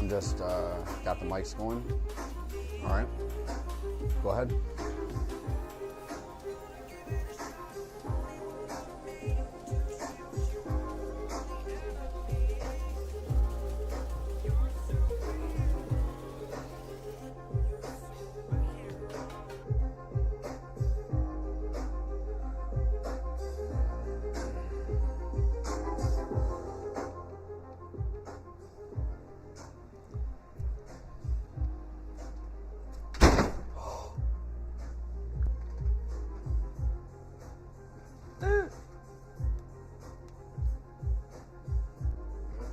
I'm just got the mics going. All right, go ahead.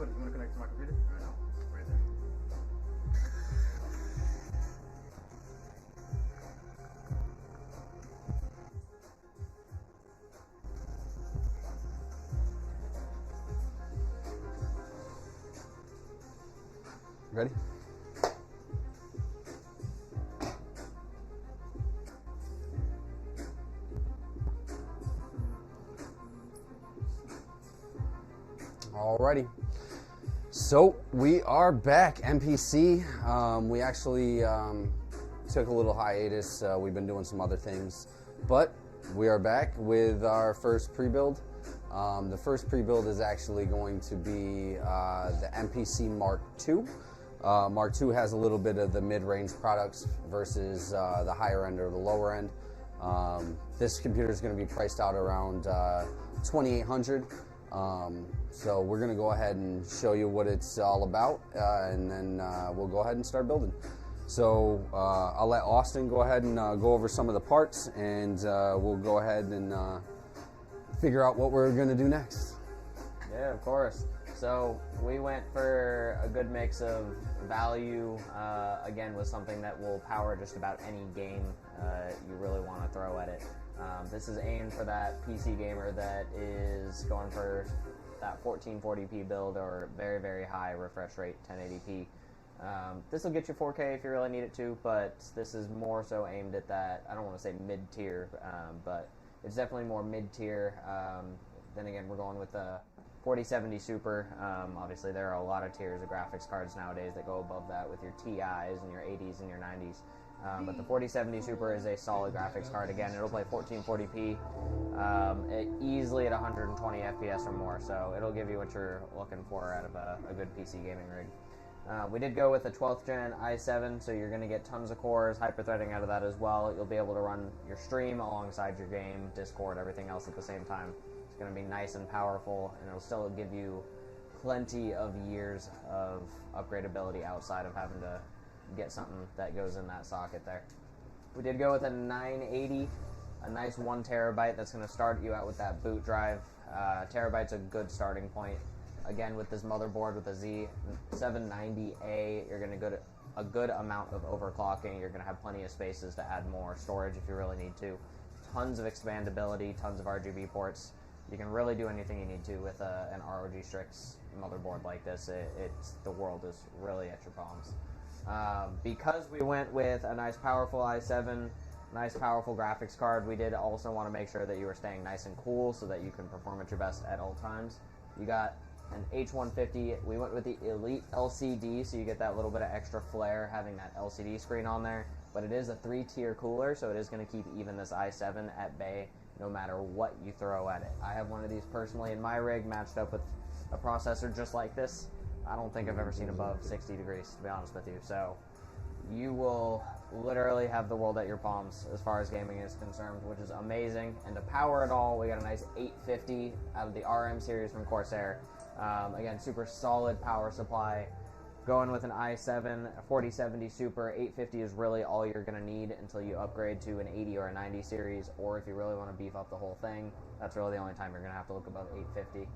You want to connect to my computer? Or no? Right there. Ready? Alrighty. So we are back, NPC. We actually took a little hiatus. We've been doing some other things, but we are back with our first pre-build. The first pre-build is actually going to be the NPC Mark II. Mark II has a little bit of the mid-range products versus the higher end or the lower end. This computer is going to be priced out around $2,800. So we're going to go ahead and show you what it's all about, and then we'll go ahead and start building. So I'll let Austin go ahead and go over some of the parts, and we'll go ahead and figure out what we're going to do next. Yeah, of course. So we went for a good mix of value, again, with something that will power just about any game you really want to throw at it. This is aimed for that PC gamer that is going for that 1440p build or very, very high refresh rate 1080p. This will get you 4K if you really need it to, but this is more so aimed at that, I don't want to say mid-tier, but it's definitely more mid-tier. Then again, we're going with the 4070 Super. Obviously, there are a lot of tiers of graphics cards nowadays that go above that with your TIs and your 80s and your 90s. But the 4070 Super is a solid graphics card. Again, it'll play 1440p easily at 120 FPS or more, so it'll give you what you're looking for out of a good PC gaming rig. We did go with a 12th gen i7, so you're going to get tons of cores, hyper-threading out of that as well. You'll be able to run your stream alongside your game, Discord, everything else at the same time. It's going to be nice and powerful, and it'll still give you plenty of years of upgradability outside of having to get something that goes in that socket there. We did go with a 980, a nice 1 terabyte that's going to start you out with that boot drive. Terabyte's a good starting point. Again, with this motherboard with a Z790A, you're going to get a good amount of overclocking. You're going to have plenty of spaces to add more storage if you really need to. Tons of expandability, tons of RGB ports. You can really do anything you need to with an ROG Strix motherboard like this. The world is really at your palms. Because we went with a nice powerful i7, nice powerful graphics card, we did also want to make sure that you were staying nice and cool so that you can perform at your best at all times. You got an H150. We went with the Elite LCD, so you get that little bit of extra flair having that LCD screen on there, but it is a 3-tier cooler, so it is going to keep even this i7 at bay no matter what you throw at it. I have one of these personally in my rig matched up with a processor just like this. I don't think I've ever seen above 60 degrees, to be honest with you. So you will literally have the world at your palms as far as gaming is concerned, which is amazing. And to power it all, we got a nice 850 out of the RM series from Corsair. Again, super solid power supply. Going with an i7, a 4070 Super, 850 is really all you're going to need until you upgrade to an 80 or a 90 series, or if you really want to beef up the whole thing, that's really the only time you're going to have to look above 850.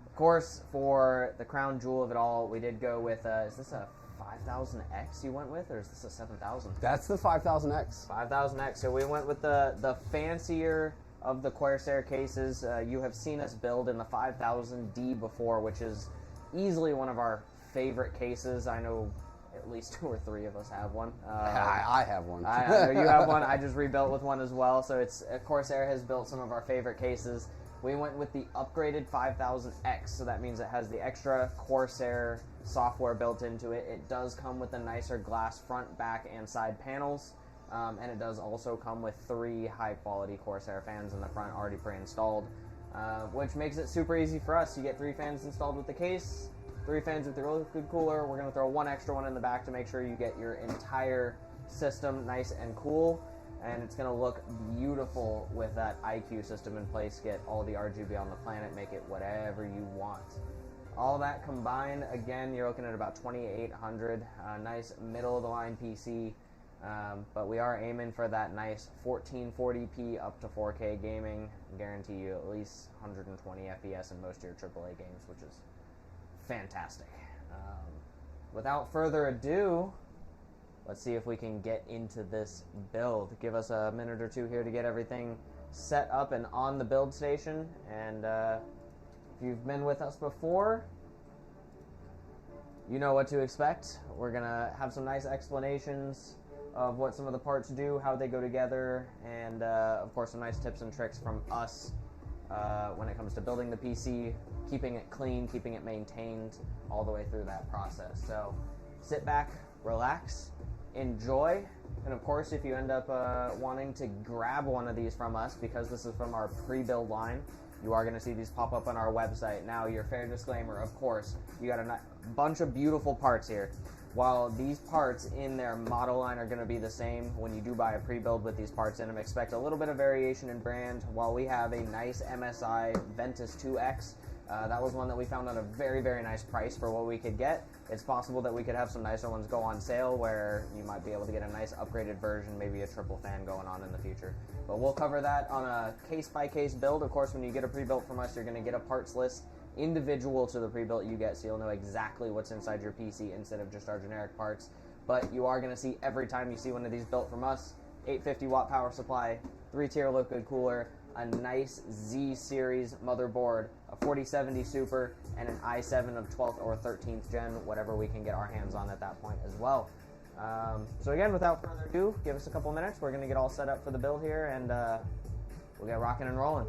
Of course, for the crown jewel of it all, we did go with, is this a 5000X you went with, or is this a 7000? That's the 5000X. 5000X, so we went with the fancier of the Corsair cases. You have seen us build in the 5000D before, which is easily one of our favorite cases. I know at least 2 or 3 of us have one. I have one. I know you have one. I just rebuilt with one as well. So it's Corsair has built some of our favorite cases. we went with the upgraded 5000X, so that means it has the extra Corsair software built into it. It does come with the nicer glass front, back, and side panels, and it does also come with 3 high-quality Corsair fans in the front already pre-installed, which makes it super easy for us. You get 3 fans installed with the case, 3 fans with your liquid cooler. We're going to throw 1 extra one in the back to make sure you get your entire system nice and cool. And it's going to look beautiful with that IQ system in place. Get all the RGB on the planet, make it whatever you want. All that combined, again, you're looking at about 2,800. Nice middle-of-the-line PC, but we are aiming for that nice 1440p up to 4K gaming. Guarantee you at least 120 FPS in most of your AAA games, which is fantastic. Without further ado, let's see if we can get into this build. Give us a minute or 2 here to get everything set up and on the build station. And if you've been with us before, you know what to expect. We're going to have some nice explanations of what some of the parts do, how they go together, and of course some nice tips and tricks from us when it comes to building the PC, keeping it clean, keeping it maintained all the way through that process. So sit back, relax, enjoy, and of course if you end up wanting to grab one of these from us, because this is from our pre-build line, you are going to see these pop up on our website. Now, your fair disclaimer, of course, you got a bunch of beautiful parts here. While these parts in their model line are going to be the same, when you do buy a pre-build with these parts in them, expect a little bit of variation in brand. While we have a nice MSI Ventus 2X, that was one that we found at a very, very nice price for what we could get. It's possible that we could have some nicer ones go on sale where you might be able to get a nice upgraded version, maybe a triple fan going on in the future. But we'll cover that on a case-by-case build. Of course, when you get a pre-built from us, you're going to get a parts list individual to the pre-built you get, so you'll know exactly what's inside your PC instead of just our generic parts. But you are going to see, every time you see one of these built from us, 850 watt power supply, 3-tier liquid cooler, a nice Z series motherboard, a 4070 Super, and an i7 of 12th or 13th gen, whatever we can get our hands on at that point as well. So again, without further ado, give us a couple minutes. We're going to get all set up for the build here, and we'll get rocking and rolling.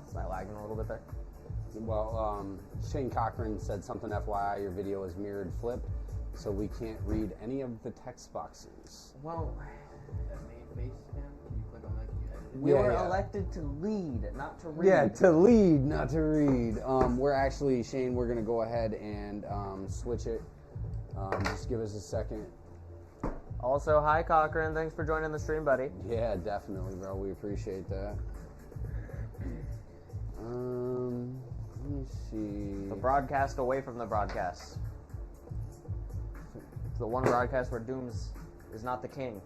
Is that lagging a little bit there? Well, Shane Cochran said something, FYI, your video is mirrored flipped, so we can't read any of the text boxes. Well, That main face again, can you click on that? Can you edit it? we were elected to lead, not to read. Yeah, to lead, not to read. We're actually, Shane, we're going to go ahead and switch it. Just give us a second. Also, hi Cochran, thanks for joining the stream, buddy. Yeah, definitely, bro. We appreciate that. Let me see. The broadcast away from the broadcast. The one broadcast where Dooms is not the king.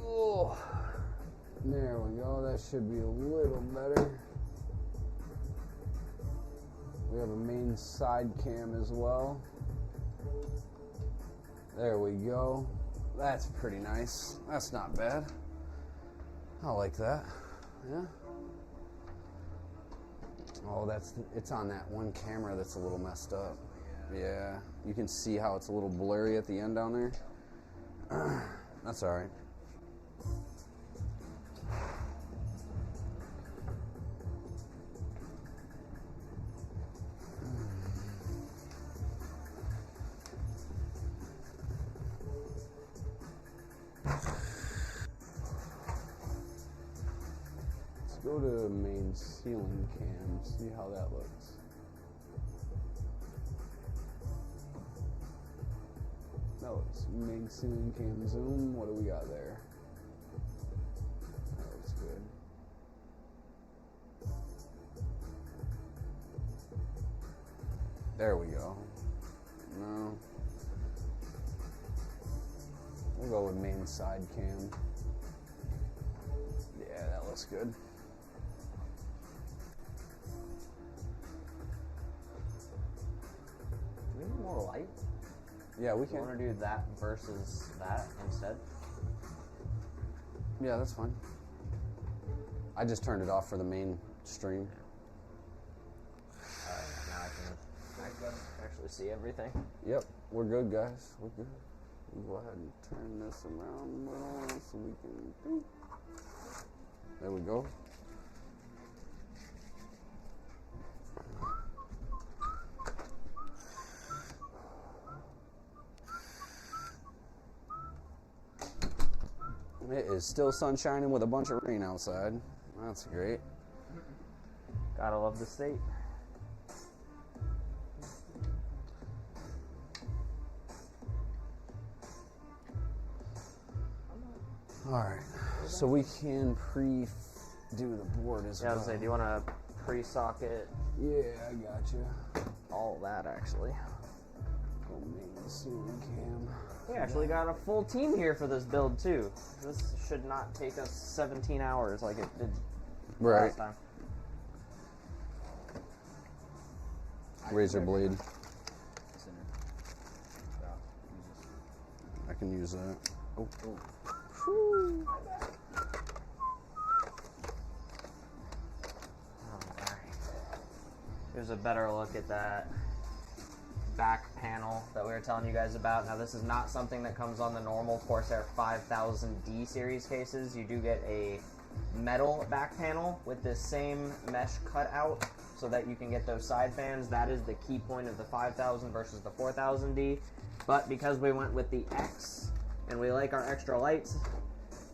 Oh, there we go. That should be a little better. We have a main side cam as well. There we go. That's pretty nice. That's not bad. I like that. Yeah. Oh, it's on that one camera that's a little messed up. Yeah. You can see how it's a little blurry at the end down there. That's all right. Go to main ceiling cam, see how that looks. That looks main ceiling cam zoom. What do we got there? That looks good. There we go. No. We'll go with main side cam. Yeah, that looks good. Do we need more light? Yeah, we Do you can. want to do that versus that instead? Yeah, that's fine. I just turned it off for the main stream. to see everything. Yep, we're good, guys. We're good. We'll go ahead and turn this around a little so we can. There we go. It is still sun shining with a bunch of rain outside. That's great. Gotta love the state. All right, so we can do the board as Yeah, I well. was gonna say, do you want to pre-socket Yeah, I got you. all that actually? Go main ceiling cam. We actually got a full team here for this build too. This should not take us 17 hours like it did Right. last time. Razor blade. Center. Yeah, I can use that. Oh. Alright. Here's a better look at that back panel that we were telling you guys about. Now this is not something that comes on the normal Corsair 5000D series cases. You do get a metal back panel with this same mesh cutout so that you can get those side fans. That is the key point of the 5000 versus the 4000D. But because we went with the X and we like our extra lights,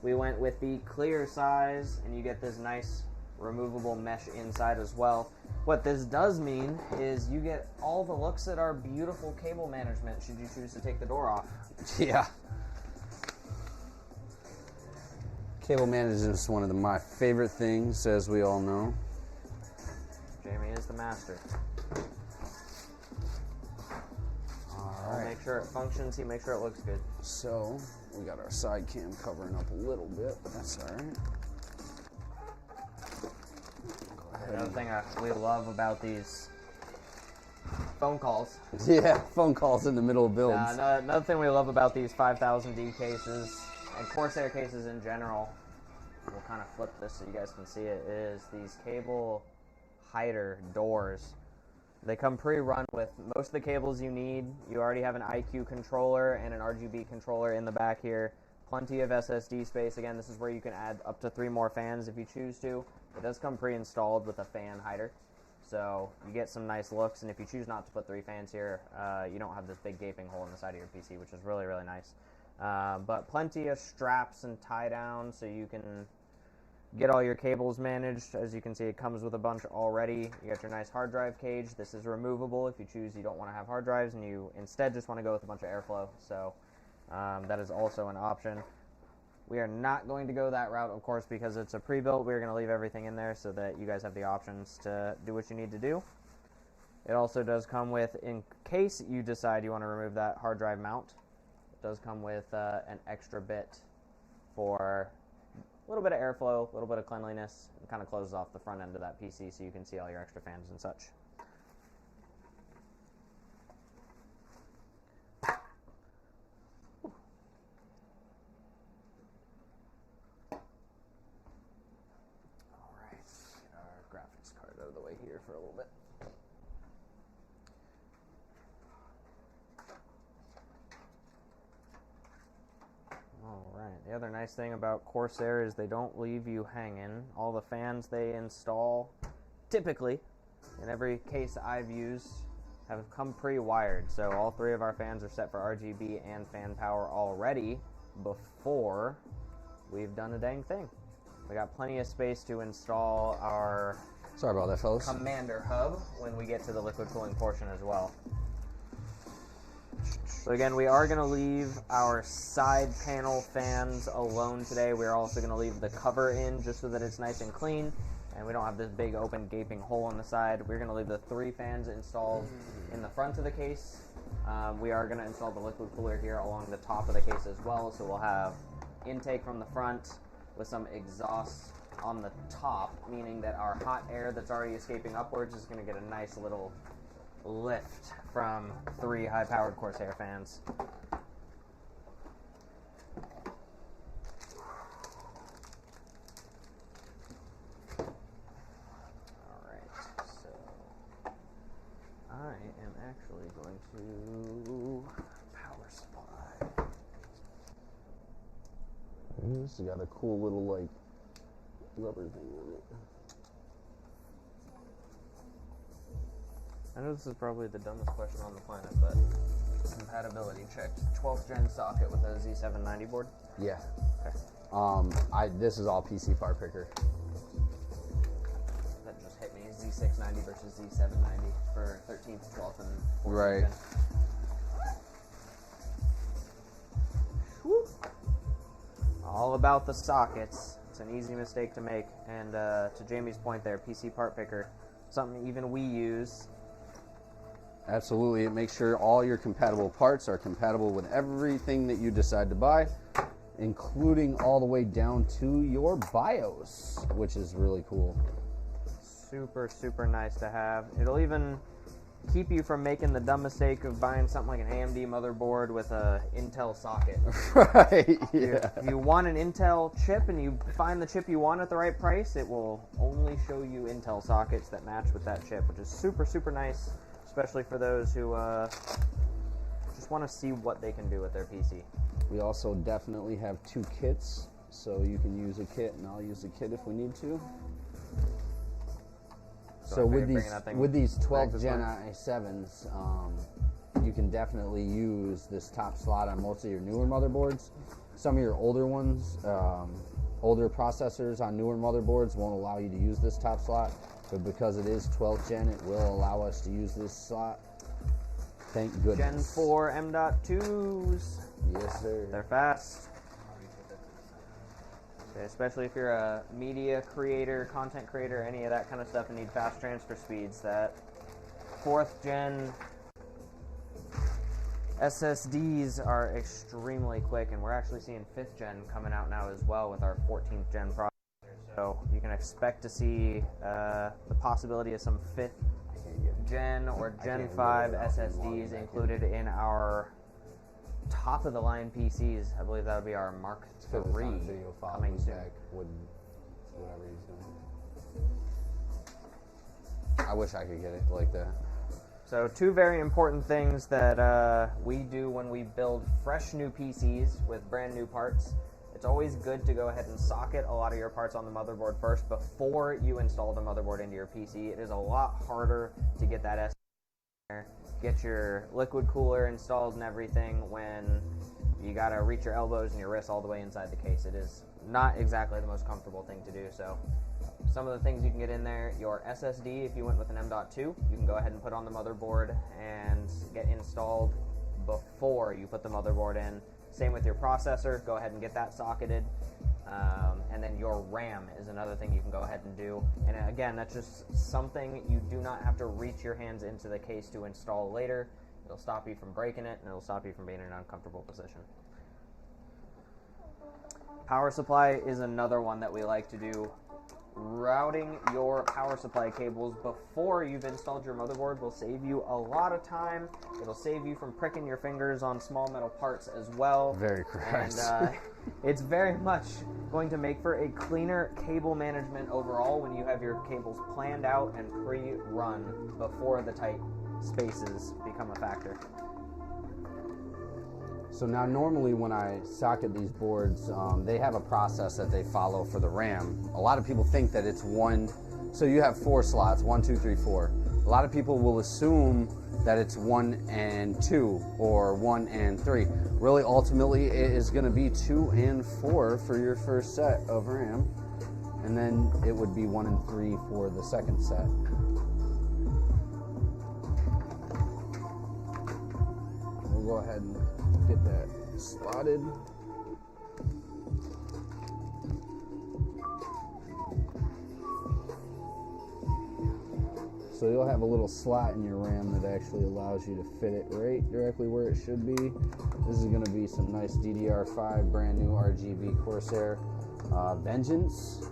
we went with the clear size, and you get this nice removable mesh inside as well. What this does mean is you get all the looks at our beautiful cable management should you choose to take the door off. Yeah. Cable management is one of my favorite things, as we all know. Jamie is the master. All I'll right. make sure it functions, he makes sure it looks good. So we got our side cam covering up a little bit, but that's all right. Another thing we love about these phone calls. Yeah, phone calls in the middle of builds. Another thing we love about these 5000D cases and Corsair cases in general, we'll kind of flip this so you guys can see it, is these cable hider doors. They come pre-run with most of the cables you need. You already have an IQ controller and an RGB controller in the back here. Plenty of SSD space. Again, this is where you can add up to 3 more fans if you choose to. It does come pre-installed with a fan hider, so you get some nice looks. And if you choose not to put 3 fans here, you don't have this big gaping hole in the side of your PC, which is really, really nice. But plenty of straps and tie downs so you can get all your cables managed. As you can see, it comes with a bunch already. You got your nice hard drive cage. This is removable if you choose you don't want to have hard drives and you instead just want to go with a bunch of airflow. So that is also an option. We are not going to go that route, of course, because it's a pre-built. We're going to leave everything in there so that you guys have the options to do what you need to do. It also does come with, in case you decide you want to remove that hard drive mount, it does come with an extra bit for a little bit of airflow, a little bit of cleanliness. It kind of closes off the front end of that PC so you can see all your extra fans and such. Alright, get our graphics card out of the way here for a little bit. Alright, the other nice thing about Corsair is they don't leave you hanging. All the fans they install, typically, in every case I've used, have come pre-wired. So all 3 of our fans are set for RGB and fan power already before we've done a dang thing. We got plenty of space to install our Sorry about that, fellas. commander hub when we get to the liquid cooling portion as well. So again, we are going to leave our side panel fans alone today. We're also going to leave the cover in just so that it's nice and clean and we don't have this big open gaping hole on the side. We're going to leave the 3 fans installed in the front of the case. We are going to install the liquid cooler here along the top of the case as well, so we'll have intake from the front with some exhaust on the top, meaning that our hot air that's already escaping upwards is going to get a nice little lift from 3 high-powered Corsair fans. Alright, so I am actually going to power supply. This has got a cool little like rubber thing on it. I know this is probably the dumbest question on the planet, but compatibility checked. 12th gen socket with a Z790 board. Yeah. Okay. This is all PC part picker. That just hit me. Z690 versus Z790 for 13th, 12th, and 14th Right. gen. Whew. All about the sockets. It's an easy mistake to make. And to Jamie's point there, PC part picker, something even we use. Absolutely. It makes sure all your compatible parts are compatible with everything that you decide to buy, including all the way down to your BIOS, which is really cool. Super, super nice to have. It'll even keep you from making the dumb mistake of buying something like an AMD motherboard with a Intel socket. Right, yeah. If you want an Intel chip and you find the chip you want at the right price, it will only show you Intel sockets that match with that chip, which is super, super nice, especially for those who just want to see what they can do with their PC. We also definitely have 2 kits, so you can use a kit and I'll use a kit if we need to. So with these 12th gen i7s, you can definitely use this top slot on most of your newer motherboards. Some of your older ones, older processors on newer motherboards won't allow you to use this top slot, but because it is 12th gen, it will allow us to use this slot. Thank goodness. Gen 4 M.2s. Yes, sir. They're fast. Okay, especially if you're a media creator, content creator, any of that kind of stuff and need fast transfer speeds. That 4th gen SSDs are extremely quick, and we're actually seeing 5th gen coming out now as well with our 14th gen processor. So you can expect to see the possibility of some 5th gen or Gen 5 SSDs included in our top of the line PCs. I believe that would be our Mark III coming soon. With whatever he's doing. I wish I could get it like that. So 2 very important things that we do when we build fresh new PCs with brand new parts. It's always good to go ahead and socket a lot of your parts on the motherboard first before you install the motherboard into your PC. It is a lot harder to get that SD there, get your liquid cooler installed and everything when you gotta reach your elbows and your wrists all the way inside the case. It is not exactly the most comfortable thing to do. So some of the things you can get in there, your SSD, if you went with an M.2, you can go ahead and put on the motherboard and get installed before you put the motherboard in. Same with your processor, go ahead and get that socketed. And then your RAM is another thing you can go ahead and do. And again, that's just something you do not have to reach your hands into the case to install later. It'll stop you from breaking it, and it'll stop you from being in an uncomfortable position. Power supply is another one that we like to do. Routing your power supply cables before you've installed your motherboard will save you a lot of time. It'll save you from pricking your fingers on small metal parts as well. Very correct. And it's very much going to make for a cleaner cable management overall when you have your cables planned out and pre-run before the tight spaces become a factor. So now normally when I socket these boards, they have a process that they follow for the RAM. A lot of people think that it's one, so you have 4 slots, 1, 2, 3, 4. A lot of people will assume that it's 1 and 2 or 1 and 3. Really, ultimately, it is going to be 2 and 4 for your first set of RAM, and then it would be 1 and 3 for the second set. We'll go ahead and get that slotted. So you'll have a little slot in your RAM that actually allows you to fit it right directly where it should be. This is going to be some nice DDR5 brand new RGB Corsair Vengeance.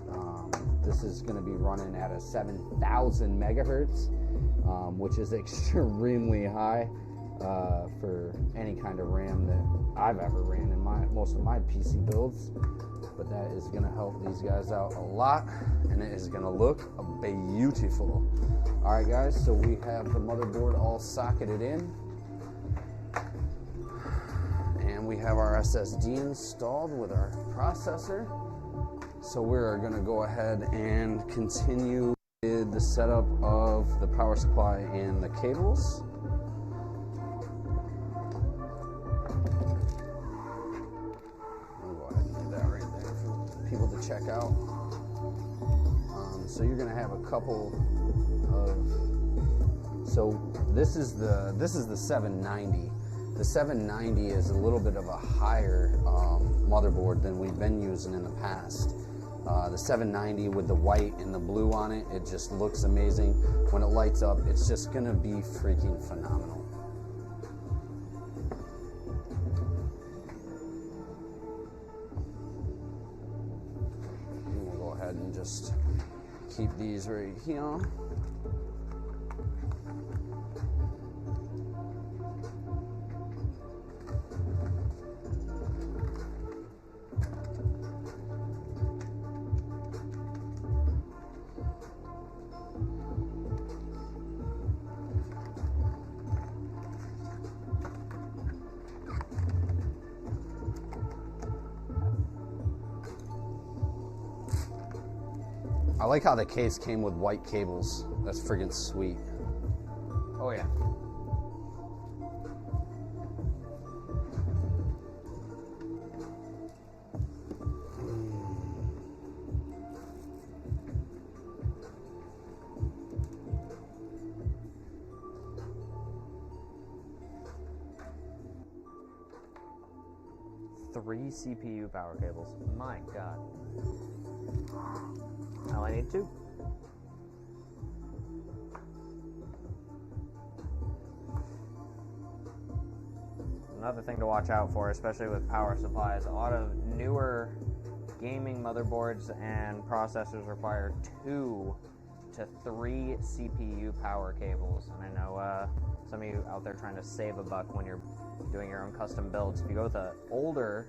This is going to be running at a 7,000 megahertz, which is extremely high. for any kind of RAM that I've ever ran in most of my PC builds. But that is going to help these guys out a lot, and it is going to look beautiful. All right, guys, so we have the motherboard all socketed in, and we have our SSD installed with our processor. So we're going to go ahead and continue with the setup of the power supply and the cables. People to check out. So you're going to have a couple of. So this is the 790. The 790 is a little bit of a higher motherboard than we've been using in the past. The 790 with the white and the blue on it, it just looks amazing. When it lights up, it's just going to be freaking phenomenal. And just keep these right here. I like how the case came with white cables. That's friggin' sweet. Oh yeah. Three CPU power cables. My God. Now I need two. Another thing to watch out for, especially with power supplies, a lot of newer gaming motherboards and processors require 2 to 3 CPU power cables. And I know some of you out there trying to save a buck when you're doing your own custom builds. If you go with an older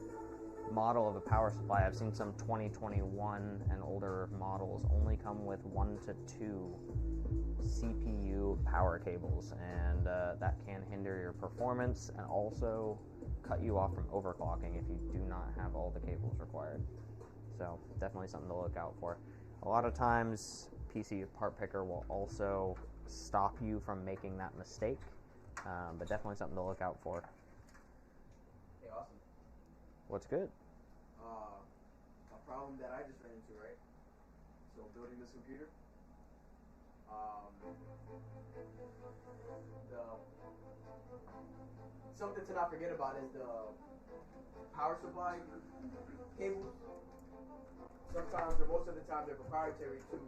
model of a power supply, I've seen some 2021 and older models only come with 1 to 2 CPU power cables, and that can hinder your performance and also cut you off from overclocking if you do not have all the cables required. So definitely something to look out for. A lot of times PC Part Picker will also stop you from making that mistake, but definitely something to look out for. Hey, awesome. What's good? A problem that I just ran into, right? So building this computer, something to not forget about is the power supply cables. Sometimes, or most of the time, they're proprietary to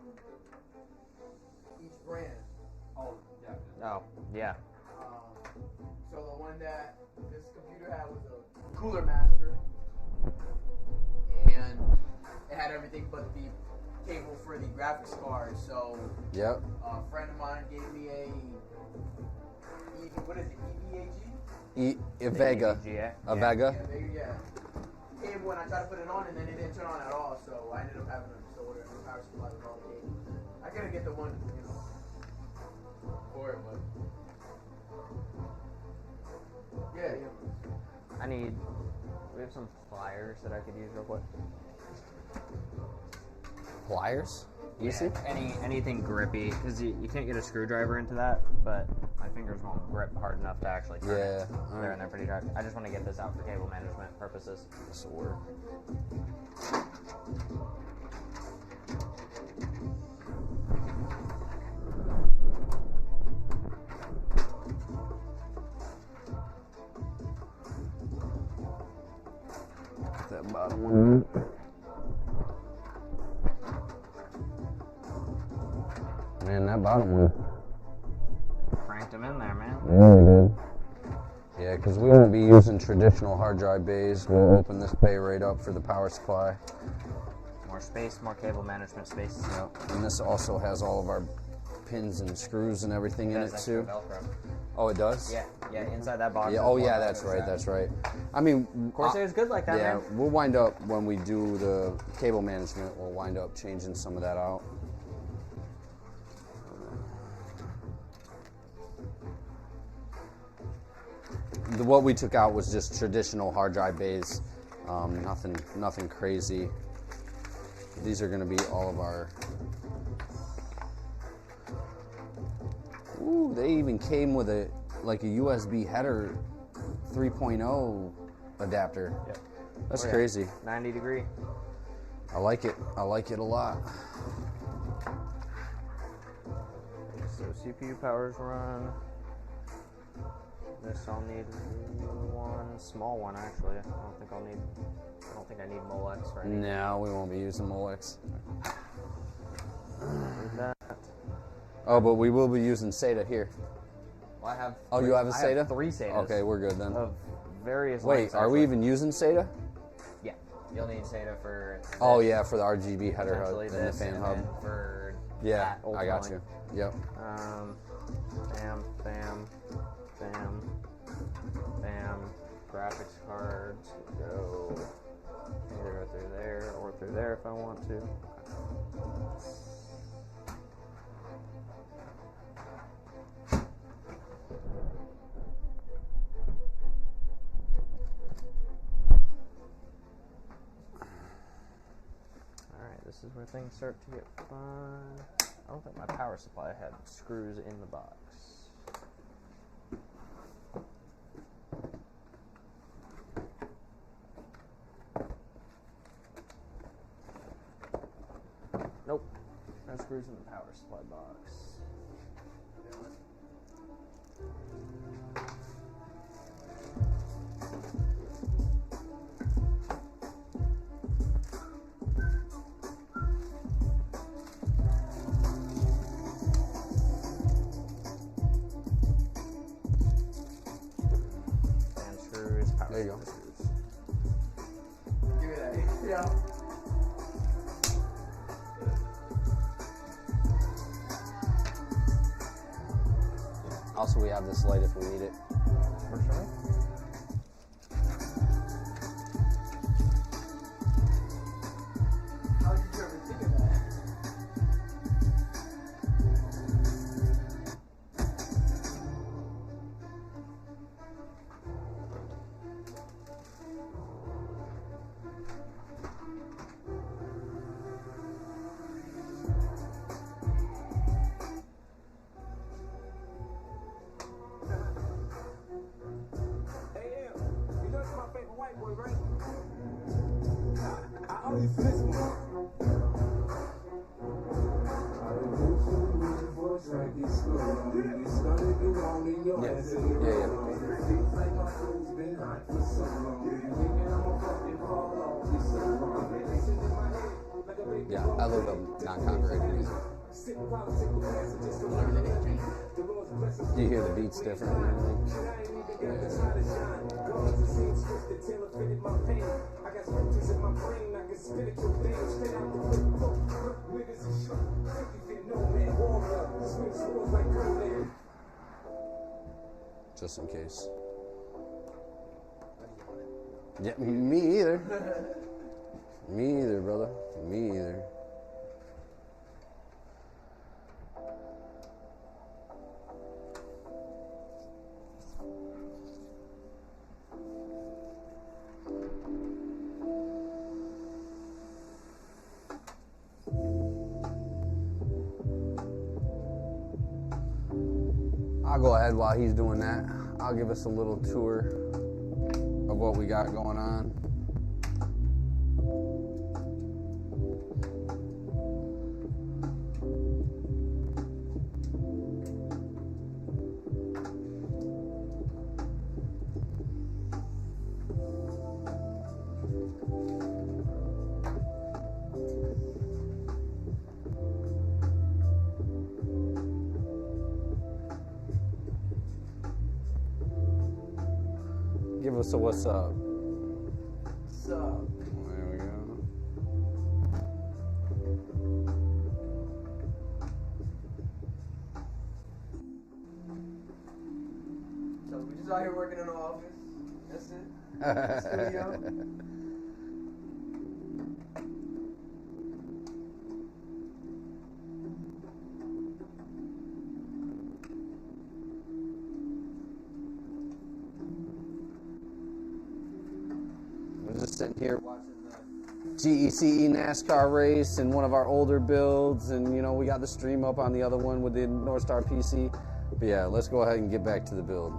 each brand. Oh, definitely. Oh, yeah. So the one that this computer had was a Cooler Master, and it had everything but the cable for the graphics card. So yep. A friend of mine gave me what is it, a Vega. A Vega. Yeah. Cable, and I tried to put it on, and then it didn't turn on at all. So I ended up having to order a new power supply with all the cables. I couldn't get the one, for it, but yeah. We have some pliers that I could use real quick. Pliers? Easy? Anything grippy, because you can't get a screwdriver into that, but my fingers won't grip hard enough to actually turn it. They're in there pretty tight. I just want to get this out for cable management purposes. This will work. That bottom one. Man, that bottom one. Cranked them in there, man. Yeah, we did. Yeah, because we won't be using traditional hard drive bays. We'll open this bay right up for the power supply. More space, more cable management space. Yep. And this also has all of our pins and screws and everything in it too. Velcro. Oh, it does? Yeah, inside that box. Yeah. Oh, yeah, that's right. That's right. I mean, Corsair's good like that, yeah, man. we'll wind up, when we do the cable management, we'll wind up changing some of that out. What we took out was just traditional hard drive bays, nothing crazy. These are going to be all of our. Ooh, they even came with a USB header 3.0 adapter. Yep. That's Oh, yeah. crazy. 90 degree. I like it. I like it a lot. So CPU powers run. This I'll need one small one actually. I don't think I need Molex for anything. No, we won't be using Molex. Need that. Oh, but we will be using SATA here. Well, I have. Oh, you have a I SATA? have 3 SATAs. Okay, we're good then. Of various. Wait, lengths, are we actually. even using SATA? Yeah, you'll need SATA for. This, Oh yeah, for the RGB header hub potentially and the this, fan and hub. then for Yeah, that I got you. ultimately. Yep. Bam, bam, bam, bam. Graphics cards go either through there or through there if I want to. Alright, this is where things start to get fun. I don't think my power supply had screws in the box. Nope. No screws in the power supply box. And screws, power There you go. screws. Give me that. Yeah. Also, we have this light if we need it. For sure. How did you ever think of that? Hey, you know it's my favorite white boy, right? I always listen to him. Yeah, I love the non-copyrighted music. Do you hear the beats different and everything? Just in case. Yeah, me either. Me either, brother. Me either. I'll go ahead while he's doing that. I'll give us a little tour of what we got going on. Give us a what's up. So, There we go. out here working in the office. That's it. Studio. We're just sitting here watching the GECE NASCAR race in one of our older builds, and you know we got the stream up on the other one with the North Star PC. But yeah, let's go ahead and get back to the build.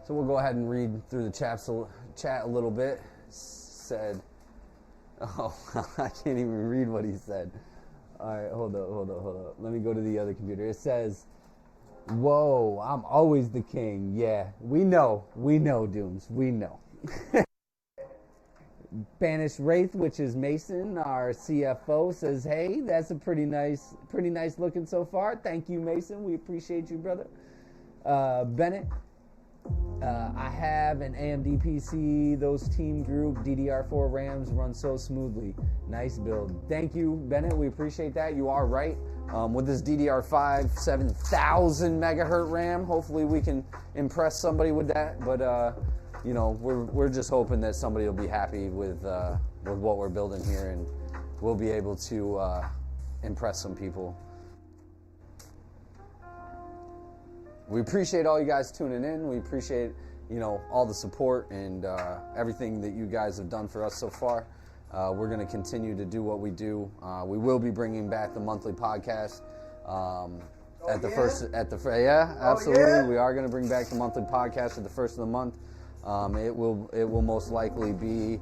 So we'll go ahead and read through the chat a little bit. Said, oh, I can't even read what he said. All right, hold up. Let me go to the other computer. It says, whoa, I'm always the king. Yeah, we know, Dooms, we know. Banished Wraith, which is Mason, our CFO, says, hey, that's a pretty nice looking so far. Thank you, Mason. We appreciate you, brother. Bennett, I have an AMD PC. Those team group DDR4 RAMs run so smoothly. Nice build. Thank you, Bennett. We appreciate that. You are right. With this DDR5 7000 megahertz RAM, hopefully we can impress somebody with that. But you know, we're just hoping that somebody will be happy with what we're building here, and we'll be able to impress some people. We appreciate all you guys tuning in. We appreciate, you know, all the support and everything that you guys have done for us so far. We're going to continue to do what we do. We will be bringing back the monthly podcast absolutely. Yeah. We are going to bring back the monthly podcast at the first of the month. It will most likely be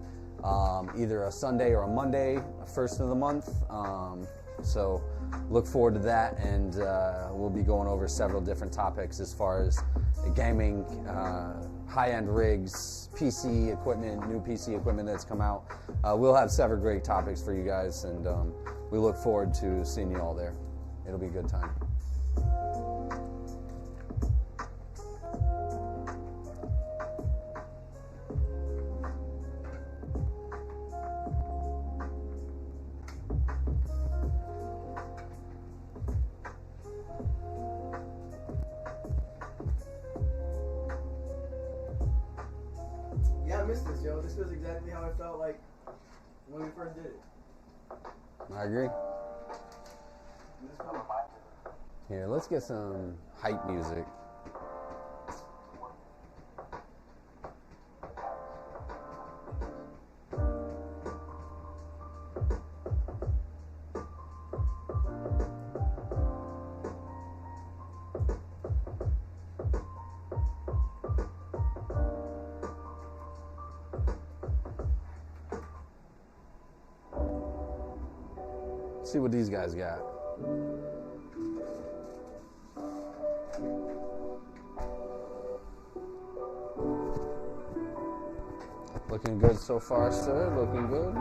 either a Sunday or a Monday, first of the month. So look forward to that, and we'll be going over several different topics as far as gaming, high-end rigs, PC equipment, new PC equipment that's come out. We'll have several great topics for you guys, and we look forward to seeing you all there. It'll be a good time. Yeah, I missed this, yo. This was exactly how it felt like when we first did it. I agree. This is cool. Here, let's get some hype music. See what these guys got. Looking good so far, sir. Looking good.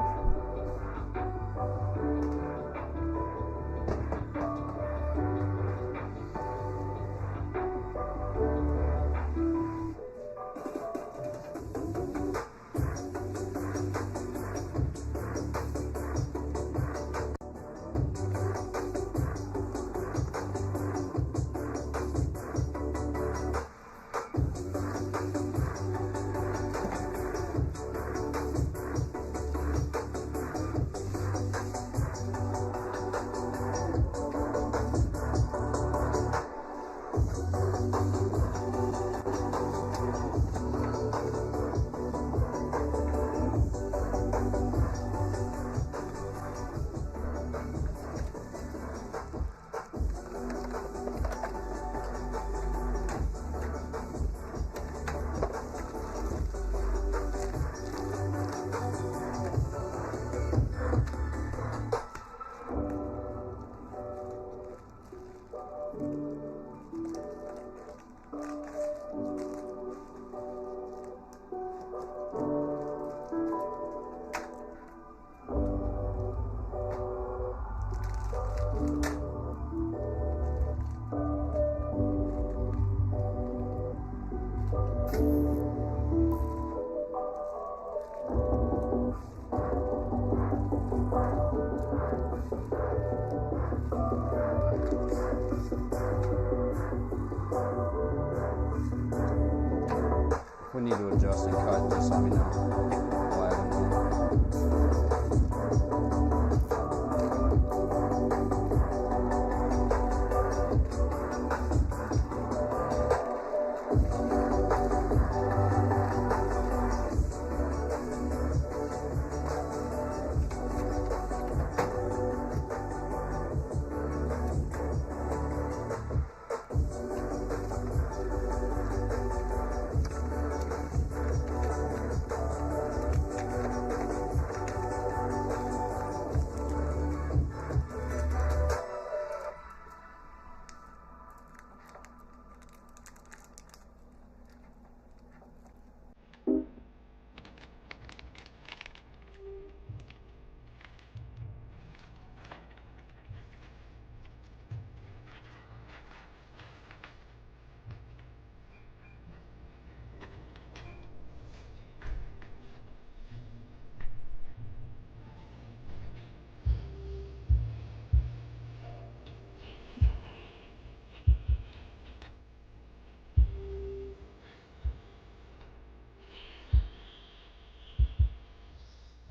If we need to adjust and cut, just let me know. I'll add them in.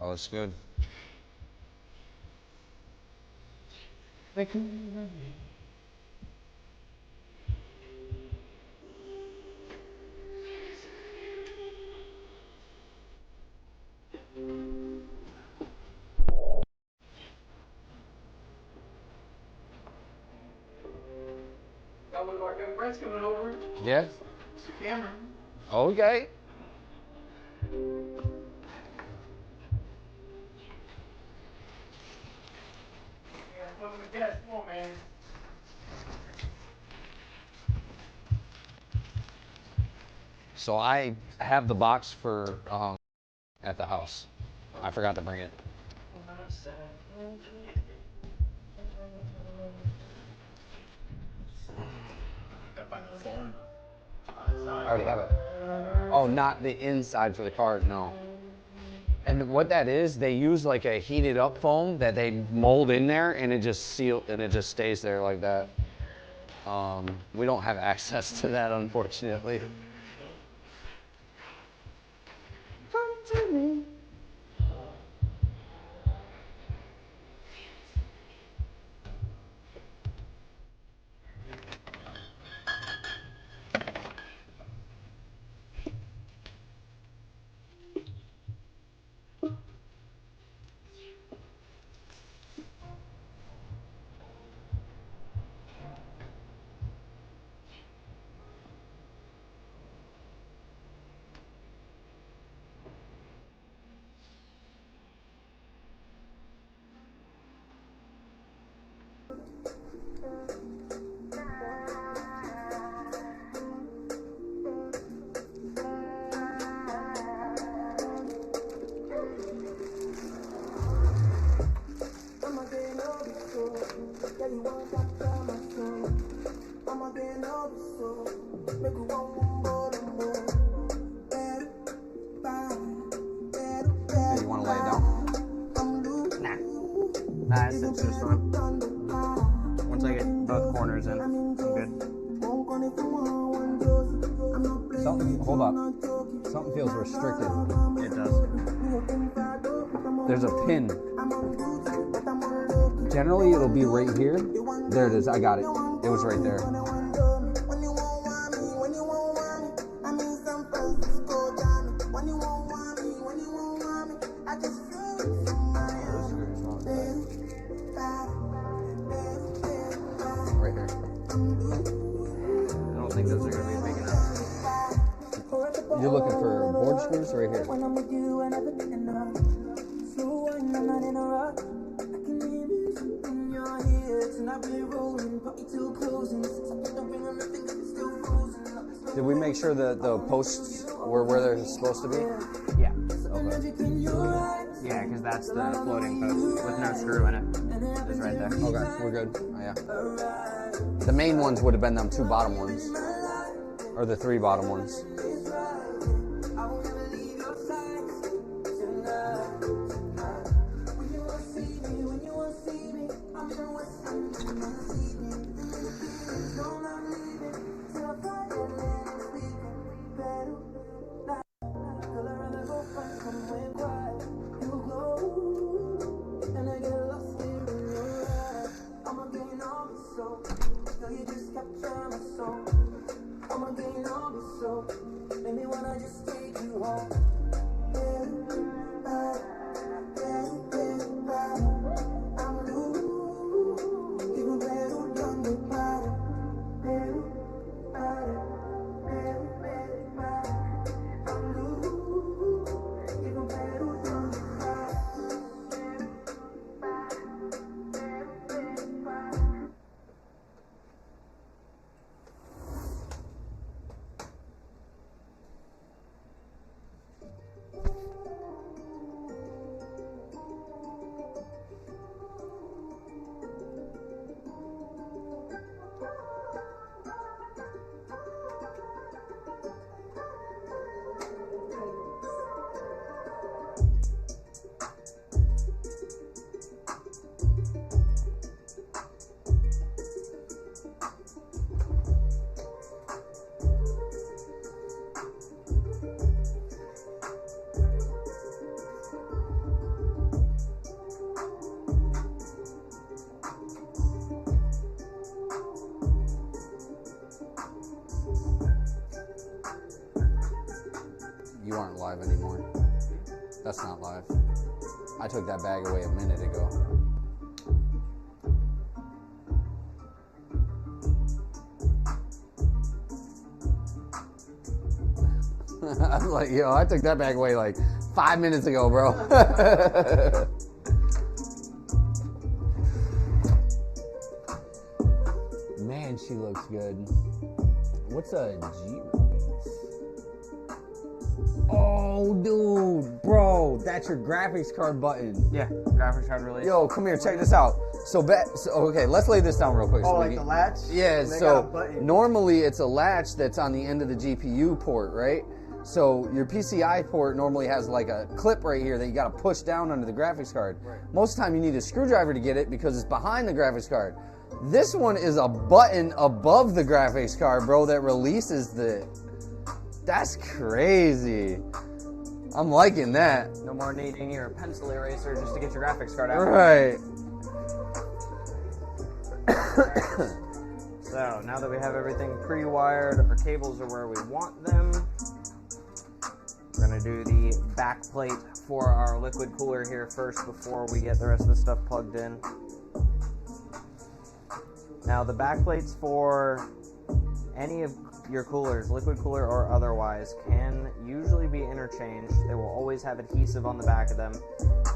Oh, it's good. Got one of our good friends coming over. Yeah? Camera. Okay. Yeah, put him in gas. Come on, man. So I have the box for at the house. I forgot to bring it. I already have it. Oh, not the inside for the card, no. And what that is, they use like a heated up foam that they mold in there, and it just stays there like that. We don't have access to that, unfortunately. Come to me. Hey, you want to lay it down? Nah, it's just fine. Once I get both corners in, I'm good. Something, hold up. Something feels restricted. It does. There's a pin. Generally, it'll be right here. There it is. I got it. It was right there. Right here. I don't think those are gonna be big enough. You're looking for board screws right here. Did we make sure that the posts were where they're supposed to be? Yeah. Okay. Yeah, because that's the floating post with no screw in it. It's right there. Okay, we're good. Oh, yeah. The main ones would have been them two bottom ones. Or the three bottom ones. Maybe wanna just take you home. You aren't live anymore. That's not live. I took that bag away a minute ago. I was like, yo, I took that bag away like 5 minutes ago, bro. Man, she looks good. What's a G? Oh, dude, bro, that's your graphics card button. Yeah, graphics card release. Yo, come here, check this out. So, okay, let's lay this down real quick. Oh, so like the latch? Yeah, And they got a so button. normally it's a latch that's on the end of the GPU port, right? So your PCI port normally has like a clip right here that you got to push down under the graphics card. Right. Most of the time you need a screwdriver to get it because it's behind the graphics card. This one is a button above the graphics card, bro, that releases the... That's crazy. I'm liking that. No more needing your pencil eraser just to get your graphics card out. Right. So now that we have everything pre-wired, our cables are where we want them. We're gonna do the back plate for our liquid cooler here first before we get the rest of the stuff plugged in. Now the back plates for any of your coolers, liquid cooler or otherwise, can usually be interchanged. They will always have adhesive on the back of them.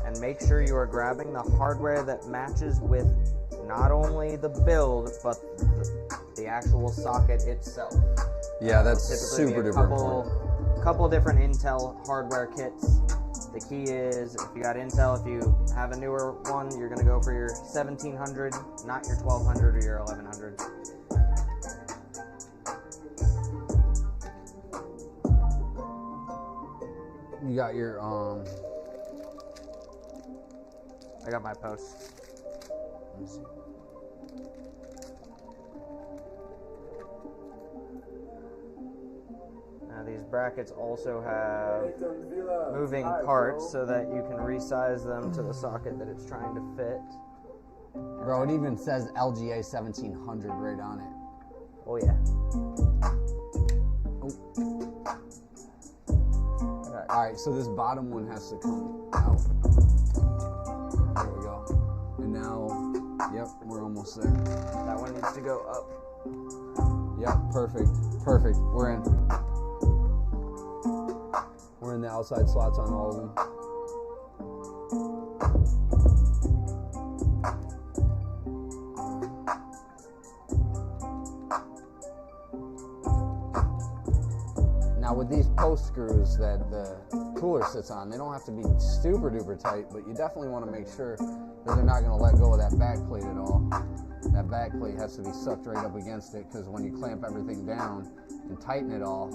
And make sure you are grabbing the hardware that matches with not only the build, but the actual socket itself. Yeah, that's Typically super be a duper important. couple different Intel hardware kits. The key is, if you got Intel, if you have a newer one, you're going to go for your 1700, not your 1200 or your 1100. You got your I got my post. let me see. Now these brackets also have moving parts so that you can resize them to the socket that it's trying to fit. Bro, it even says LGA 1700 right on it. Oh yeah. Oh. Alright, so this bottom one has to come out. There we go. And now, yep, we're almost there. That one needs to go up. Yep, perfect. Perfect. We're in. We're in the outside slots on all of them. Now with these post screws that the cooler sits on, they don't have to be super duper tight, but you definitely want to make sure that they're not going to let go of that back plate at all. That back plate has to be sucked right up against it, because when you clamp everything down and tighten it all,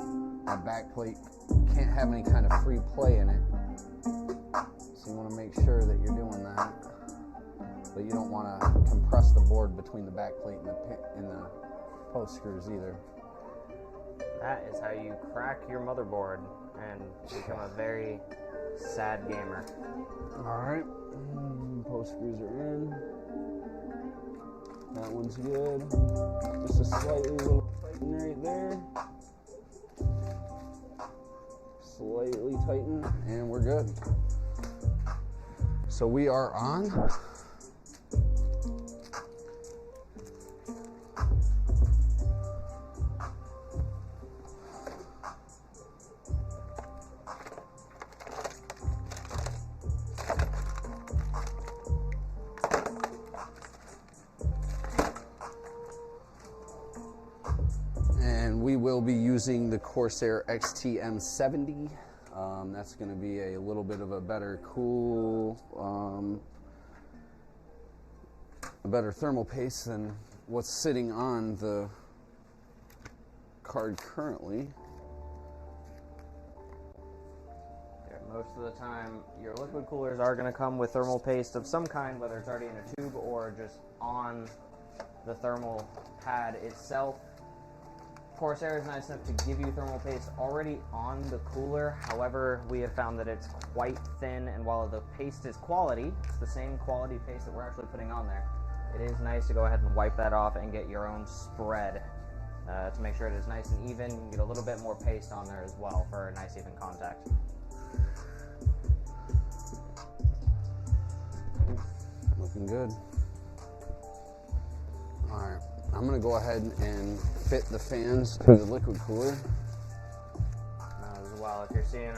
that back plate can't have any kind of free play in it. So you want to make sure that you're doing that, but you don't want to compress the board between the back plate and the post screws either. That is how you crack your motherboard and become a very sad gamer. Alright, post screws are in. That one's good. Just a slightly little tighten right there. slightly tighten, and we're good. So we are on. And we will be using the Corsair XTM70. That's going to be a little bit of a better a better thermal paste than what's sitting on the card currently. Yeah, most of the time, your liquid coolers are going to come with thermal paste of some kind, whether it's already in a tube or just on the thermal pad itself. Corsair is nice enough to give you thermal paste already on the cooler. However, we have found that it's quite thin, and while the paste is quality, it's the same quality paste that we're actually putting on there. It is nice to go ahead and wipe that off and get your own spread to make sure it is nice and even. You can get a little bit more paste on there as well for a nice even contact. Looking good. All right, I'm gonna go ahead and fit the fans to the liquid cooler. As well, if you're seeing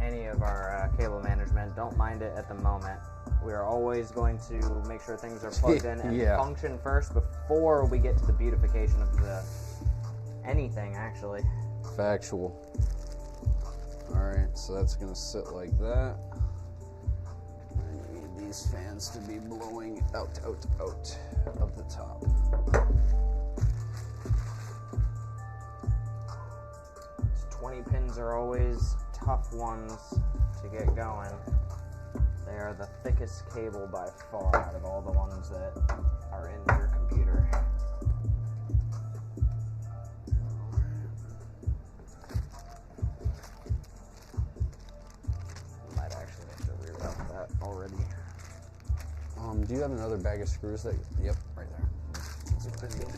any of our cable management, don't mind it at the moment. We are always going to make sure things are plugged in and Yeah. function first before we get to the beautification of anything, actually. Factual. All right, so that's gonna sit like that. I need these fans to be blowing out of the top. These 20 pins are always tough ones to get going. They are the thickest cable by far out of all the ones that are in your computer. Might actually have to reroute that already. Do you have another bag of screws that? Yep, right there. That's what I need.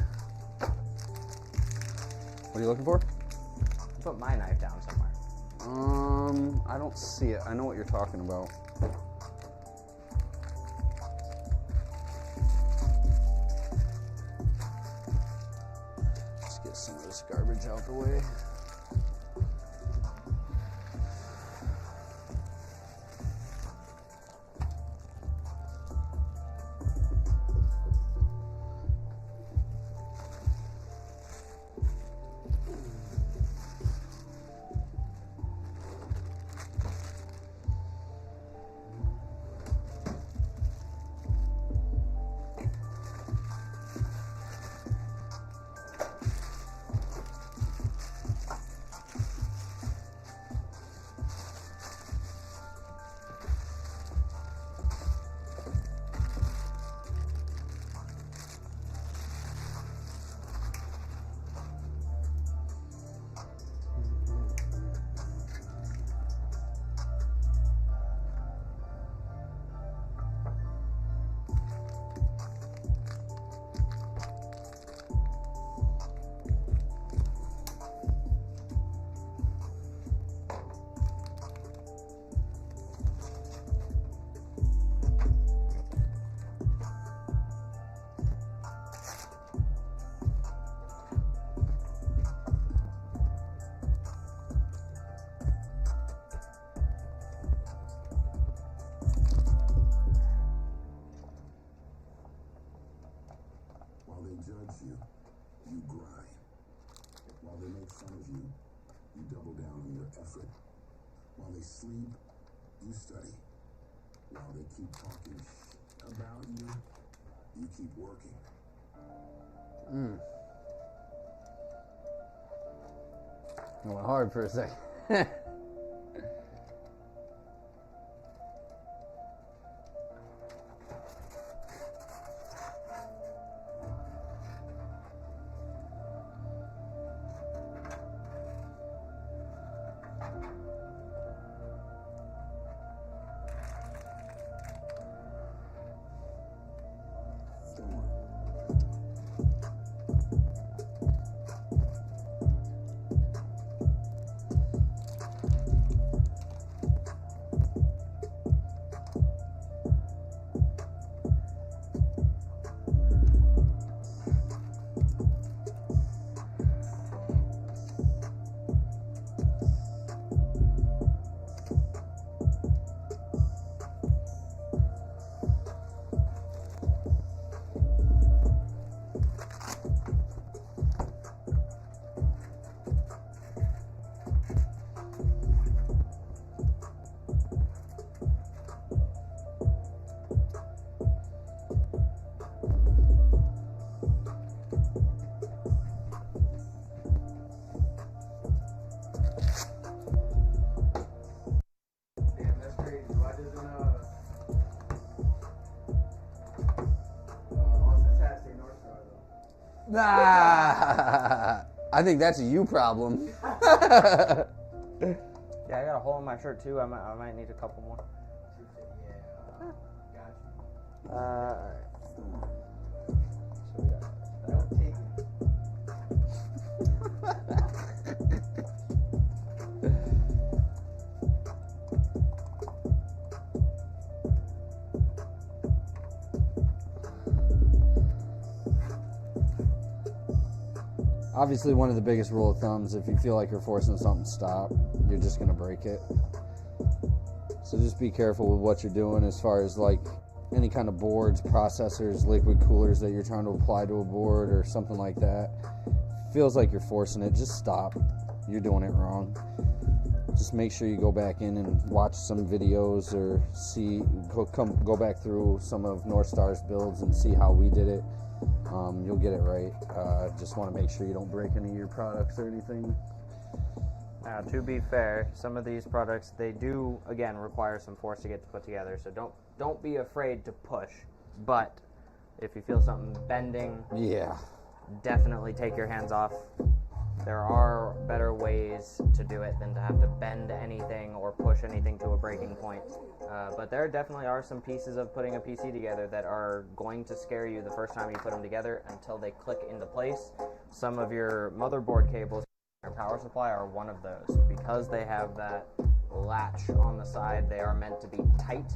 What are you looking for? Put my knife down somewhere. I don't see it. I know what you're talking about. Just get some of this garbage out the way. judge you, you grind. While they make fun of you, you double down on your effort. While they sleep, you study. While they keep talking about you, you keep working. It went hard for a second. Ah, I think that's a you problem. Yeah, I got a hole in my shirt too. I might need a couple more. Alright. So we got that. Obviously, one of the biggest rule of thumbs, if you feel like you're forcing something to stop, you're just going to break it. So just be careful with what you're doing as far as like any kind of boards, processors, liquid coolers that you're trying to apply to a board or something like that. Feels like you're forcing it, just stop. You're doing it wrong. Just make sure you go back in and watch some videos or go back through some of North Star's builds and see how we did it. You'll get it right. Just want to make sure you don't break any of your products or anything. Now, to be fair, some of these products, they do, again, require some force to get put together, so don't be afraid to push. But if you feel something bending, Yeah. definitely take your hands off. There are better ways to do it than to have to bend anything or push anything to a breaking point. But there definitely are some pieces of putting a PC together that are going to scare you the first time you put them together until they click into place. Some of your motherboard cables and power supply are one of those. Because they have that latch on the side, they are meant to be tight.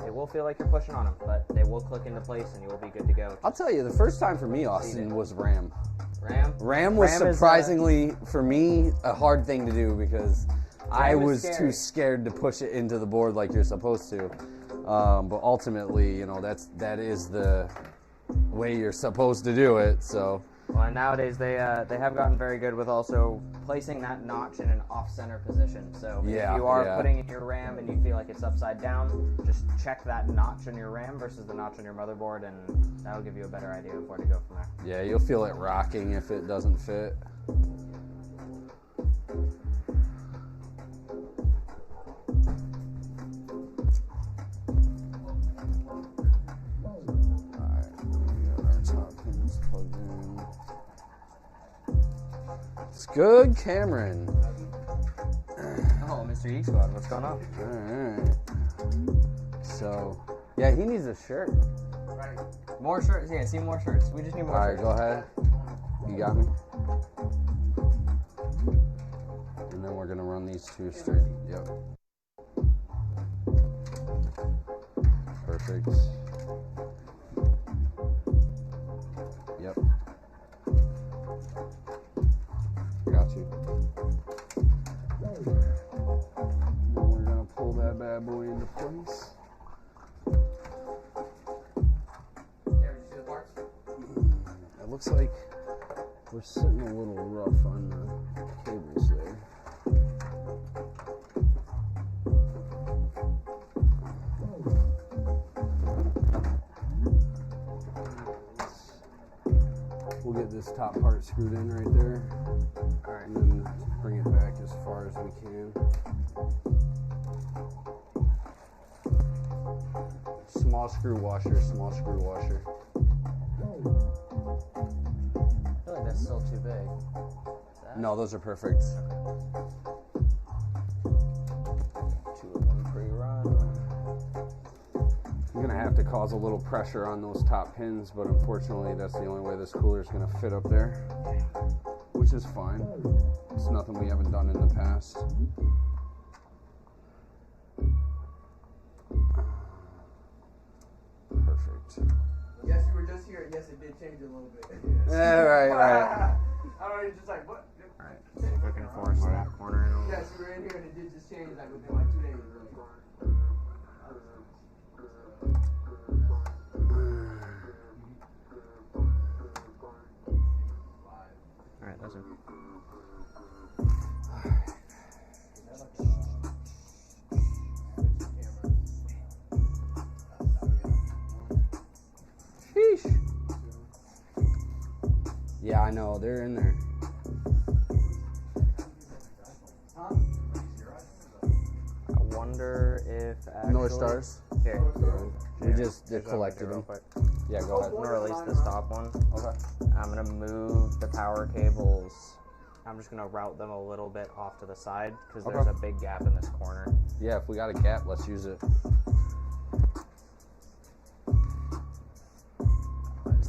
It will feel like you're pushing on them, but they will click into place and you will be good to go. I'll tell you, the first time for me, Austin, was RAM. RAM was is, surprisingly, for me, a hard thing to do because I was scary. too scared to push it into the board like you're supposed to. But ultimately, you know, that is the way you're supposed to do it. So. Well, and nowadays they have gotten very good with also placing that notch in an off-center position. So if you are putting in your RAM and you feel like it's upside down, just check that notch in your RAM versus the notch on your motherboard, and that'll give you a better idea of where to go from there. Yeah, you'll feel it rocking if it doesn't fit. It's good, Cameron. Oh, Mr. E Squad, what's going on? Alright. So, yeah, he needs a shirt. Right. More shirts? Yeah, see more shirts. We just need more Alright, shirts. go ahead. You got me? And then we're gonna run these two straight. Yep. Perfect. Yep. Got you. Then we're gonna pull that bad boy into place. It looks like we're sitting a little rough on the cables there. We'll get this top part screwed in right there. Alright, and then bring it back as far as we can. Small screw washer, small screw washer. I feel like that's still too big. No, those are perfect. Two of them pre-run. I'm gonna have to cause a little pressure on those top pins, but unfortunately that's the only way this cooler is gonna fit up there, which is fine. It's nothing we haven't done in the past. Perfect. Yes, you were just here. Yes, it did change a little bit. Yeah, right. I don't know, you're just like, what? Alright, see if we can force that corner in a little Yes, you were in here and it did just change like within like 2 days. Alright, that's it. Sheesh. Yeah, I know, they're in there. I wonder if actually... North Stars. Here. We just Here's what I'm gonna collected do real them. quick. Yeah, go ahead. I'm gonna release this top one. Okay. I'm gonna move the power cables. I'm just gonna route them a little bit off to the side because there's a big gap in this corner. Yeah, if we got a gap, let's use it.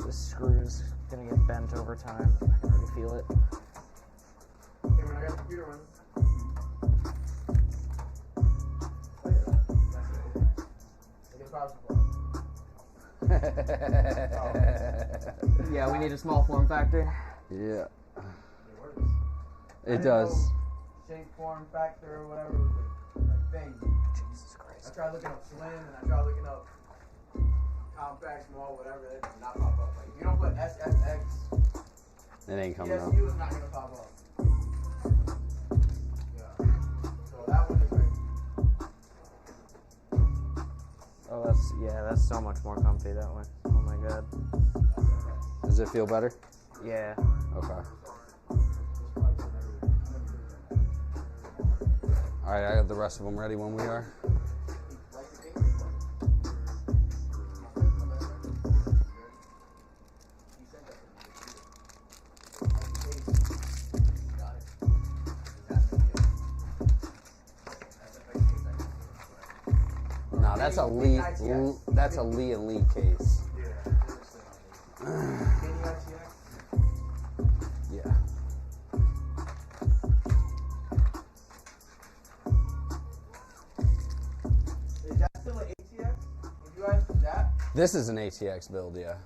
This screw is gonna get bent over time. I can already feel it. Cameron, I got the computer running. Oh, yeah. That's it. Take the power supply. Yeah, we need a small form factor. Yeah, It works. it does. Shape, form, factor, or whatever was the like, thing. Jesus I Christ. tried looking up slim and I tried looking up compact, small, whatever. That did not pop up. Like, if you don't put SFX, It ain't coming up. PSU is not gonna pop up. Yeah. So that one is like. Oh, that's so much more comfy that way. Oh my god. Does it feel better? Yeah. Okay. All right, I got the rest of them ready when we are. No, that's a Lee. That's a Lee and Lee case. Yeah. Is that still an ATX? If you guys that? This is an ATX build, yeah.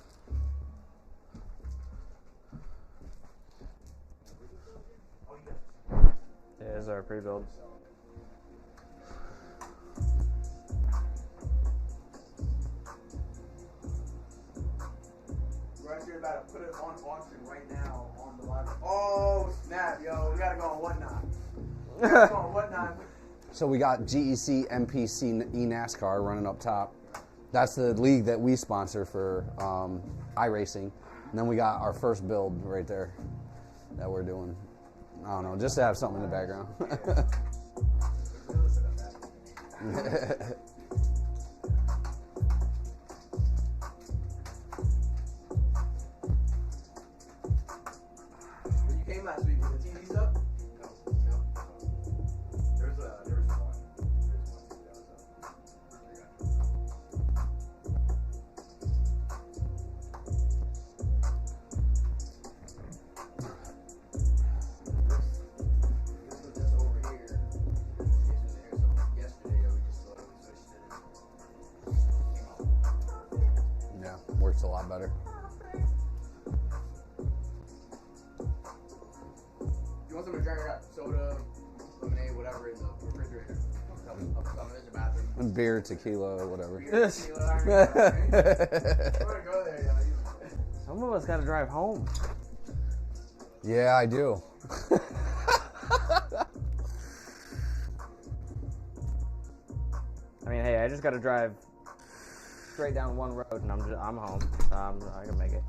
Yeah, this is our pre-build. We're actually about to put it on auction right now on the live. Oh snap, yo! We gotta go on whatnot. We gotta go on whatnot. So we got GEC NPC eNASCAR running up top. That's the league that we sponsor for iRacing. And then we got our first build right there that we're doing. I don't know, just to have something in the background. When you came last week, was the TV up? No. There was one. This was just over here. Yesterday, we just slowly switched it. Yeah, works a lot better. You want something to drink? I got soda, lemonade, whatever in the refrigerator. Some in the bathroom. And beer, tequila, whatever. Beer, tequila, We're gonna go there, yo. Some of us gotta drive home. Yeah, I do. I mean, hey, I just gotta drive straight down one road and I'm home. I can make it.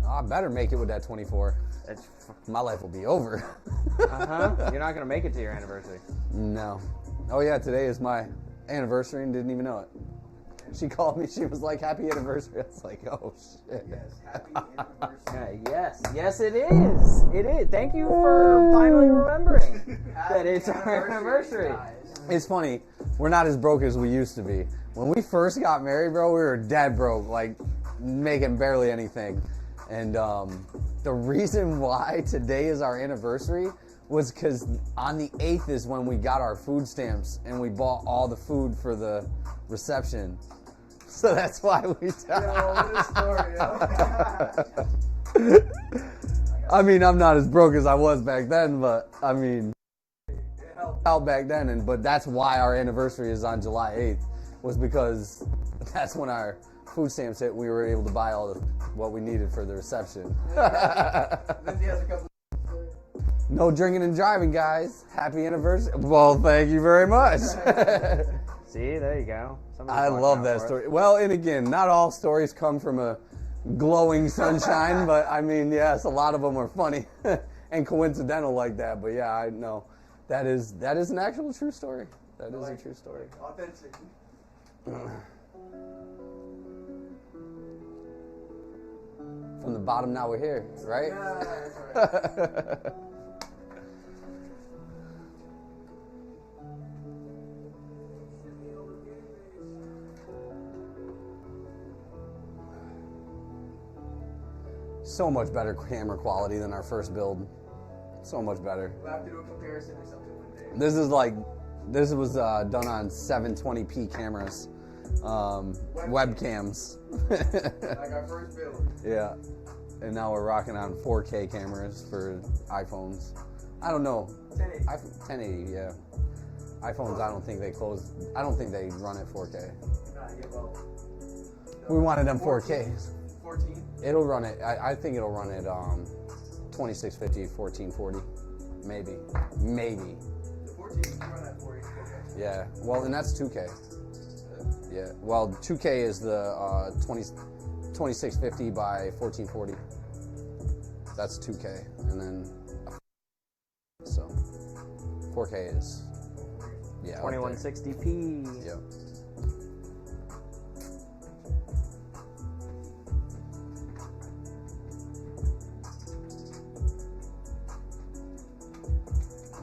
I better make it with that 24. It's My life will be over. You're not gonna make it to your anniversary. No. Oh yeah, today is my anniversary and didn't even know it. She called me. She was like, "Happy anniversary." I was like, "Oh shit." Yes, happy anniversary. Yes, it is. It is. Thank you for finally remembering that it's our anniversary. guys. It's funny. We're not as broke as we used to be. When we first got married, bro, we were dead broke, like making barely anything. And the reason why today is our anniversary was because on the 8th is when we got our food stamps and we bought all the food for the reception. So that's why we Yo, what a story, yo. I mean, I'm not as broke as I was back then, but I mean, it helped out back then. But that's why our anniversary is on July 8th, was because that's when our food stamps hit. We were able to buy all what we needed for the reception. Lindsay has a couple. No drinking and driving, guys. Happy anniversary. Well, thank you very much. See, there you go. Somebody's I watching love out that for us. story. Well, and again, not all stories come from a glowing sunshine, but I mean, yes, a lot of them are funny and coincidental like that. But yeah, I know that is an actual true story. That is a true story. Authentic. From the bottom, now we're here, right? Yeah, that's right. So much better camera quality than our first build. So much better. We'll have to do a comparison or something one day. This was done on 720p cameras, webcams. Like our first build. Yeah, and now we're rocking on 4K cameras for iPhones. I don't know. 1080. 1080, yeah. iPhones, I don't think they run at 4K. Nah, yeah, well, We wanted them 4K. 14. It'll run it. I think it'll run at 2650, 1440, maybe. The 14 you can run at 40. Okay. Yeah. Well, and that's 2K. Yeah. Well, 2K is the 2650 by 1440. That's 2K, and then so 4K is 2160p. Yep.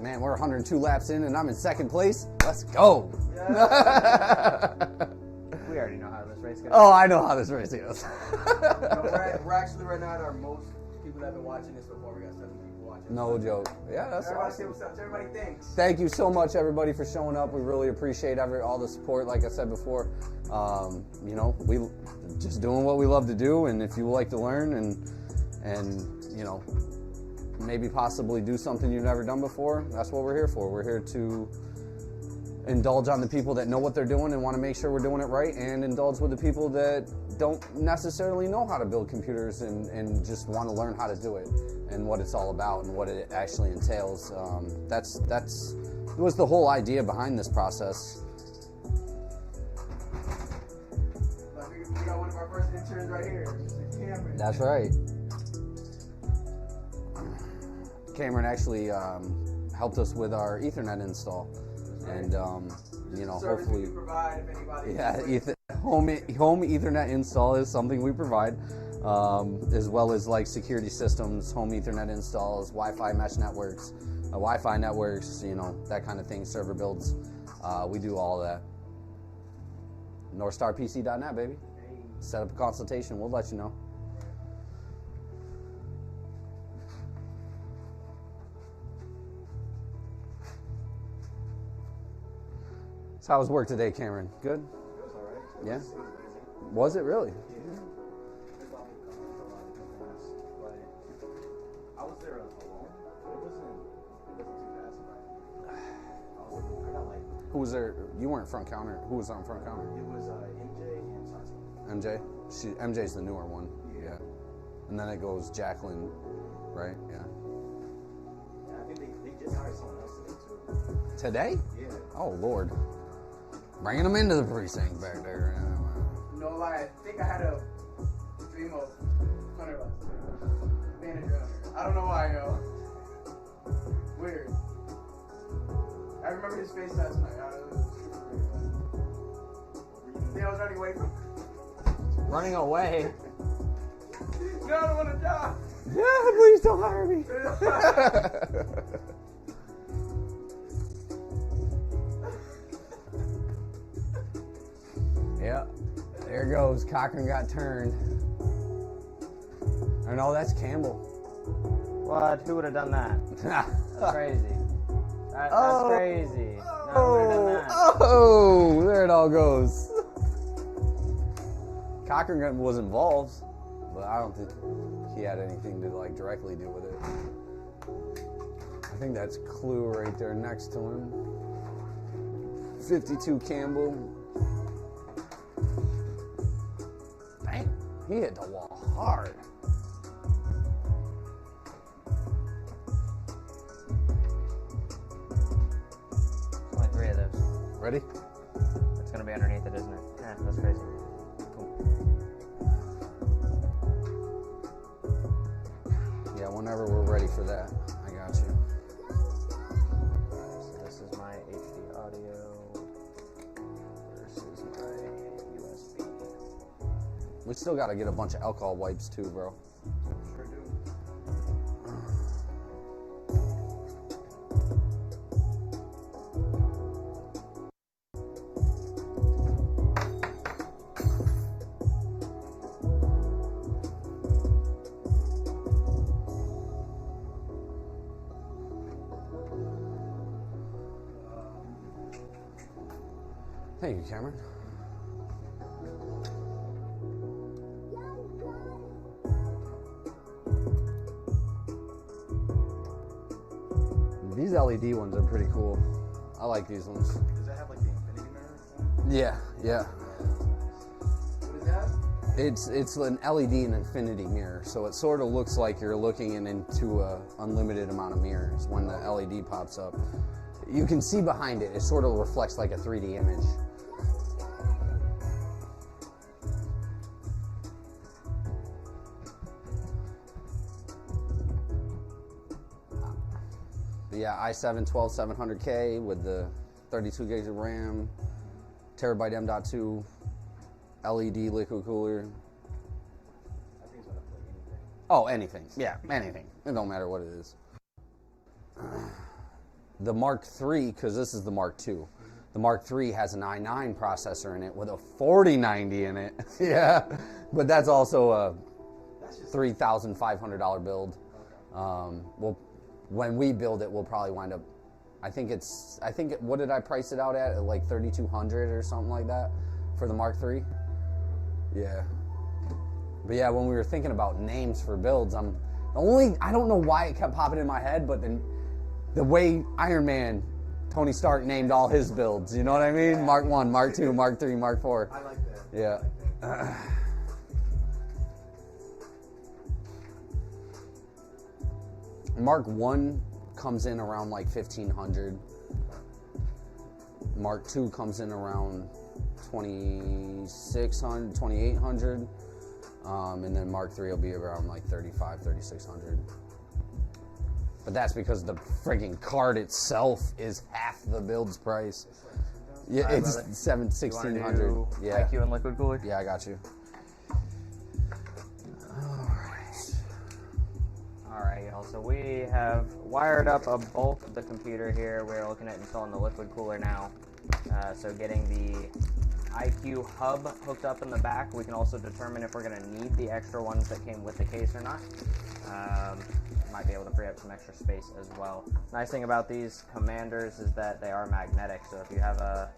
Man, we're 102 laps in, and I'm in second place. Let's go. We already know how this race goes. Oh, I know how this race goes. No, we're actually right now at our most people that have been watching this before. We got 7 people watching. No joke. Yeah, that's Everybody say awesome. what's up. Everybody thinks. Thank you so much, everybody, for showing up. We really appreciate all the support. Like I said before, we just doing what we love to do, and if you like to learn and maybe possibly do something you've never done before, that's what we're here for. We're here to indulge on the people that know what they're doing and want to make sure we're doing it right, and indulge with the people that don't necessarily know how to build computers and just want to learn how to do it and what it's all about and what it actually entails. That was the whole idea behind this process. Like we got one of our first interns right here, Mr. Cameron. That's right. Cameron actually helped us with our Ethernet install, and Service hopefully, we provide if anybody. yeah, home Ethernet install is something we provide, as well as like security systems, home Ethernet installs, Wi-Fi mesh networks, Wi-Fi networks, that kind of thing, server builds. We do all of that. NorthstarPC.net, baby. Set up a consultation. We'll let you know. So how was work today, Cameron? Good? It was alright. Yeah? It was busy. Was it really? Yeah. There's a lot of people coming for a lot of different things. But I was there alone. It wasn't too fast, but I got like, Who was there? You weren't front counter. Who was on front counter? it was MJ and Sasha. MJ? MJ's the newer one. Yeah. And then it goes Jacqueline, right? Yeah. And I think they just hired someone else today too. Today? Yeah. Oh, Lord. Bringing them into the precinct back there. No lie, I think I had a dream of Hunter last night. Manager Hunter. I don't know why, yo. Weird. I remember his face last night. It was super weird. I think I was running away from. Running away. No, I don't want to die. Yeah, please don't hire me. Yeah, there goes. Cochran got turned. Or no, that's Campbell. What? Who would have done that? That's crazy. That's Oh. crazy. No, who would have done that? Oh, there it all goes. Cochran was involved, but I don't think he had anything to directly do with it. I think that's Clue right there next to him. 52 Campbell. Dang, he hit the wall hard. Only 3 of those. Ready? It's gonna be underneath it, isn't it? Yeah, that's crazy. Cool. Yeah, whenever we're ready for that, I got you. So this is my HD audio versus my USB. We still got to get a bunch of alcohol wipes too, bro. Thank you, Cameron. These LED ones are pretty cool. I like these ones. Does that have like the infinity mirror? Yeah, yeah. What is that? It's an LED and infinity mirror, so it sort of looks like you're looking into a unlimited amount of mirrors when the LED pops up. You can see behind it. It sort of reflects like a 3D image. But yeah, i7 12700K with the 32 gigs of RAM, terabyte M.2, LED liquid cooler. I think it's gonna play anything. Oh, anything. Yeah, anything. It don't matter what it is. The Mark III, because this is the Mark II. The Mark III has an i9 processor in it with a 4090 in it. Yeah, but that's also a $3,500 build. Well, when we build it, we'll probably wind up. What did I price it out at? Like 3,200 or something like that for the Mark III. Yeah. But yeah, when we were thinking about names for builds, I don't know why it kept popping in my head, but then the way Iron Man, Tony Stark named all his builds, you know what I mean? Mark 1, Mark 2, Mark 3, Mark 4. I like that. Yeah. I like that. Mark 1 comes in around like 1,500. Mark 2 comes in around 2,600, 2,800. And then Mark 3 will be around like 3,600. But that's because the friggin' card itself is half the build's price. Yeah, Alright, it's brother. 1,600. Yeah. IQ and liquid cooler. Yeah, I got you. Alright, y'all. So we have wired up a bulk of the computer here. We're looking at installing the liquid cooler now. So getting the IQ hub hooked up in the back. We can also determine if we're going to need the extra ones that came with the case or not. Might be able to free up some extra space as well. Nice thing about these Commanders is that they are magnetic. So if you have a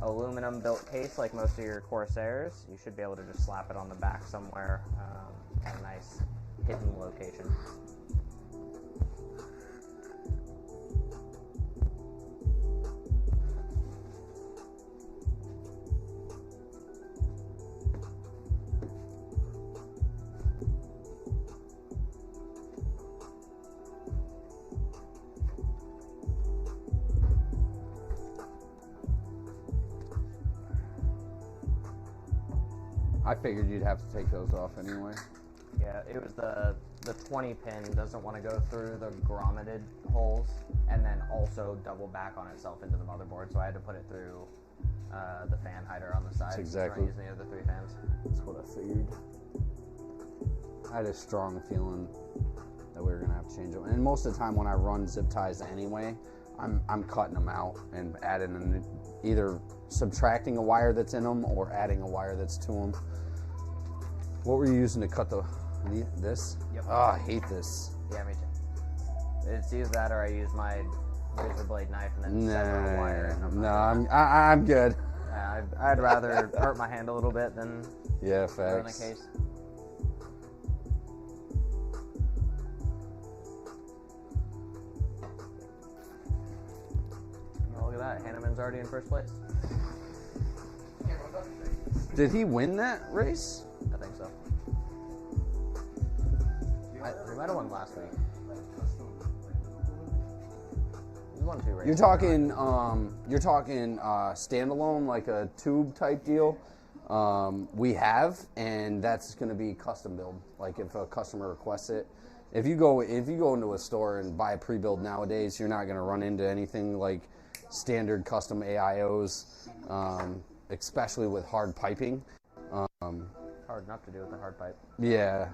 aluminum built case like most of your Corsairs, you should be able to just slap it on the back somewhere at a nice hidden location. I figured you'd have to take those off anyway. Yeah, it was the 20 pin doesn't want to go through the grommeted holes and then also double back on itself into the motherboard, so I had to put it through the fan hider on the side. That's exactly. Using the other 3 fans. That's what I figured. I had a strong feeling that we were gonna have to change them. And most of the time when I run zip ties anyway, I'm cutting them out and adding either subtracting a wire that's in them or adding a wire that's to them. What were you using to cut this? Yep. Oh, I hate this. Yeah, me too. It's either that or I use my razor blade knife and then sever a wire. And I'm good. I'd rather hurt my hand a little bit than Yeah, ruin the facts. case. Oh, look at that. Hanneman's already in first place. Did he win that race? I think so. We might have won last week. We won 2 races. You're talking standalone, like a tube type deal. We have, and that's going to be custom build. Like if a customer requests it, if you go into a store and buy a pre-build nowadays, you're not going to run into anything like standard custom AIOs, especially with hard piping. Hard enough to do with the hard pipe. Yeah.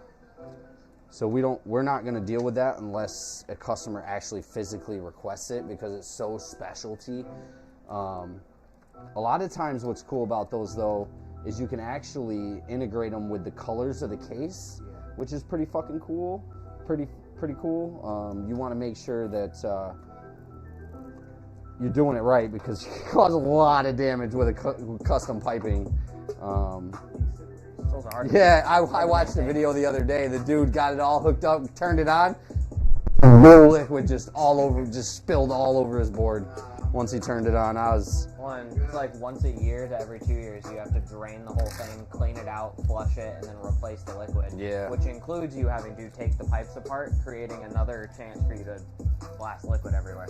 So we're not going to deal with that unless a customer actually physically requests it because it's so specialty. A lot of times what's cool about those though is you can actually integrate them with the colors of the case, which is pretty fucking cool. Pretty cool. You want to make sure that you're doing it right because you cause a lot of damage with a custom piping. It's also hard. Yeah, I watched a video the other day. The dude got it all hooked up, turned it on. The liquid just spilled all over his board once he turned it on. It's like once a year to every 2 years, you have to drain the whole thing, clean it out, flush it, and then replace the liquid. Yeah. Which includes you having to take the pipes apart, creating another chance for you to blast liquid everywhere.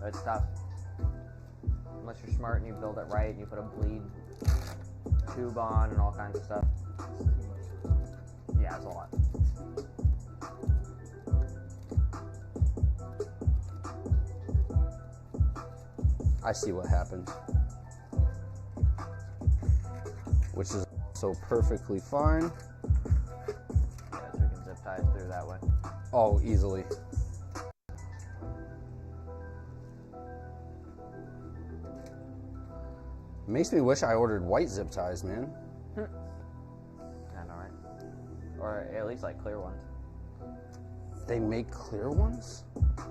But it's tough. Unless you're smart and you build it right and you put a bleed tube on and all kinds of stuff. Yeah, it's a lot. I see what happened. Which is so perfectly fine. Yeah, so we can zip ties through that way. Oh, easily. Makes me wish I ordered white zip ties, man. I know, right? Or at least like clear ones. They make clear ones?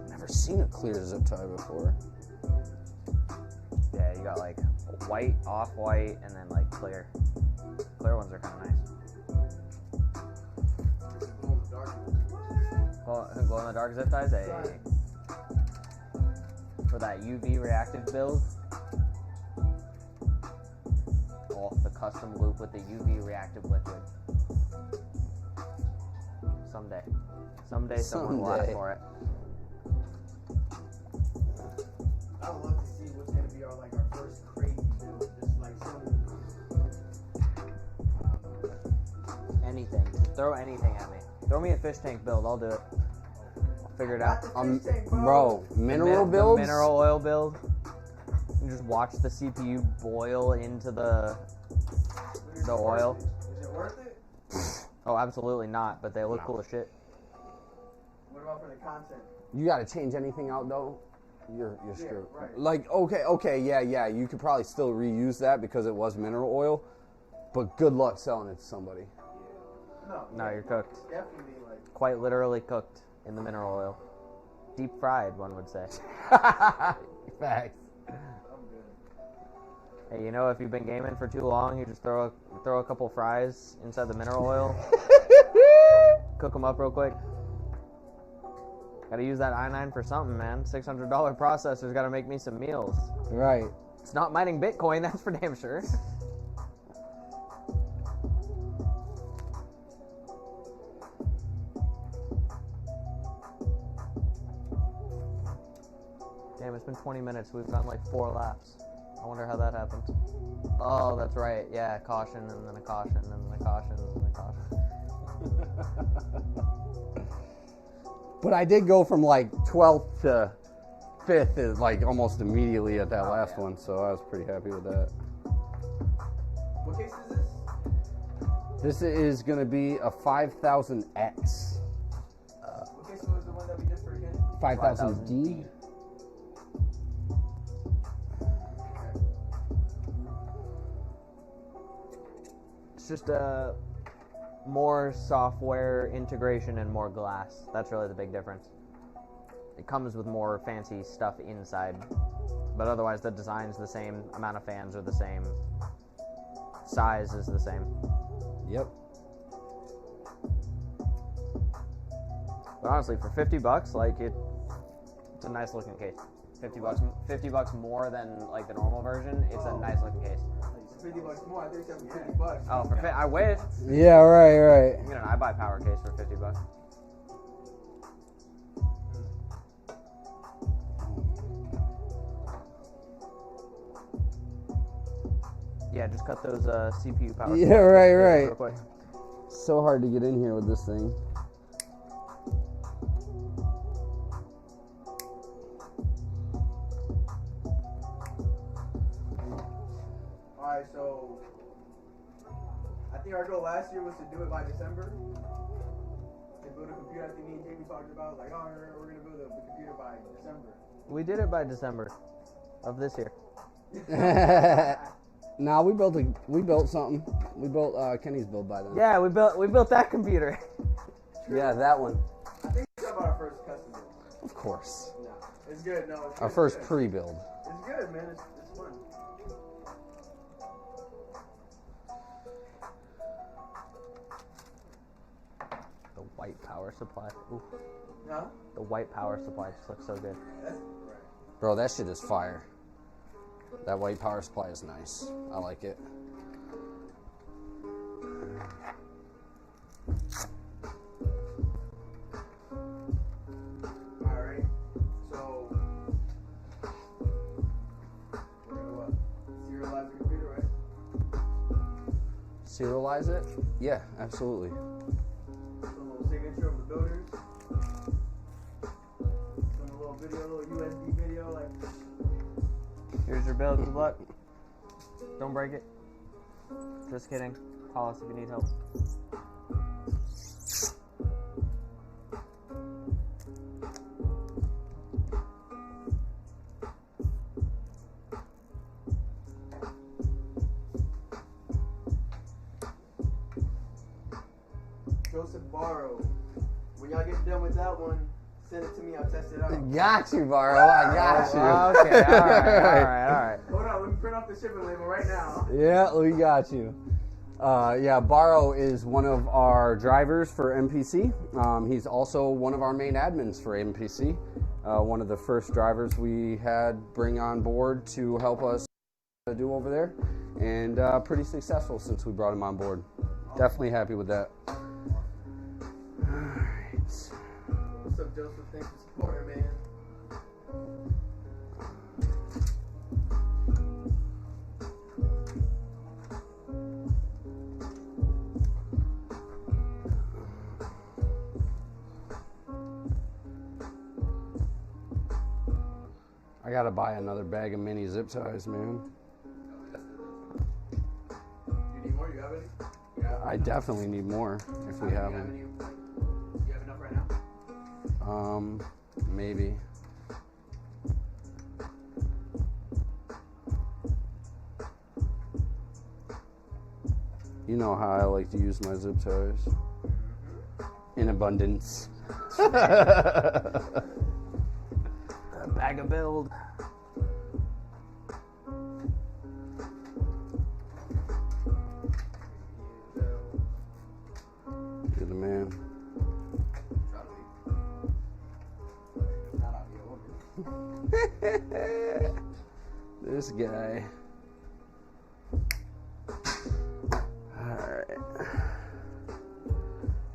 Never seen a clear zip tie before. Yeah, you got like white, off-white, and then like clear. Clear ones are kind of nice. Glow in the dark zip ties, for that UV reactive build. Oh, the custom loop with the UV reactive liquid. Someday someone will ask for it. I would love to see what's gonna be our first crazy build. Just like Anything. Just throw anything at me. Throw me a fish tank build. I'll do it. I'll figure it out. Bro, mineral builds? The mineral oil build. You just watch the CPU boil into the oil. Is it worth it? Oh, absolutely not. But they look cool as shit. What about for the content? You gotta change anything out though. You're screwed. Right. Like, okay, yeah. You could probably still reuse that because it was mineral oil, but good luck selling it to somebody. No, you're cooked. Definitely Quite literally cooked in the mineral oil. Deep fried, one would say. Facts. I'm good. Hey, you know, if you've been gaming for too long, you just throw a couple fries inside the mineral oil, cook them up real quick. Gotta use that i9 for something, man. $600 processor's gotta make me some meals. Right. It's not mining Bitcoin, that's for damn sure. Damn, it's been 20 minutes. We've done like 4 laps. I wonder how that happened. Oh, that's right. Yeah, caution, and then a caution, and then a caution, and then a caution. But I did go from like 12th to 5th like almost immediately at that last one, so I was pretty happy with that. What case is this? This is going to be a 5000X. What case was the one that we did for again? 5000D. It's just more software integration and more glass. That's really the big difference. It comes with more fancy stuff inside, but otherwise the design's the same, amount of fans are the same, size is the same. Yep. But honestly, for $50, like it's a nice looking case. $50 more than like the normal version. It's a nice looking case. $50 more. I think it's $50. Oh, I wish. Yeah, right. You know, I buy power case for $50. Yeah, just cut those CPU power. Yeah, right. Real quick. So hard to get in here with this thing. Alright, so I think our goal last year was to do it by December. To build a computer. I think me and Jamie talked about like, oh, we're gonna build a computer by December. We did it by December of this year. Nah, we built something. We built Kenny's build by then. Yeah, we built that computer. Yeah, that one. I think we talked about our first custom build. Of course. No, it's good. No, it's Our good, first it's good. pre-build. It's good, man. It's fun. The white power supply. Ooh, Huh? the white power supply just looks so good. That's right. Bro, that shit is fire. That white power supply is nice. I like it. Alright. So we're gonna what? Serialize the computer, right? Serialize it? Yeah, absolutely. Some little signature of the builders. Some little video, little USB video, like. Here's your bill. Good luck. Don't break it. Just kidding. Call us if you need help. Joseph Barrow. When y'all get done with that one, send it to me. I'll test it out. Got you, Barrow. I got you. Okay, alright. Hold on, let me print off the shipping label right now. Yeah, we got you. Yeah, Barrow is one of our drivers for NPC. He's also one of our main admins for NPC. One of the first drivers we had bring on board to help us do over there. And pretty successful since we brought him on board. Definitely happy with that. Alright. What's up, Joseph? Thanks for supporting, man. I gotta buy another bag of mini zip ties, man. You need more? You have any? I definitely need more if we have them. You have enough right now? Maybe. You know how I like to use my zip ties. In abundance. A bag of build. You're the man. This guy. Alright.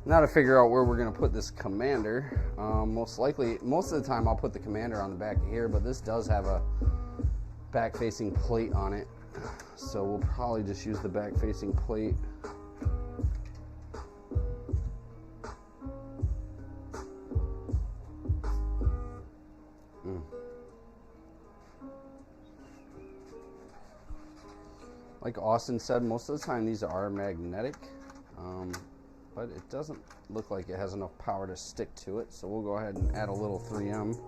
Now to figure out where we're going to put this commander. Most of the time I'll put the commander on the back of here, but this does have a back-facing plate on it. So we'll probably just use the back-facing plate. Like Austin said, most of the time these are magnetic, but it doesn't look like it has enough power to stick to it, so we'll go ahead and add a little 3M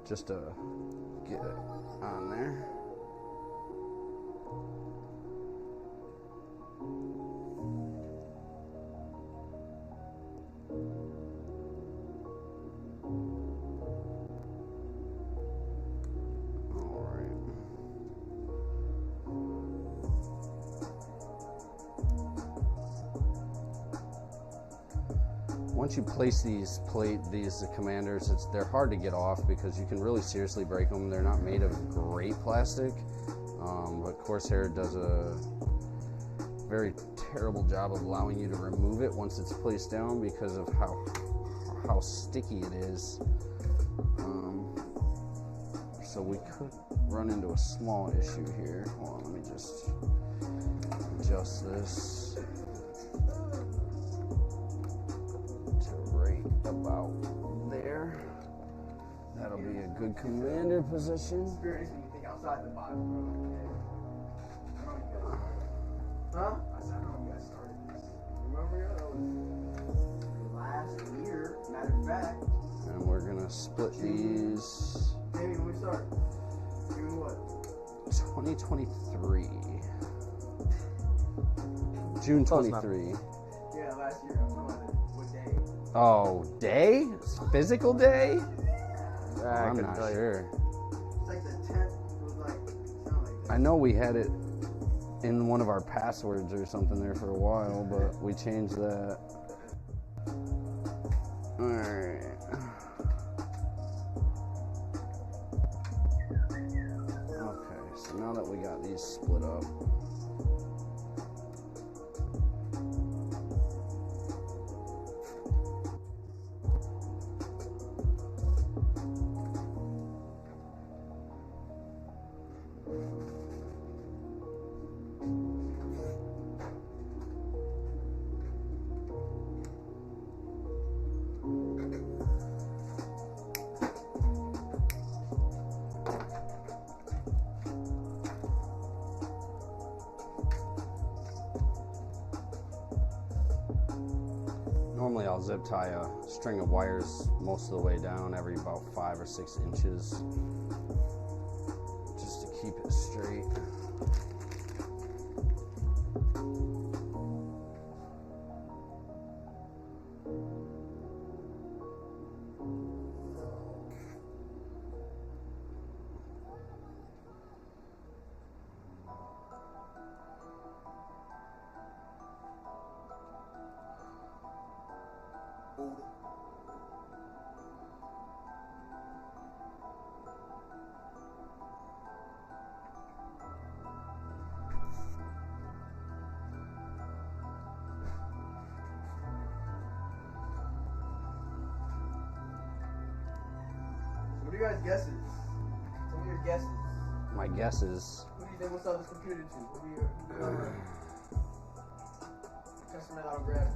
just to get it on there. Once you place these commanders, they're hard to get off because you can really seriously break them. They're not made of great plastic, but Corsair does a very terrible job of allowing you to remove it once it's placed down because of how sticky it is. So we could run into a small issue here. Hold on, let me just adjust this. About there. That'll be a good commander position. Experience when you think outside the box, bro. Huh? I said, I don't know you guys started this. Remember, that was last year, matter of fact. And we're gonna split these. Jamie, when we start? June what? 2023. June 23. Yeah, last year. I'm talking about what day? Oh, day? Physical day? I'm couldn't not tell you. sure. It's like the 10th. It was like, sound like that. I know we had it in one of our passwords or something there for a while, but we changed that. Alright. Okay, so now that we got these split up. Normally I'll zip tie a string of wires most of the way down, every about 5 or 6 inches, just to keep it straight. What are your guys' guesses? Some of your guesses. My guess is Who do you think we'll sell this computer to? Who do you customer that'll grab it?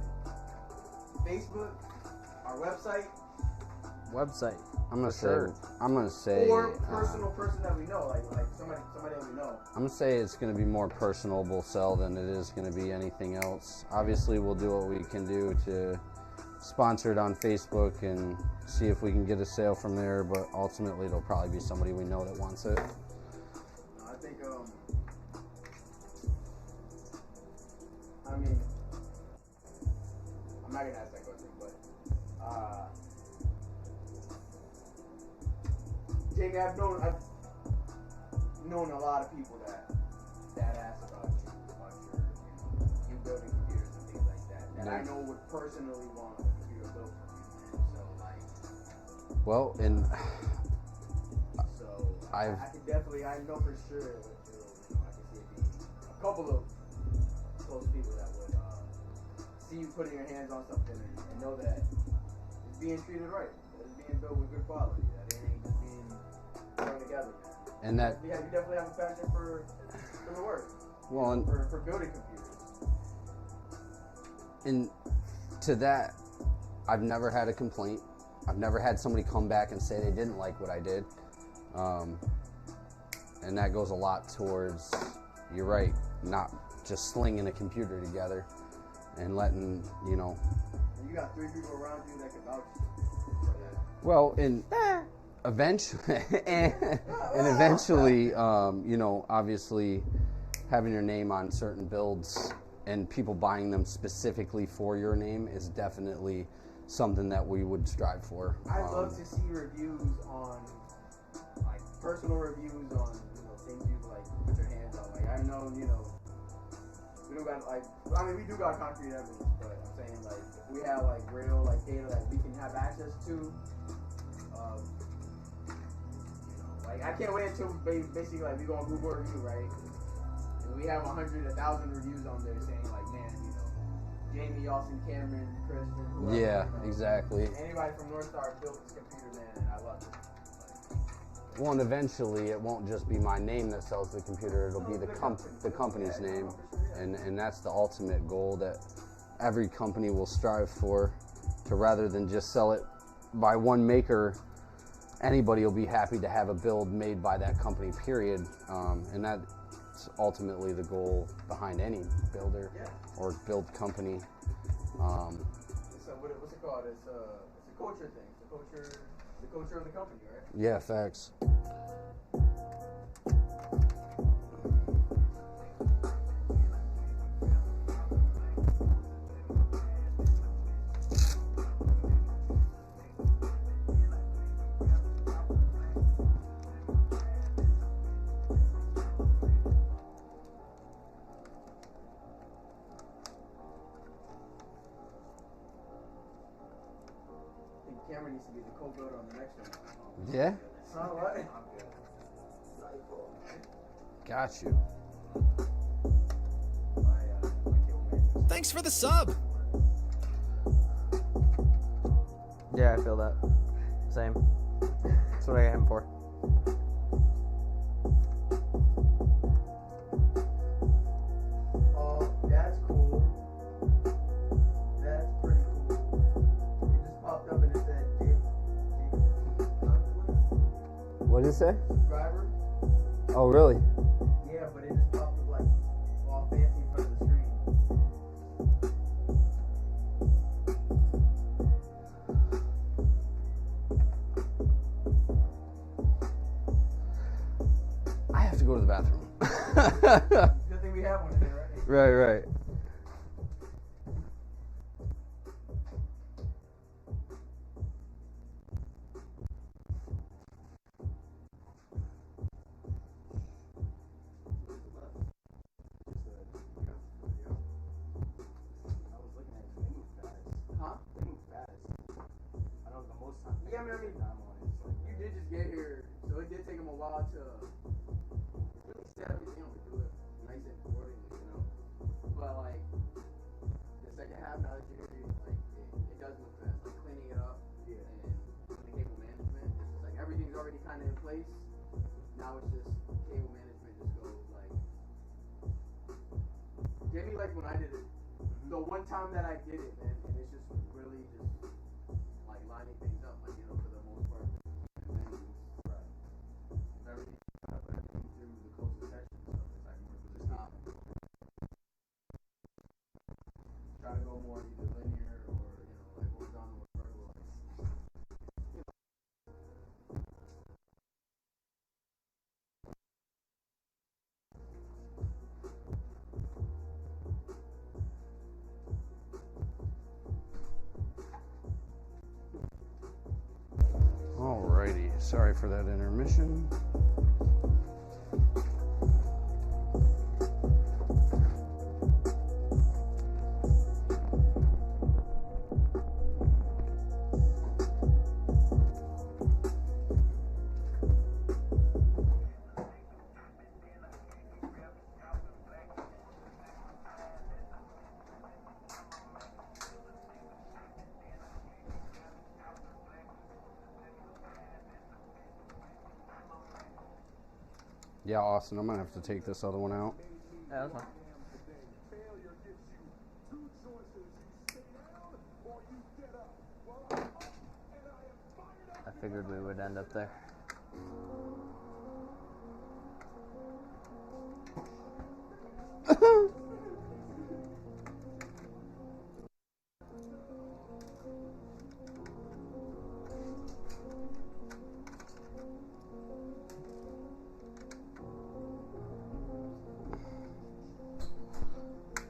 Facebook, our website, Website. I'm gonna For say or personal person that we know, like somebody that we know. I'm gonna say it's gonna be more personable sell than it is gonna be anything else. Obviously, we'll do what we can do to sponsor it on Facebook and see if we can get a sale from there. But ultimately, it'll probably be somebody we know that wants it. I think I mean, I'm not gonna ask that question, but Jamie, I've known a lot of people that ask about you building computers and things like that. That I know would personally want a computer built for you, man. So like, Well, and so I could definitely, I know for sure, I can see it being a couple of close people that would see you putting your hands on something and know that it's being treated right, that it's being built with good quality, that it ain't just being thrown together, man. and that Yeah, you definitely have a passion for the work. well, and For building computers. And to that, I've never had a complaint. I've never had somebody come back and say they didn't like what I did. And that goes a lot towards, you're right, not just slinging a computer together and letting, And you got 3 people around you that can vouch for that. well, and eventually, and eventually, obviously having your name on certain builds and people buying them specifically for your name is definitely something that we would strive for. I'd love to see reviews on, like, personal reviews on, things you, like, put your hands on. Like, I know, we don't got, like, I mean, we do got concrete evidence, but I'm saying, like, if we have, like, real, like, data that we can have access to, like, I can't wait until basically, like, we go on Google review, right? And we have 100, 1,000 reviews on there saying, like, man, Jamie, Austin, Cameron, Chris, whoever. Yeah, exactly. Anybody from North Star built this computer, man, and I love it. Well, and eventually it won't just be my name that sells the computer, it'll be the company's name. And that's the ultimate goal that every company will strive for, to rather than just sell it by one maker, anybody will be happy to have a build made by that company, period. And that's ultimately the goal behind any builder or build company. What's it called? It's a culture thing. It's the culture of the company, right? Yeah, facts. Yeah? Son, what? Got you. Thanks for the sub. Yeah, I feel that. Same. That's what I got him for. Oh, that's cool. That's pretty cool. It just popped up and it said What did it say? subscriber. Oh, really? Yeah, but it just popped up like all fancy in front of the screen. I have to go to the bathroom. Good thing we have one in there, right? Right. Huh? Yeah, I mean, you did just get here, so it did take him a while to really set everything up and do it nice and accordingly, you know? But, like, the second half, now that you're here, like, it does move fast. Like, cleaning it up and doing the cable management, it's just like everything's already kind of in place. Now it's just cable management just goes, like, Jamie, like, when I did it, the one time that I did it, man, and it's just really just like lining things up, like, you know, for the most part. And then everything through the closest section, so it's like more for the top. Try to go more either linear or, you know, like horizontal or vertical. Alrighty. Sorry for that intermission. Yeah, Austin, I'm gonna have to take this other one out. Yeah, that's fine. I figured we would end up there.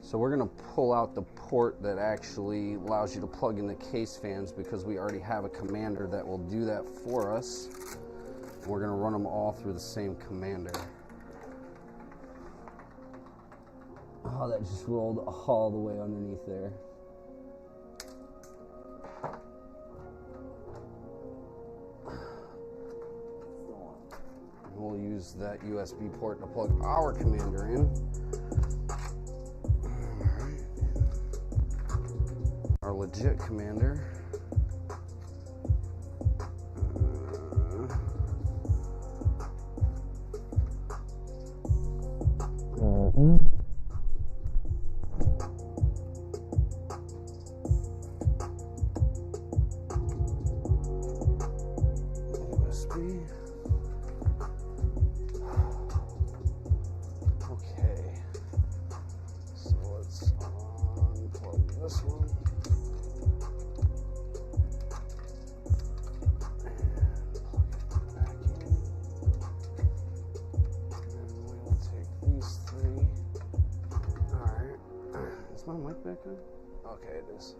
So we're gonna pull out the port that actually allows you to plug in the case fans because we already have a commander that will do that for us. We're gonna run them all through the same commander. Oh, that just rolled all the way underneath there. And we'll use that USB port to plug our commander in. Our legit commander. USB. Okay. So let's unplug this one. Is my mic back on? Okay, it is.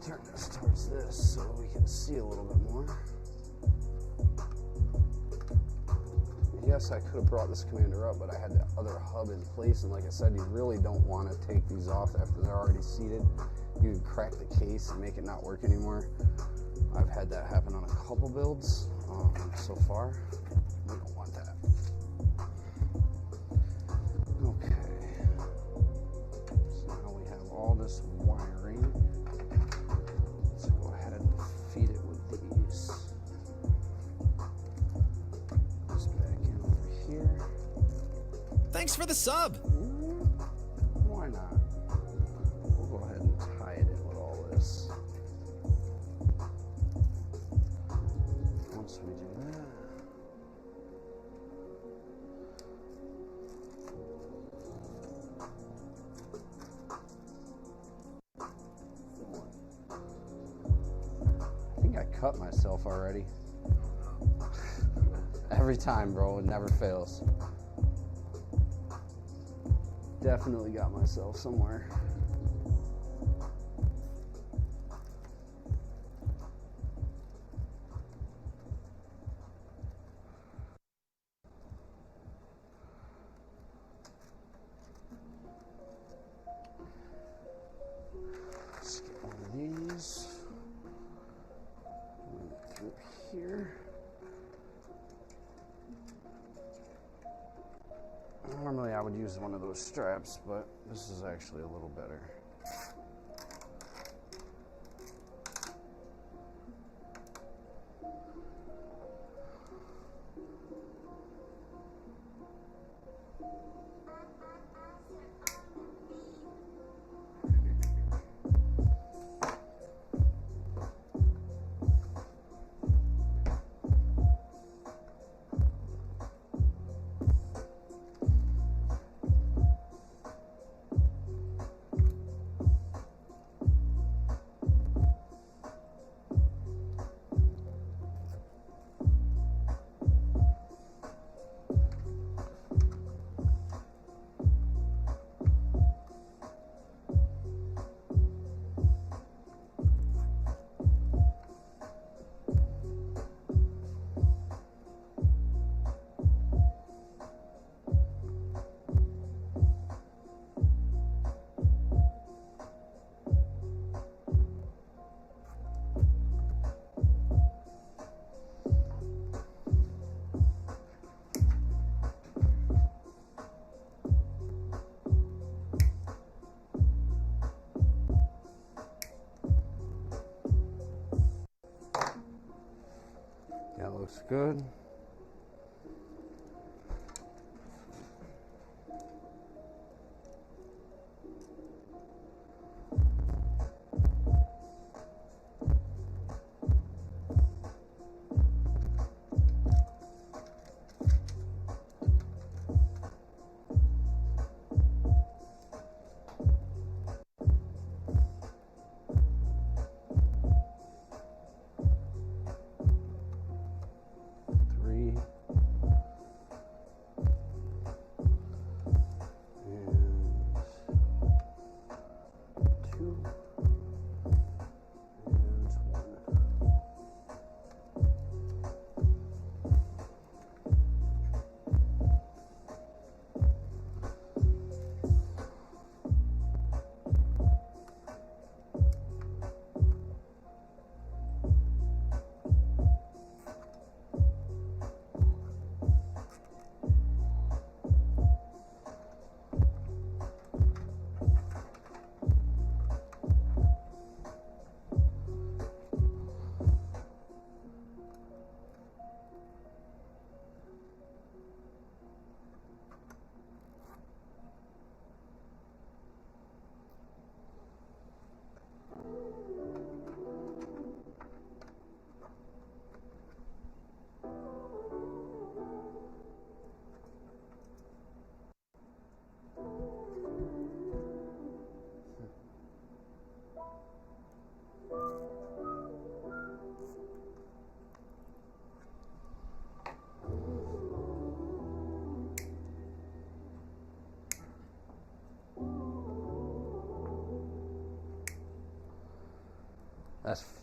Turn this towards this so we can see a little bit more. guess I could have brought this commander up, but I had the other hub in place, and like I said, you really don't want to take these off after they're already seated. You can crack the case and make it not work anymore. I've had that happen on a couple builds so far. We don't want that. Okay. So now we have all this wiring. Let's go ahead and feed it with these. This back in over here. Thanks for the sub. Why not? We'll go ahead and tie it in with all this. Once we do that, I think I cut myself already. Every time, bro, it never fails. Definitely got myself somewhere. Let's get one of these. Through here. Normally I would use one of those straps, but this is actually a little better. That looks good. Three. And two. And one.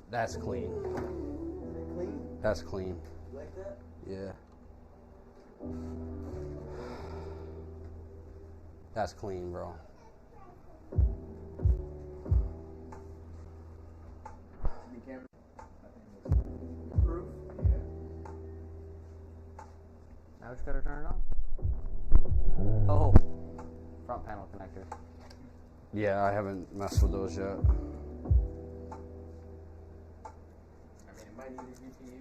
That's clean. Is it clean? That's clean. You like that? Yeah. That's clean, bro. The camera. Proof. Yeah. Now we just gotta turn it on. Oh, front panel connector. Yeah, I haven't messed with those yet. I mean, it might need a GPU.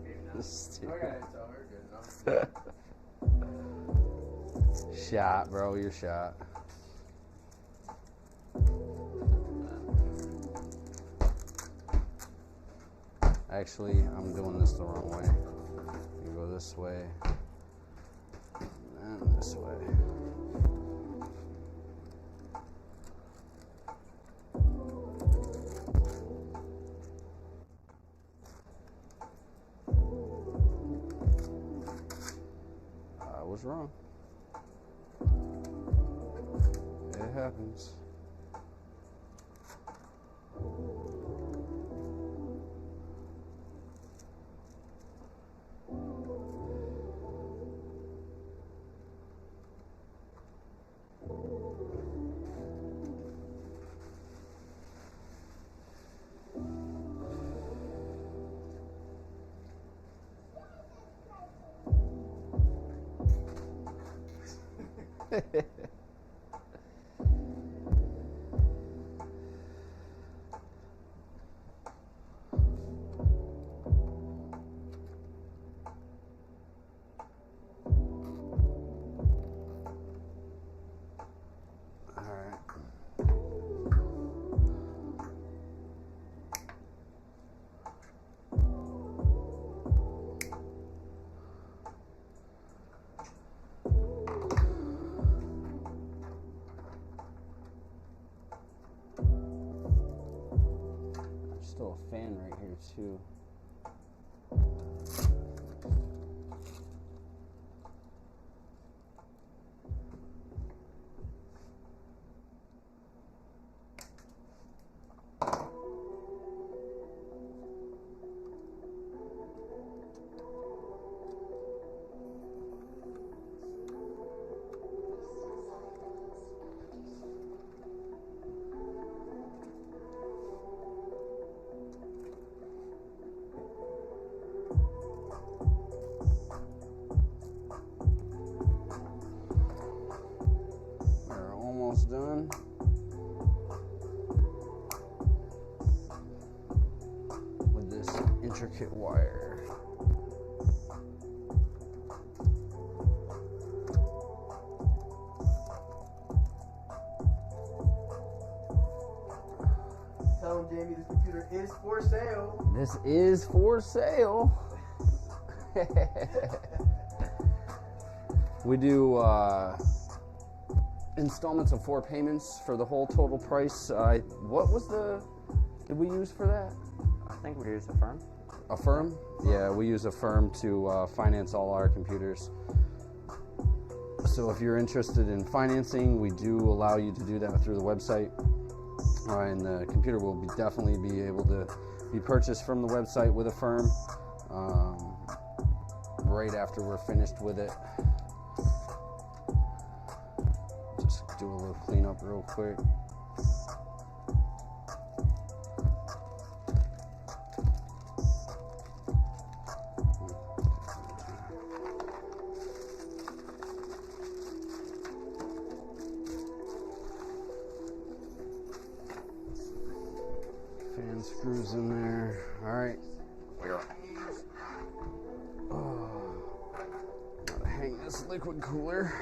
Maybe not. This Oh, I dude. got it, so we're good enough. Shot, bro. You're shot. Actually, I'm doing this the wrong way. You go this way. And this way. I was wrong. It happens. All right. There's still a fan right here too. We're almost done. With this intricate wire. Tell him, Jamie, this computer is for sale. This is for sale. We do installments of 4 payments for the whole total price. What was did we use for that? I think we use a firm. A firm? Yeah, we use a firm to finance all our computers. So if you're interested in financing, we do allow you to do that through the website. And the computer will definitely be able to be purchased from the website with a firm right after we're finished with it. Just do a little cleanup real quick. Fan screws in there. All right. Gotta hang this liquid cooler.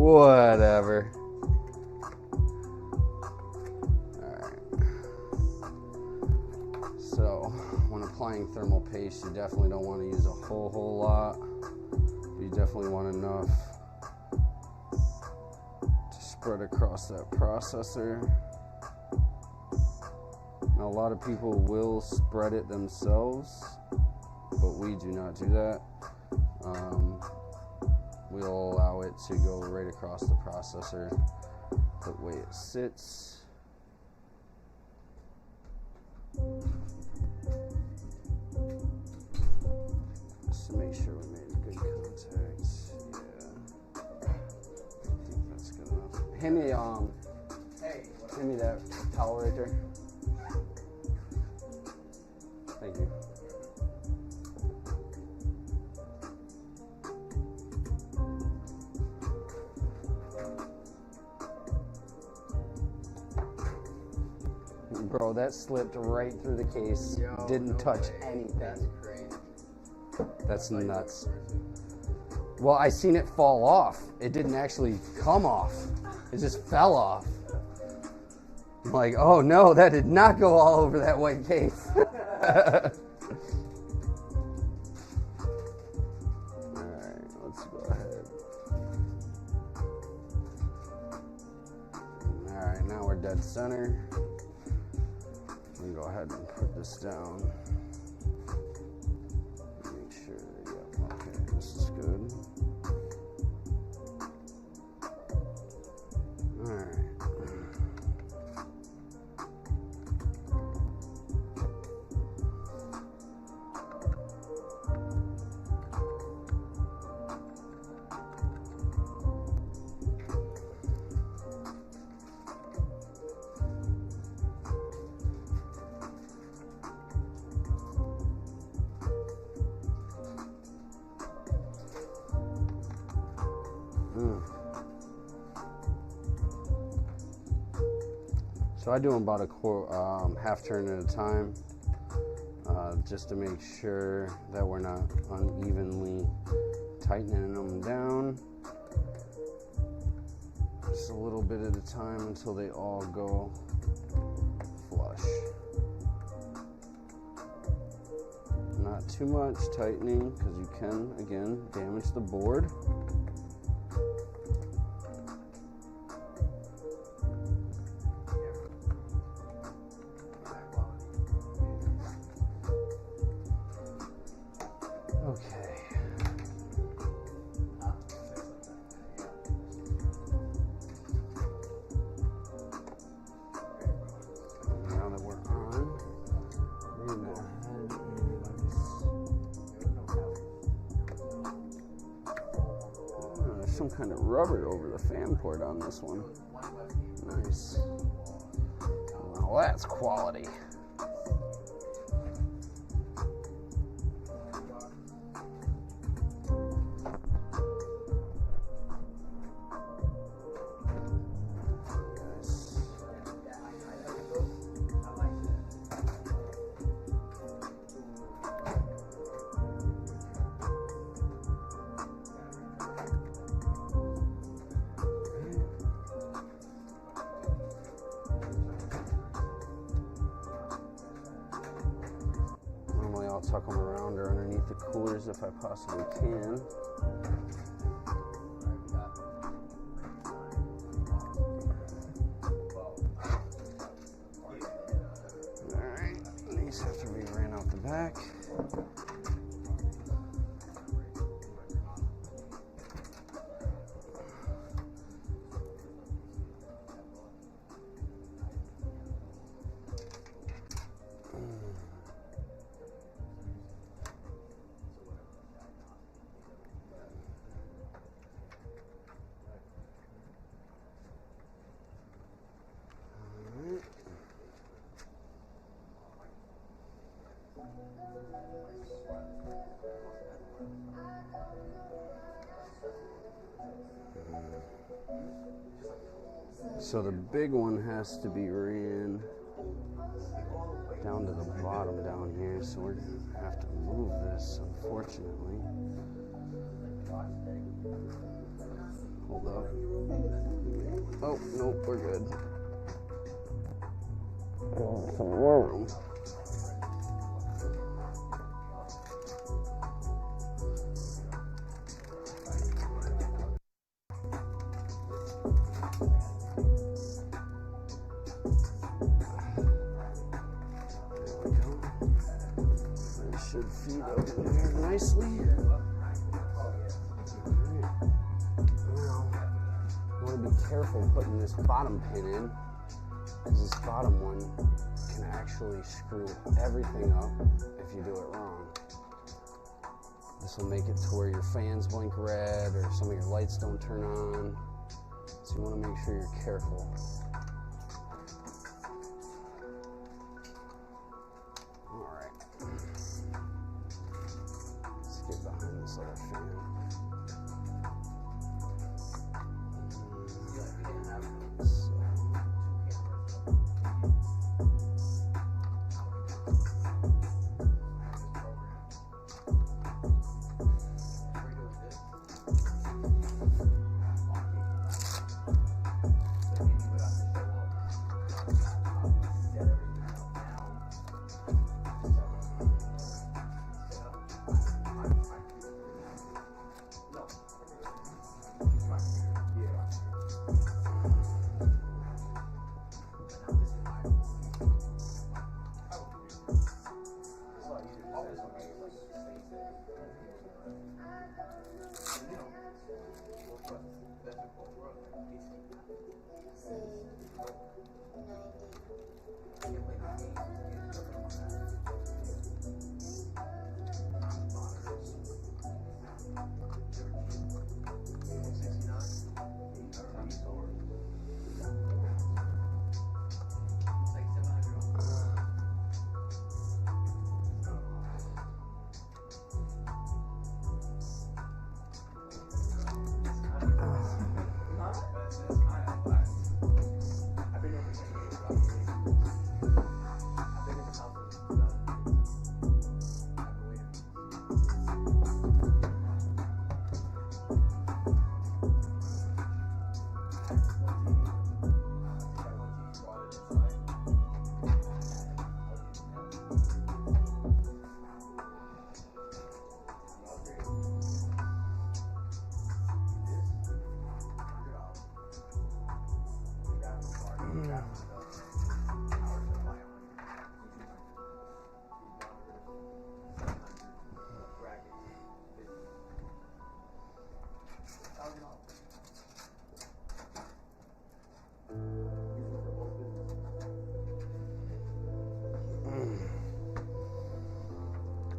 Whatever. Alright. So, when applying thermal paste, you definitely don't want to use a whole lot. You definitely want enough to spread across that processor. Now, a lot of people will spread it themselves, but we do not do that. We'll allow it to go right across the processor the way it sits. Just to make sure we made good contact. Yeah. I think that's good enough. Hand me that towel right there. Thank you. Bro, that slipped right through the case. Yo, Didn't no touch way. anything. That's crazy. That's nuts. Well, I seen it fall off. It didn't actually come off. It just fell off. I'm like, oh no, that did not go all over that white case. Alright, let's go ahead. Alright, now we're dead center. We can go ahead and put this down. Make sure, yep, okay, this is good. Alright. So I do them about a half turn at a time, just to make sure that we're not unevenly tightening them down. Just a little bit at a time until they all go flush. Not too much tightening, because you can, again, damage the board. Okay. Now that we're on, we're gonna go ahead and there's some kind of rubber over the fan port on this one. Nice. Well, that's quality. Normally I'll tuck them around or underneath the coolers if I possibly can. Alright, these have to be ran out the back. So the big one has to be ran down to the bottom down here, so we're gonna have to move this, unfortunately. Hold up. Oh, nope, we're good. Some more room. Should feed up in there nicely. Now, I want to be careful putting this bottom pin in, because this bottom one can actually screw everything up if you do it wrong. This will make it to where your fans blink red or some of your lights don't turn on. So you want to make sure you're careful. Get behind this other fan.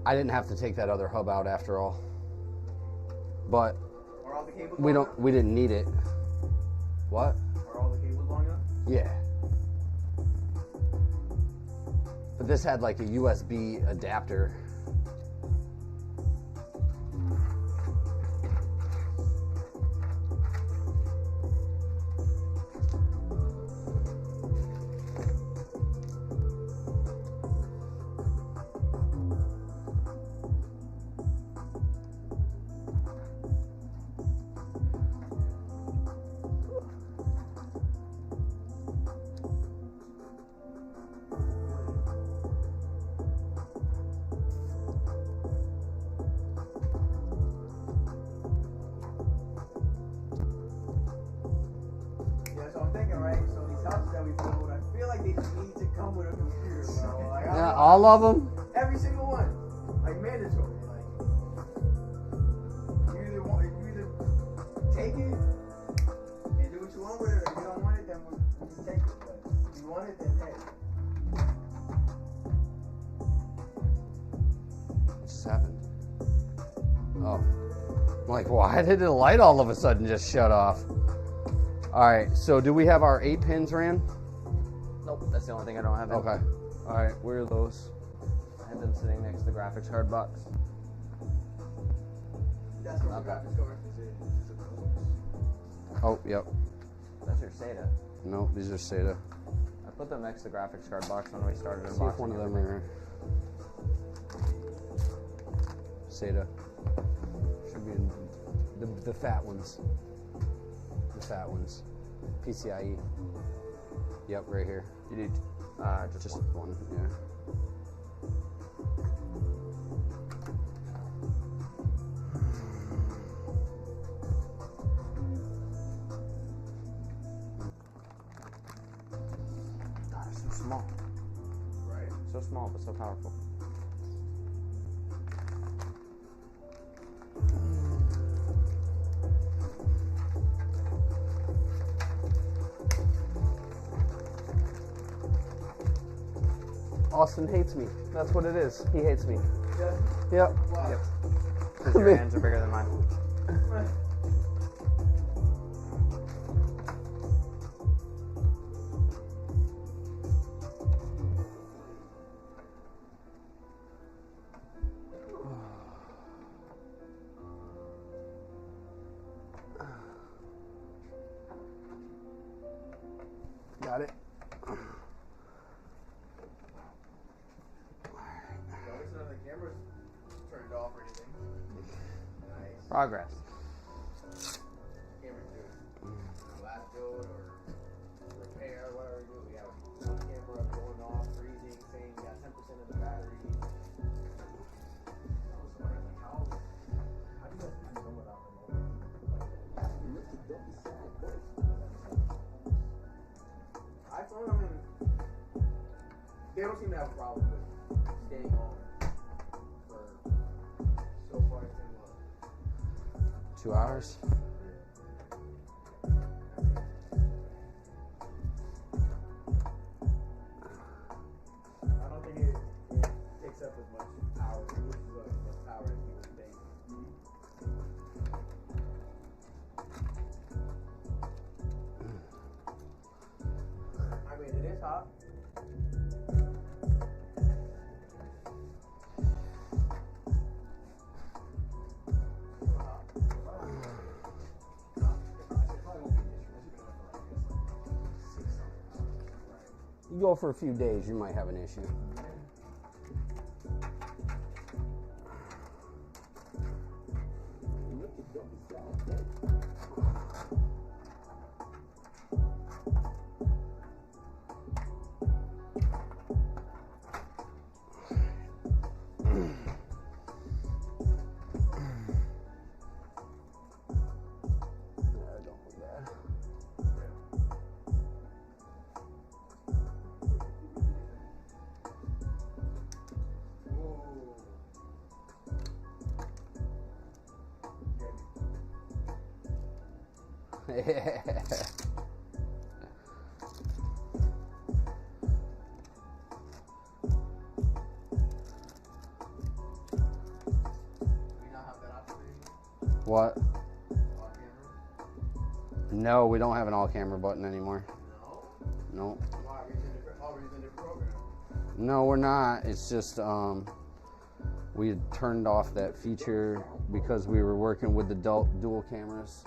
I didn't have to take that other hub out after all, but Are all the cables we long don't. We didn't need it. What? enough? Are all the cables long enough? Yeah. But this had like a USB adapter. Yeah, so I'm thinking, right? So these hubs that we build, I feel like they just need to come with a computer, bro. Like, I don't Yeah, know. all of them. Every single one, like mandatory. Like you either take it and do what you want with it, or if you don't want it, then we'll just take it. But if you want it, then hey. What just happened? Oh. I'm like, why did the light all of a sudden just shut off? All right, so do we have our 8 pins ran? Nope, that's the only thing I don't have. Okay. All right, where are those? I have them sitting next to the graphics card box. That's what the Okay. graphics card is. Oh, yep. That's your SATA. No, these are SATA. I put them next to the graphics card box when we started unboxing. See if one of them are SATA. Should be in the fat ones. fat ones. PCIe. Yep, right here. You do just One, yeah. God, it's so small. Right? So small, but so powerful. Austin hates me. That's what it is. He hates me. Yeah. Yep. Wow. Because your hands are bigger than mine. Got it. Notice none of the cameras turned off or anything. Nice. Progress. Camera do last build or repair, whatever we do. We have one camera going off, freezing, saying you got 10% of the battery. I was wondering, like, how do you guys control without remote? iPhone, I mean, they don't seem to have a problem with staying on for so far. It's been what? 2 hours. I don't think it takes up as much power. It loses as much power as you would think. I mean, it is hot. You go for a few days, you might have an issue. What? No, we don't have an all camera button anymore. No. Why? We're using different program. No, we're not. It's just we had turned off that feature because we were working with the dual cameras.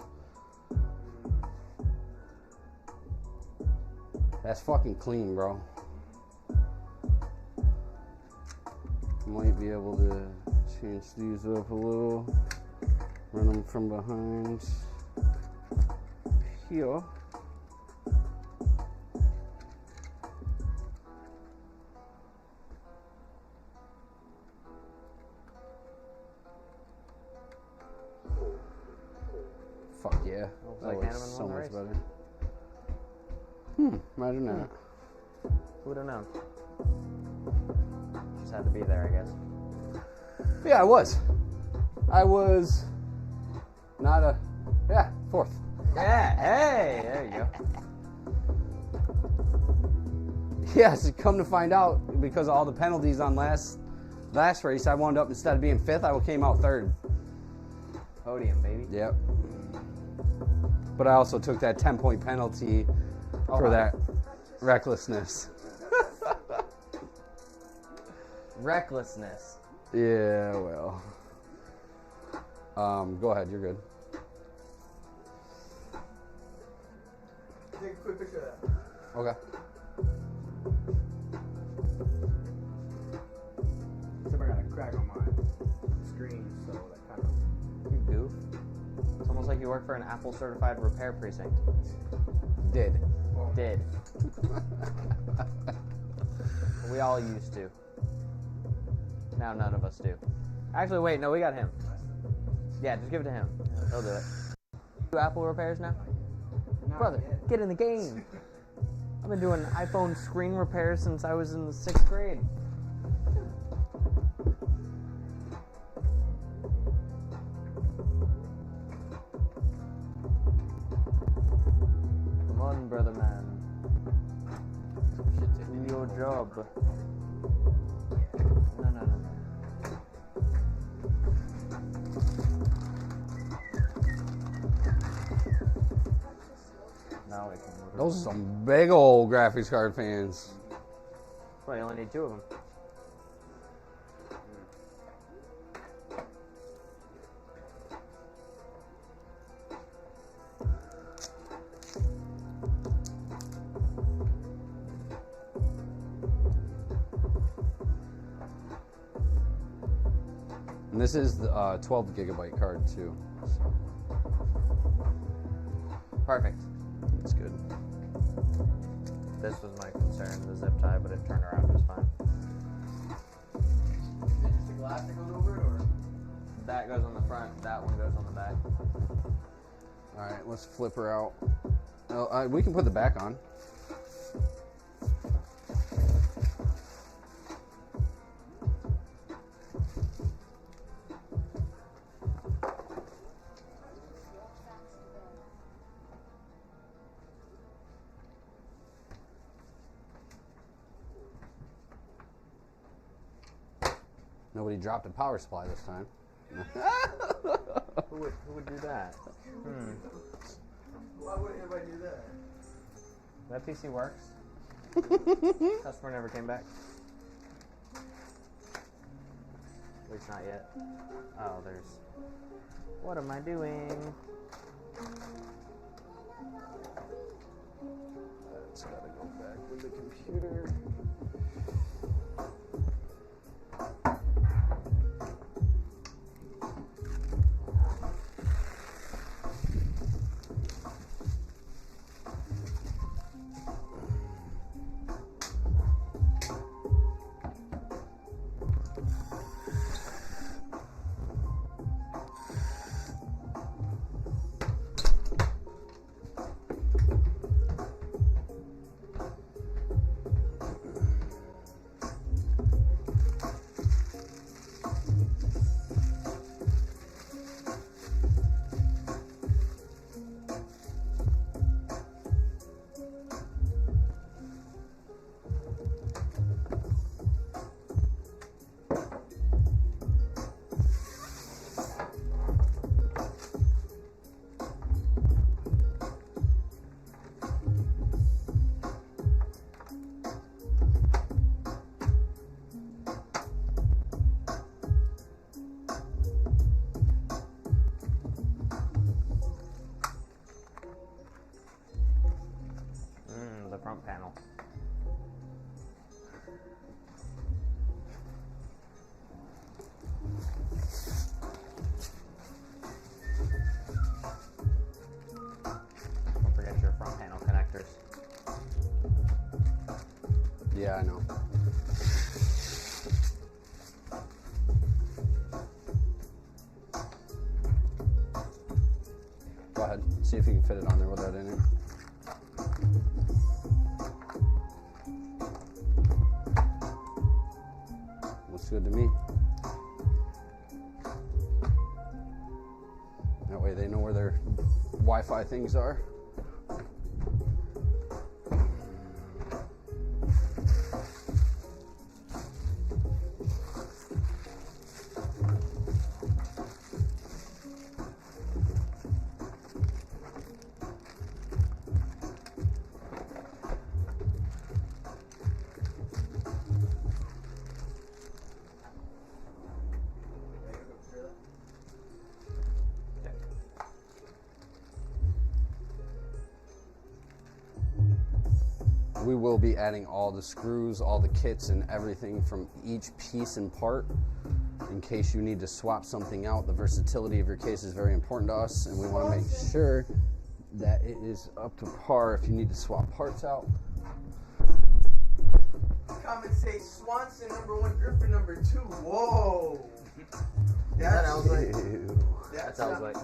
That's fucking clean, bro. Might be able to change these up a little. Run them from behind here. Fuck yeah. Looks That like looks Hanneman so won the much race. better. Imagine that. Who would have known? Just had to be there, I guess. Yeah, I was. I was not a, yeah, fourth. Yeah, hey, there you go. Yes, come to find out, because of all the penalties on last race, I wound up, instead of being fifth, I came out third. Podium, baby. Yep. But I also took that 10-point penalty for wow. that recklessness. Recklessness. Yeah, well. Go ahead, you're good. Take a quick picture of that. Okay. Except I got a crack on my screen, so that kind of. You goof. It's almost like he worked for an Apple certified repair precinct. Did. Did. We all used to. Now none of us do. Actually, wait, no, we got him. Yeah, just give it to him. He'll do it. Do Apple repairs now? Brother, get in the game. I've been doing iPhone screen repairs since I was in the 6th grade. Come on, brother man. Do your job. No. Now we can move it. Those are some big old graphics card fans. Well, you only need 2 of them. And this is the 12 gigabyte card too. Perfect. That's good. This was my concern, the zip tie, but it turned around just fine. Is it just the glass that goes over it, or? That goes on the front, that one goes on the back. All right, let's flip her out. Oh, we can put the back on. Nobody dropped a power supply this time. Who would do that? Why would anybody do that? That PC works. Customer never came back. At least not yet. Oh, there's... What am I doing? It's gotta go back with the computer. The front panel. Don't forget your front panel connectors. Yeah, I know. Go ahead. See if you can fit it on there without in it. Looks good to me. That way they know where their Wi-Fi things are. We will be adding all the screws, all the kits, and everything from each piece and part in case you need to swap something out. The versatility of your case is very important to us, and we want to make sure that it is up to par if you need to swap parts out. Comments say Swanson #1, Griffin #2. Whoa. That sounds like. Ew. That sounds like.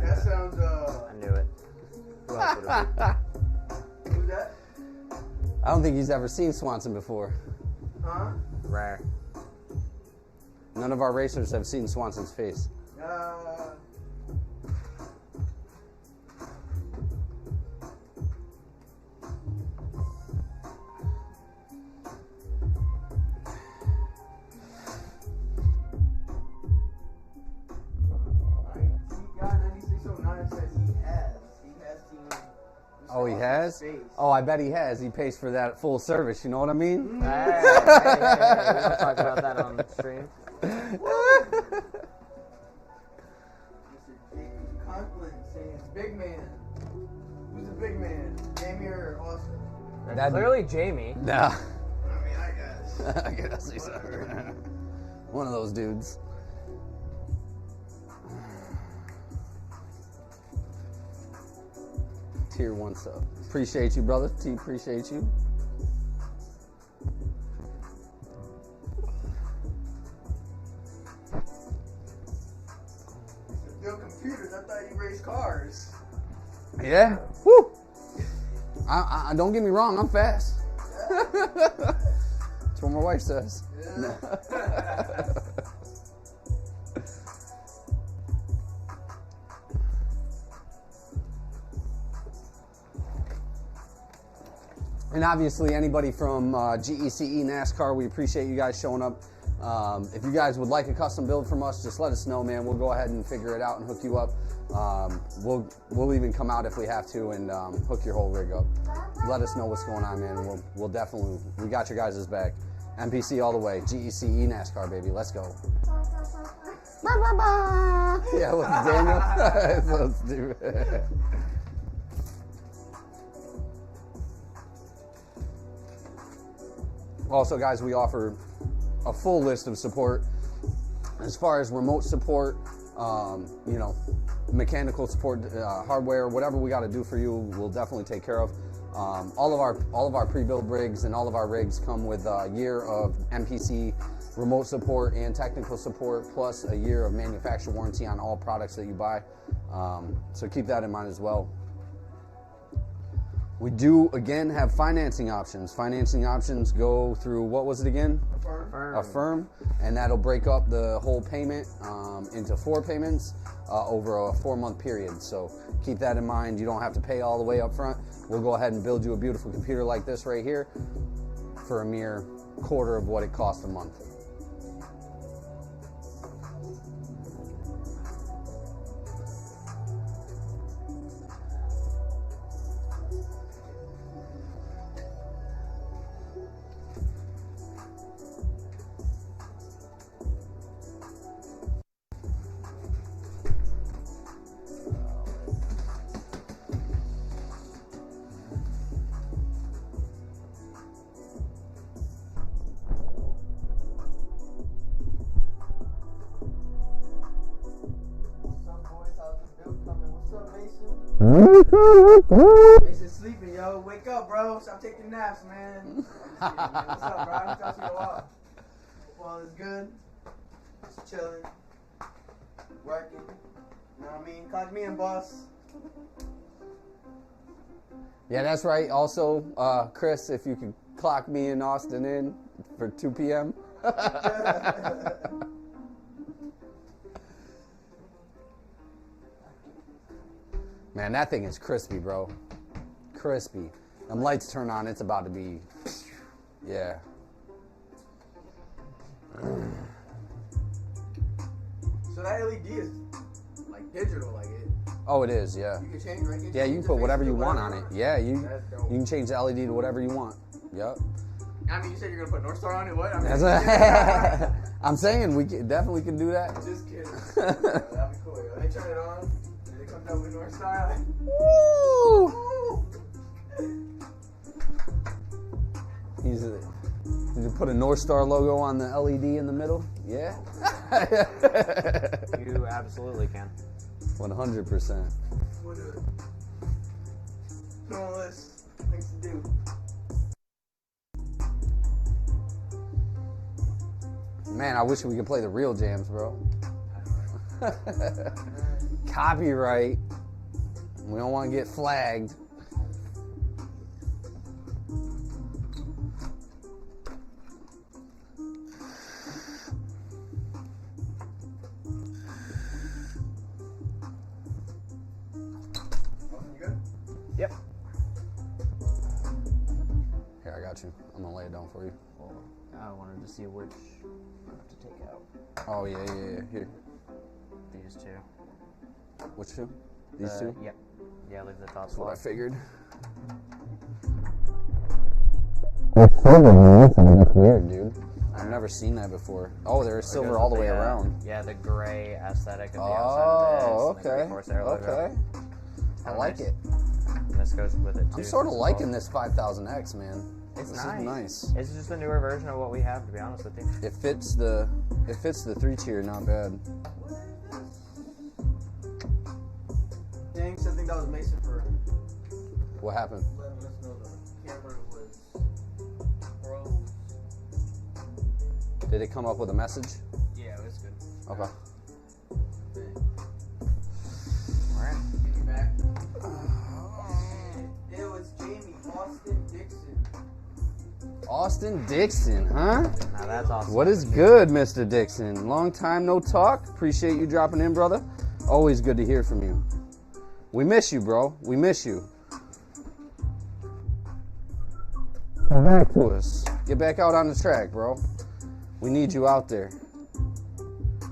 That sounds, I knew it. Who else would it be? who's that? I don't think he's ever seen Swanson before. Huh? Rare. None of our racers have seen Swanson's face. Oh, he has? Oh, I bet he has. He pays for that full service. You know what I mean? Hey, we don't talk about that on stream. Mr. Conklin saying big man. Who's the big man? Jamie or Austin? That's clearly Jamie. Nah. I mean, I guess. I guess he's one of those dudes. Tier 1 sub. Appreciate you, brother. T, appreciate you. Build computers. I thought you raced cars. Yeah. Woo. I don't get me wrong. I'm fast. That's what my wife says. Yeah. And obviously, anybody from GECE NASCAR, we appreciate you guys showing up. If you guys would like a custom build from us, just let us know, man. We'll go ahead and figure it out and hook you up. We'll even come out if we have to and hook your whole rig up. Let us know what's going on, man. We'll definitely, we got your guys' back. NPC all the way. GECE NASCAR, baby. Let's go. Yeah, look, Daniel. So stupid. Also, guys, we offer a full list of support as far as remote support, mechanical support, hardware, whatever we got to do for you, we'll definitely take care of. All of our pre-built rigs and all of our rigs come with a year of NPC remote support and technical support, plus a year of manufacturer warranty on all products that you buy. So keep that in mind as well. We do, again, have financing options. Financing options go through, what was it again? Affirm. And that'll break up the whole payment into 4 payments over a 4-month period. So keep that in mind. You don't have to pay all the way up front. We'll go ahead and build you a beautiful computer like this right here for a mere quarter of what it costs a month. Mason sleeping, yo. Wake up, bro. Stop taking naps, man. What's up, bro? I'm talking to you all. Well, it's good. Just chilling. Working. You know what I mean? Clock me in, boss. Yeah, that's right. Also, Chris, if you could clock me and Austin in for 2 p.m. Man, that thing is crispy, bro. Crispy. Them lights turn on, it's about to be, yeah. So that LED is like digital, like it. Oh, it is, yeah. You can change, right? Yeah, you can put whatever you want on it. Yeah, you can change the LED to whatever you want. Yep. I mean, you said you're gonna put North Star on it. What? I mean, I'm saying we definitely can do that. Just kidding. That'd be cool. Yo. They turn it on. And it comes out with North Star. Like, Woo! You put a North Star logo on the LED in the middle. Yeah. You absolutely can. 100%. What a doing list. Things to do. Man, I wish we could play the real jams, bro. Copyright. We don't want to get flagged. You good? Yep. Here, I got you. I'm gonna lay it down for you. Well, I wanted to see which to take out. Oh yeah. Here. These two. Which two? These two? Yep. Yeah, leave the top That's what I slot. figured. It's silver. That's weird, dude. I've never seen that before. Oh, there's silver Goes all the with way around. Yeah, the gray aesthetic of the Oh, outside of this. and the okay. Grey Corsair logo. Okay. I Kinda like nice. it. And this goes with it too. I'm sort of so liking this 5000X, man. It's This nice. is nice. It's just a newer version of what we have, to be honest with you. It fits the 3-tier, not bad. Dang, I think that was Mason for What happened? letting us know the camera was froze. Did it come up with a message? Yeah, it's good. Okay. Alright. Get you back. It was Jamie Austin Dixon. Austin Dixon, huh? Now that's awesome. What is good, Mr. Dixon? Long time no talk. Appreciate you dropping in, brother. Always good to hear from you. We miss you, bro. We miss you. Come back to us. Get back out on the track, bro. We need you out there.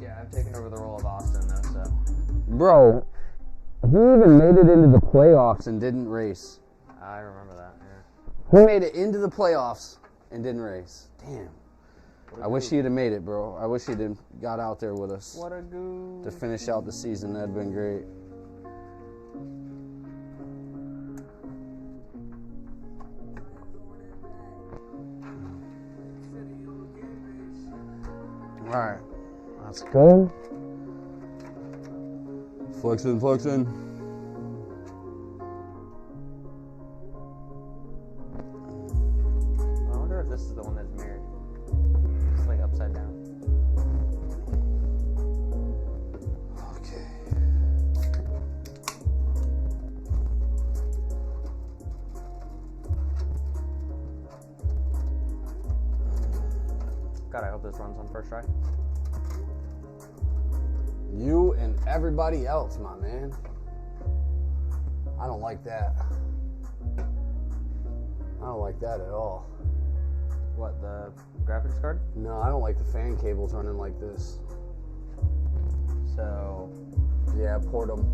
Yeah, I've taken over the role of Austin, though, so. Bro, he even made it into the playoffs and didn't race. I remember that, yeah. He made it into the playoffs and didn't race. Damn. I wish he'd have made it, bro. I wish he'd have got out there with us What a goo. to finish out the season. That'd been great. All right. Let's go. Flexing, flexing. I wonder if this is the one that's mirrored. It's like upside down. Okay. God, I hope this runs on first try. You and everybody else, my man. I don't like that. I don't like that at all. What, the graphics card? No, I don't like the fan cables running like this. So, Yeah, port them.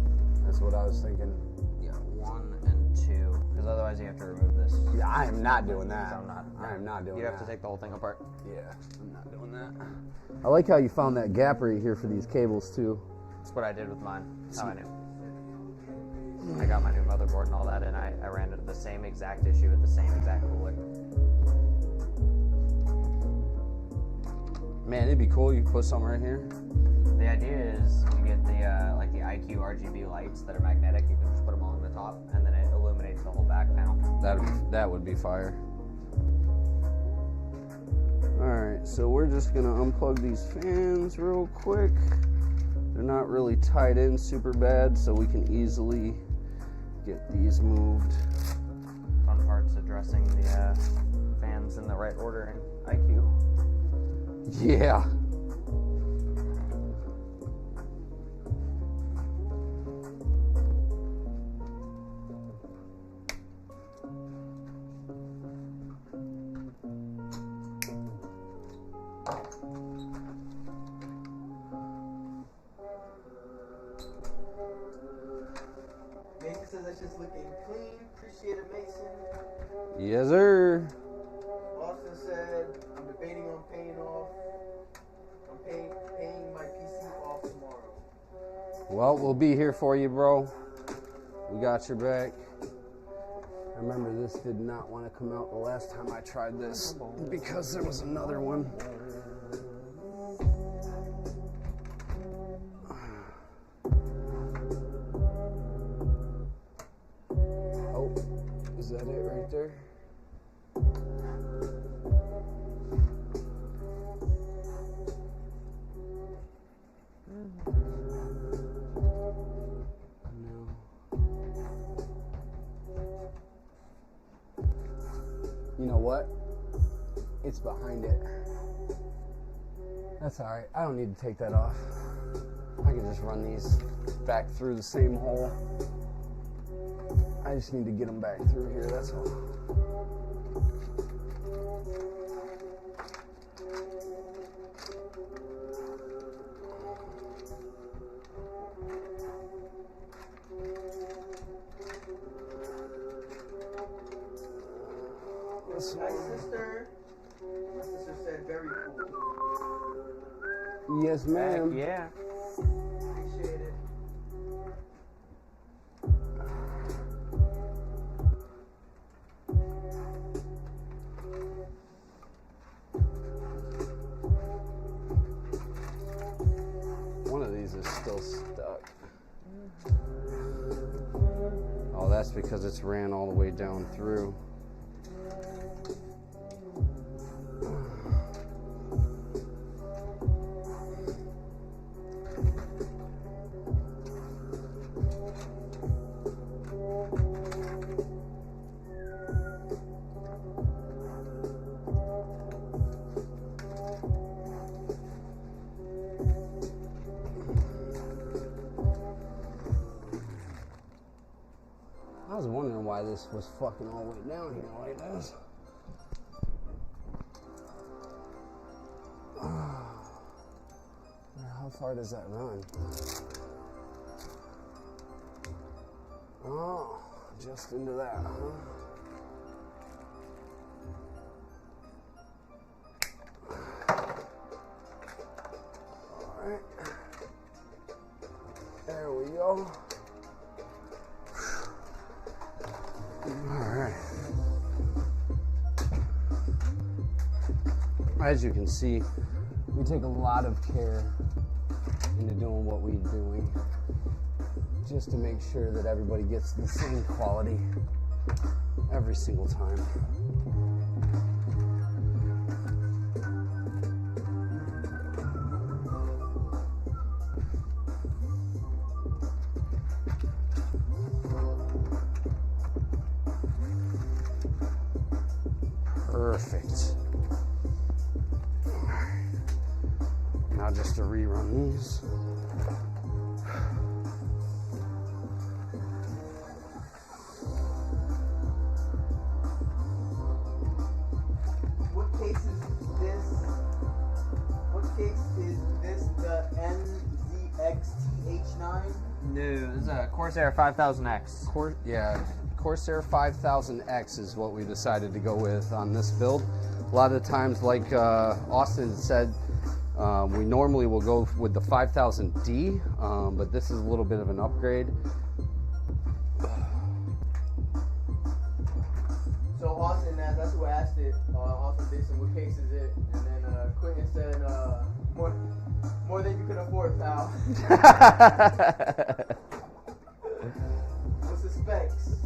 That's what I was thinking. yeah, 1 and 2. Because otherwise you have to remove this. Yeah, I am not doing that. So I'm not. I am not doing You that. have to take the whole thing apart. Yeah, I'm not doing that. I like how you found that gap right here for these cables too. That's what I did with mine. That's how I knew. I got my new motherboard and all that, and I ran into the same exact issue with the same exact cooler. Man, it'd be cool. You put some right here. The idea is you get the like the IQ RGB lights that are magnetic. You can just put them along the top, and then it illuminates the whole back panel. That would be fire. All right, so we're just gonna unplug these fans real quick. They're not really tied in super bad, so we can easily get these moved. Fun part's addressing the fans in the right order in IQ. Yeah. Mason says that's just looking clean. Appreciate it, Mason. Yes, sir. Austin said, I'm debating on paying off. I'm paying my PC off tomorrow. Well, we'll be here for you, bro. We got your back. I remember this did not want to come out the last time I tried this because there was another one. Is that it right there? No. You know what? It's behind it. That's alright. I don't need to take that off. I can just run these back through the same hole. I just need to get them back through here, that's all. My sister said very cool. Yes, ma'am. Yeah. Appreciate it. One of these is still stuck. Oh, that's because it's ran all the way down through. I was wondering why this was fucking all the way down here like this. How far does that run? Oh, just into that, huh? Alright. There we go. Alright. As you can see, we take a lot of care into doing what we're doing just to make sure that everybody gets the same quality every single time. Perfect. Now just to rerun these. What case is this? What case is this? The NZXTH9? No, this is a Corsair 5000X. Corsair 5000X is what we decided to go with on this build. A lot of the times, like Austin said, we normally will go with the 5000D, but this is a little bit of an upgrade. So Austin, that's who asked it. Austin Dixon, what case is it? And then Quentin said, more than you can afford, pal. What's the specs?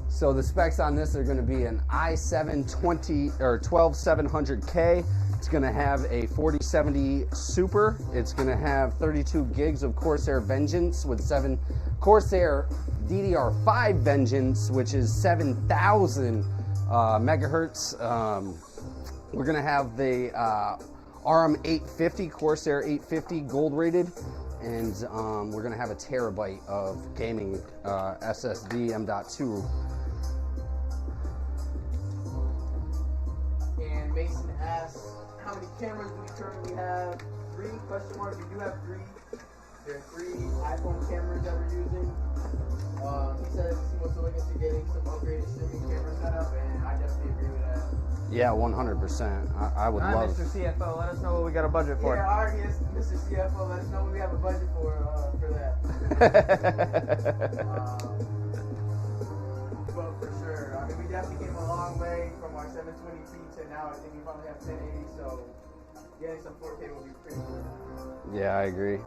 So the specs on this are going to be an i7 12700K. It's going to have a 4070 Super. It's going to have 32 gigs of Corsair Vengeance with 7 Corsair DDR5 Vengeance, which is 7,000 megahertz. We're going to have the RM 850, Corsair 850 gold rated, and we're going to have a terabyte of gaming SSD M.2. And Mason asks, how many cameras do we currently have? 3? Question mark. We do have 3. There are 3 iPhone cameras that we're using. He says he wants to look into getting some upgraded streaming camera setup, and I definitely agree with that. Yeah, 100%. I would All right, love. Mr. CFO, let us know what we got a budget for. Yeah, already is Mr. CFO. Let us know when we have a budget for that. But for sure, I mean, we definitely came a long way from our 720p to now. I think we probably have 1080, so getting some 4K will be pretty good. Yeah, I agree.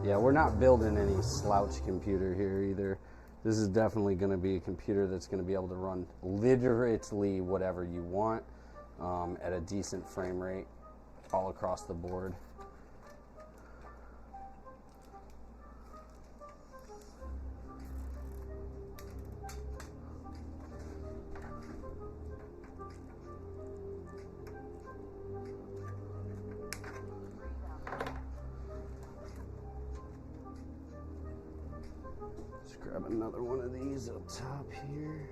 Yeah, we're not building any slouch computer here either. This is definitely going to be a computer that's going to be able to run literally whatever you want at a decent frame rate all across the board. Let's grab another one of these up top here.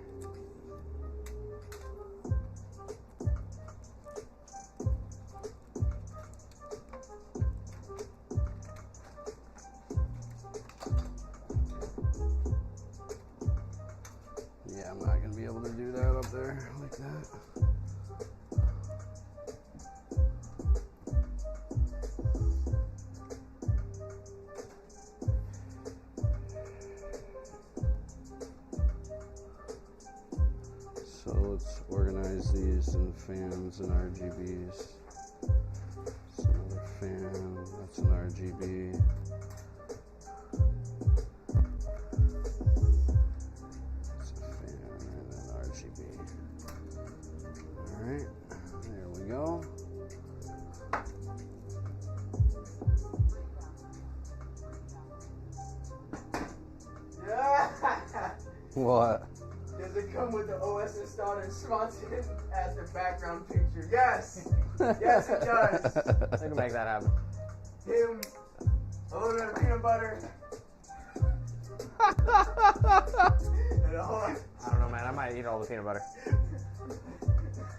Yeah, I'm not gonna be able to do that up there like that. So let's organize these in fans and RGBs. That's another fan, that's an RGB. That's a fan and an RGB. Alright, there we go. What? Does it come with the OS installed and sponsored as the background picture? Yes! Yes, it does! We can make that happen. Him, a little bit of peanut butter. And a whole I don't know, man. I might eat all the peanut butter.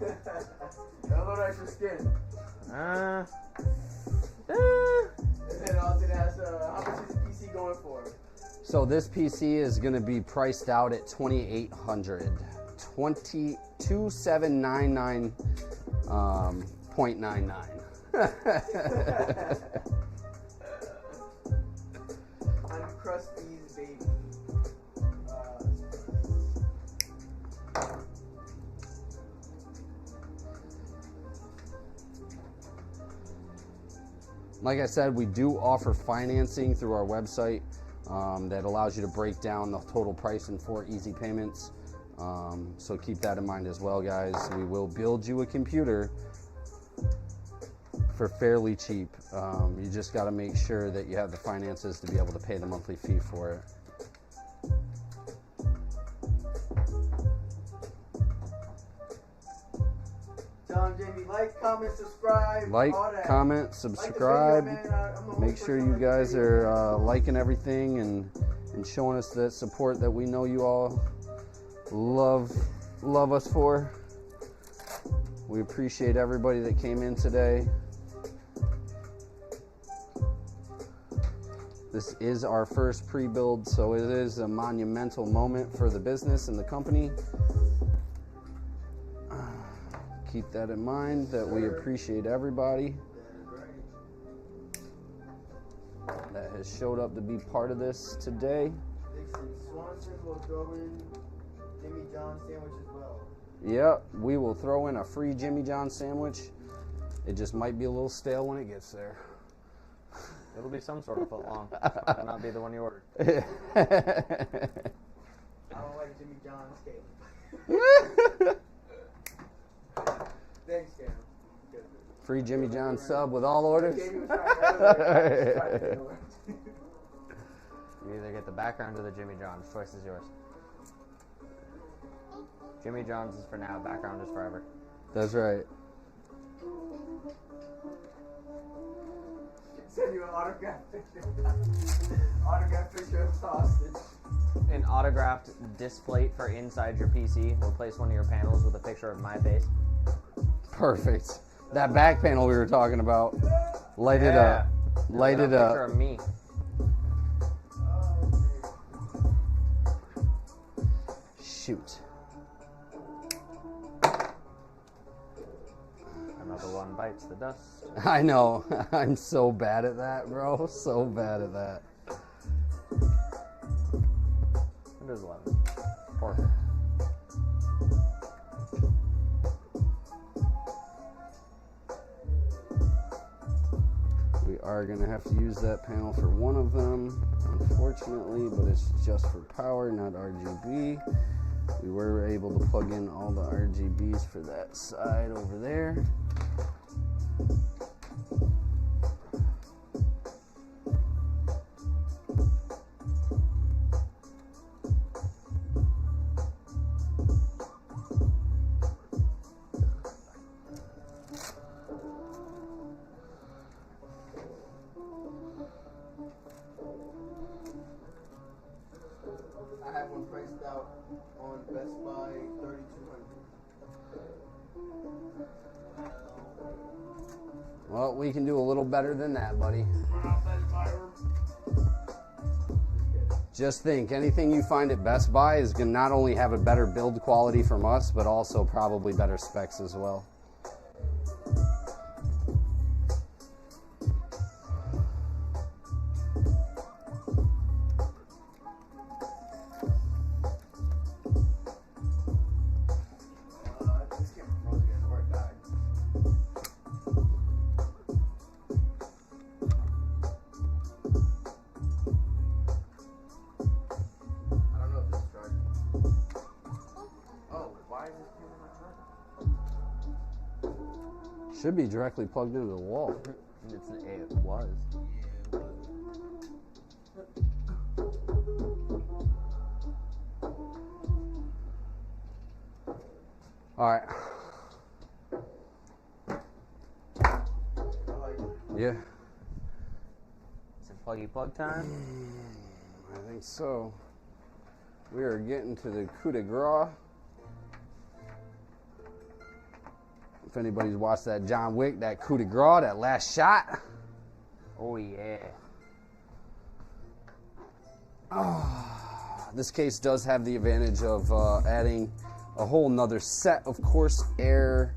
and a little extra skin. Uh, And then also it has, how much is the PC going for? So this PC is going to be priced out at $2,800, 2799.99. Uncrusty's baby. Like I said, we do offer financing through our website that allows you to break down the total price in 4 easy payments. So keep that in mind as well, guys. We will build you a computer for fairly cheap. You just got to make sure that you have the finances to be able to pay the monthly fee for it. Tell him, Jamie, like, comment, subscribe. Like, all that. comment, subscribe. Like the video, man. I'm the Make host sure for you the guys video. are liking everything and showing us that support that we know you all love us for. We appreciate everybody that came in today. This is our first pre-build, so it is a monumental moment for the business and the company. Keep that in mind, that we appreciate everybody that has showed up to be part of this today. Dixon Swanson will throw in Jimmy John sandwich as well. Yep, we will throw in a free Jimmy John sandwich. It just might be a little stale when it gets there. it'll be some sort of foot long. It'll not be the one you ordered. I don't like Jimmy John steak. Thanks, Cam. Free Jimmy John sub with all orders. Jamie was trying to You either get the background or the Jimmy John's. Choice is yours. Jimmy John's is for now. Background is forever. That's right. Send you an autograph picture. Autograph picture of sausage. An autographed displate for inside your PC. We'll place one of your panels with a picture of my face. Perfect. That back panel we were talking about. Light it up. Light it Picture up. of me. Shoot. Another one bites the dust. I know. I'm so bad at that, bro. So bad at that. Windows 11. Perfect. We are going to have to use that panel for one of them, unfortunately, but it's just for power, not RGB. We were able to plug in all the RGBs for that side over there. I have one priced out on Best Buy, $3,200. Well, we can do a little better than that, buddy. Just think, anything you find at Best Buy is going to not only have a better build quality from us, but also probably better specs as well. This camera froze again, or it died. I don't know if this is charging. Oh, why is this camera not charging? Should be directly plugged into the wall. It was. All right. Yeah, Is it pluggy plug time? I think so. We are getting to the coup de grace. If anybody's watched that John Wick, that coup de grace, that last shot. Oh yeah. This case does have the advantage of adding a whole nother set of coarse air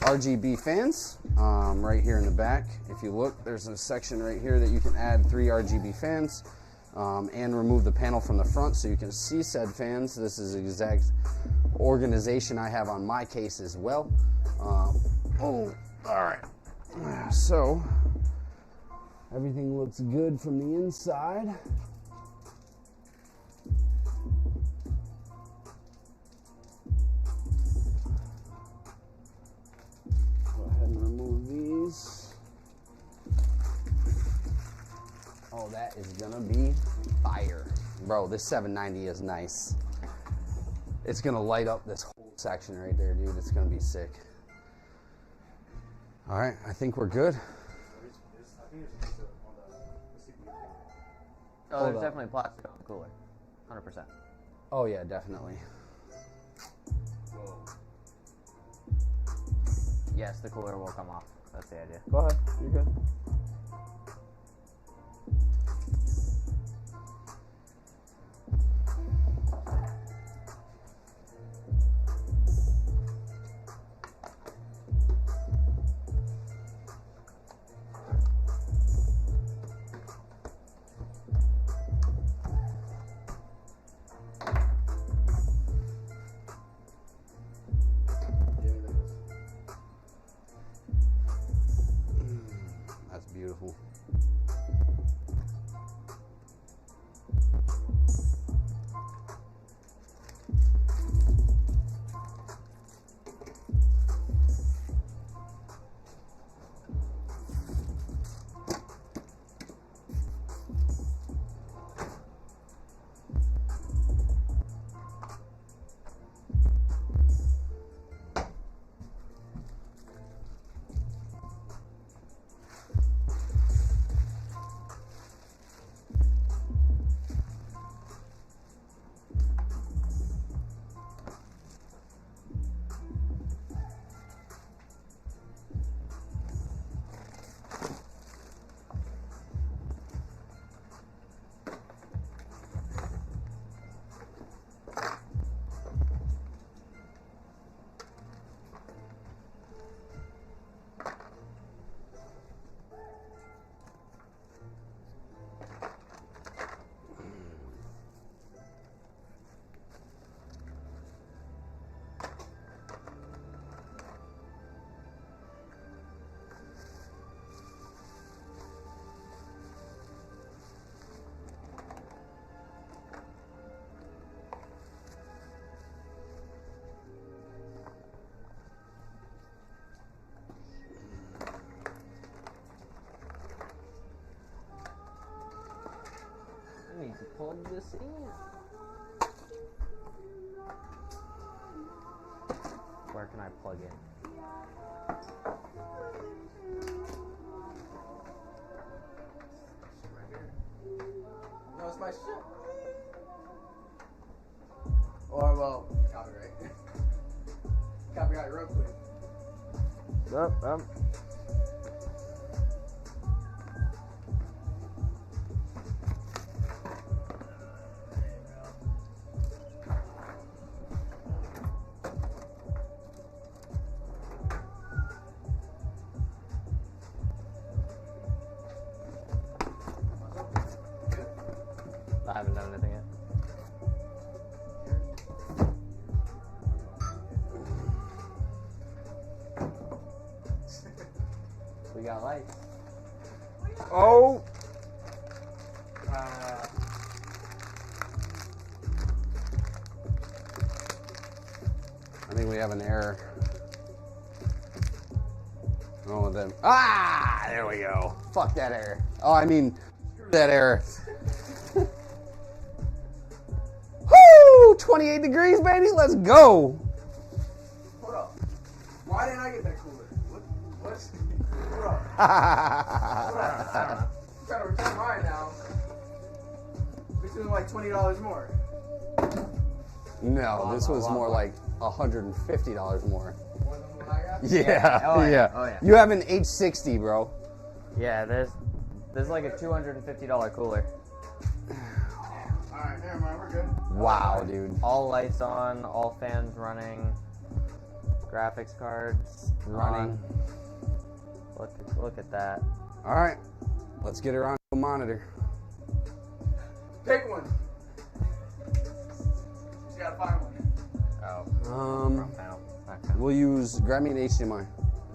RGB fans right here in the back. If you look, there's a section right here that you can add 3 RGB fans and remove the panel from the front so you can see said fans. This is the exact organization I have on my case as well. All right. So everything looks good from the inside. Go ahead and remove these. Oh, that is gonna be fire. Bro, this 790 is nice. It's gonna light up this whole section right there, dude. It's gonna be sick. All right, I think we're good. Oh, there's up. definitely plastic on the cooler. 100%. Oh yeah, definitely. Yes, the cooler will come off. That's the idea. Go ahead, you're good. That's beautiful. plug this in. Where can I plug in? Right here. No, it's my shit. Or, well, copyright. Copyright real quick. I haven't done anything yet. We got lights. Oh! I think we have an error. Oh, then. Ah! There we go. Fuck that error. Oh, I mean, screw that error. Woo! 28 degrees, baby. Let's go. Hold up. Why didn't I get that cooler? What's... Hold up. I'm trying to return mine now. This is like $20 more. No, this was more like $150 more. More than what I got? Yeah, Oh, yeah. yeah. Oh, yeah. You have an H60, bro. Yeah, there's like a $250 cooler. Alright, never mind. We're good. Wow, dude. All lights on, all fans running, graphics cards Running. on. Look at that. All right, let's get her on the monitor. Pick one. Just gotta find one. We'll use. Grab me an HDMI.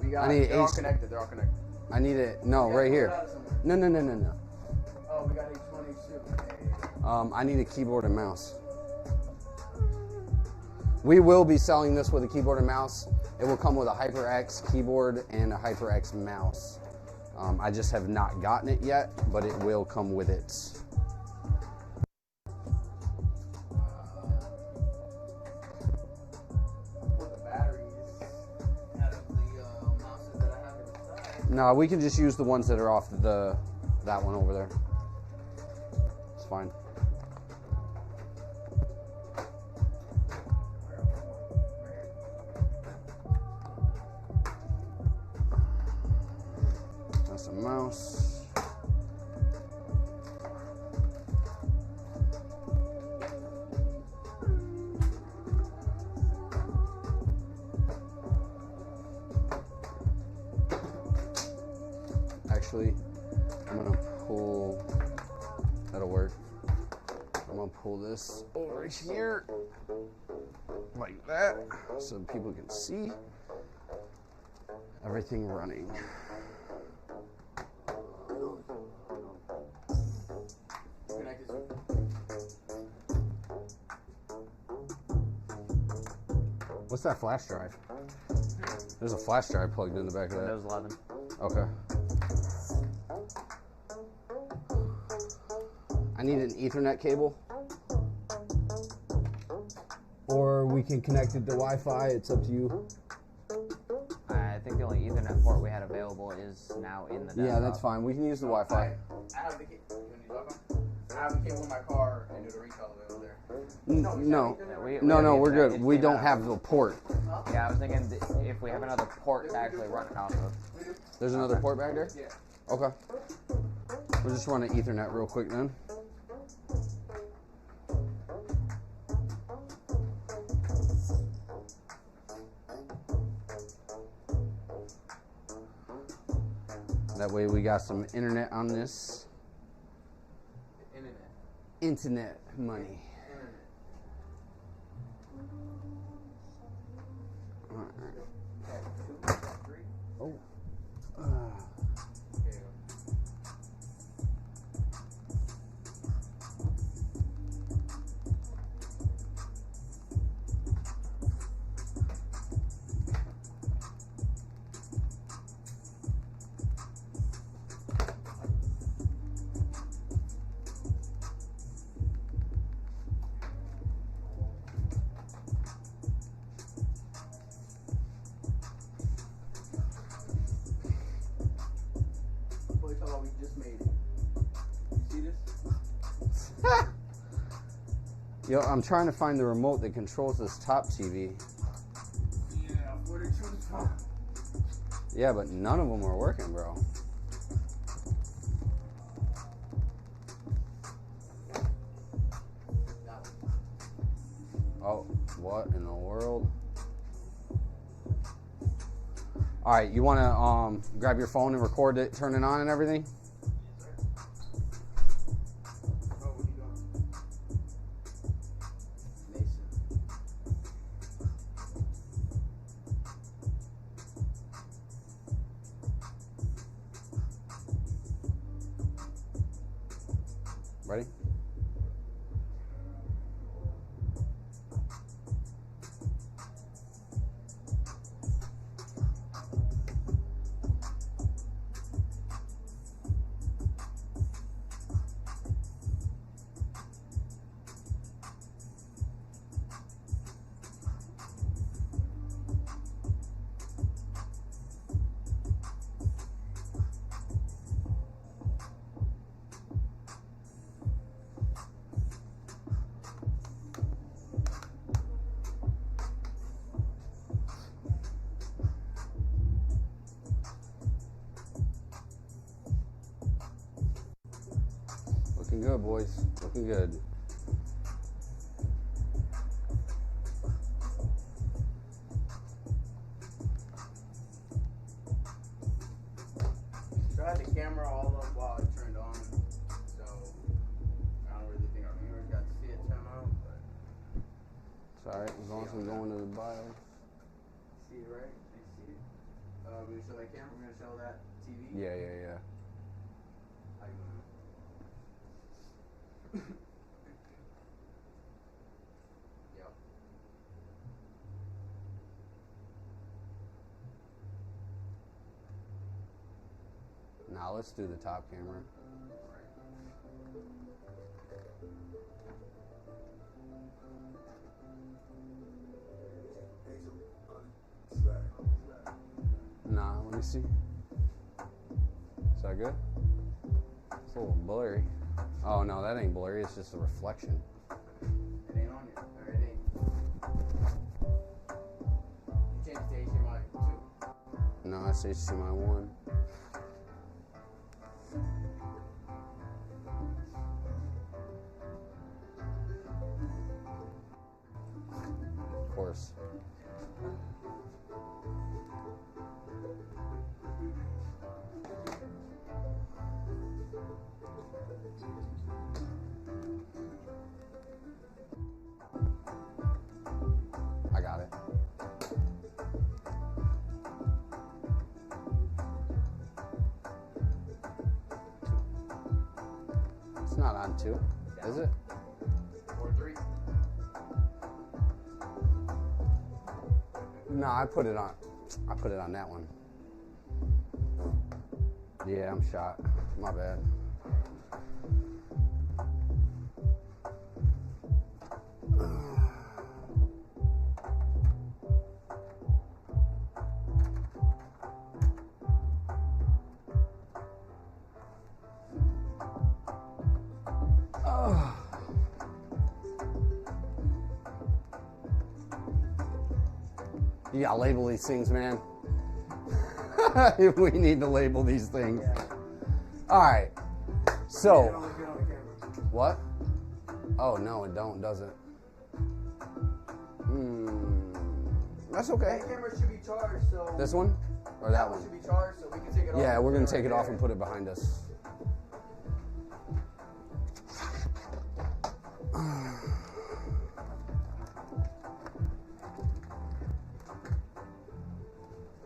We got. I need They're all H- connected. They're all connected. I need it. No, Yeah, right pull it here. out of somewhere. No. Oh, we got H22. I need a keyboard and mouse. We will be selling this with a keyboard and mouse. It will come with a HyperX keyboard and a HyperX mouse. I just have not gotten it yet, but it will come with it. Put the batteries out of the mouses that I have inside. No, we can just use the ones that are off that one over there. It's fine. That's a mouse. Actually, I'm gonna pull, that'll work. I'm gonna pull this over here, like that, so people can see everything running. Connect this. What's that flash drive? There's a flash drive plugged in the back of that. Windows 11. Okay. I need an Ethernet cable. Or we can connect it to Wi-Fi. It's up to you. I think the only Ethernet port we had available is now in the desktop. Yeah, that's fine. We can use the Wi-Fi. I have the key. You want to talk about? I have the cable in my car and do the recall over there. No, We no, have we're Ethernet. good. It We came don't out. have the port. Yeah, I was thinking if we have another port to actually run it off of. There's another port back there? Yeah. Okay. We'll just run an Ethernet real quick then. That way we got some internet on this. Internet. Internet money. Alright. Okay, 2, 3. Oh. Okay. Yo, I'm trying to find the remote that controls this top TV. Yeah, what did you do? Yeah, but none of them are working, bro. Oh, what in the world? All right, you want to grab your phone and record it, turn it on and everything? Oh, what are you doing? Mason. Ready? Looking good, boys. Looking good. So I had the camera all up while it turned on, so I don't really think our viewers got to see it turn on, but It's all right, as long as I'm going to the bio. see it, right? They see it. We're gonna show that camera. We're gonna show that TV. Yeah. How you doing? Yep. Now let's do the top camera. Nah, let me see. Is that good? It's a little blurry. Oh no, that ain't blurry. It's just a reflection. It ain't on yet. Or it ain't. You changed to HDMI 2. No, that's HDMI 1. Of course. I got it. It's not on 2, is it? Or 3. No, I put it on that one. Yeah, I'm shot. My bad. You gotta label these things, man. We need to label these things. All right. So, It only good on the camera. what? Oh no, it don't, does it? That's okay. That camera should be charged, so This one or that one one? should be charged, so we can take it off. Yeah, we're gonna Put it take it right off and there. put it behind us.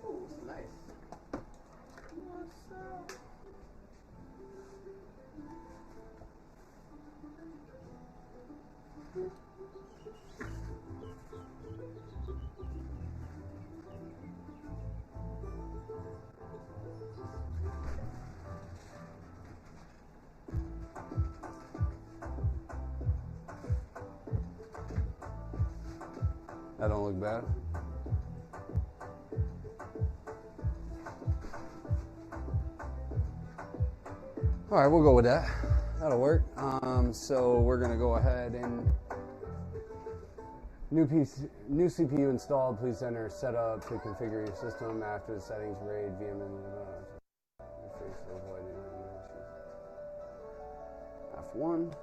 Ooh, it's nice. That don't look bad. All right, we'll go with that. That'll work. So we're gonna go ahead and New CPU installed. Please enter setup to configure your system. After the settings, RAID, VM, and F1.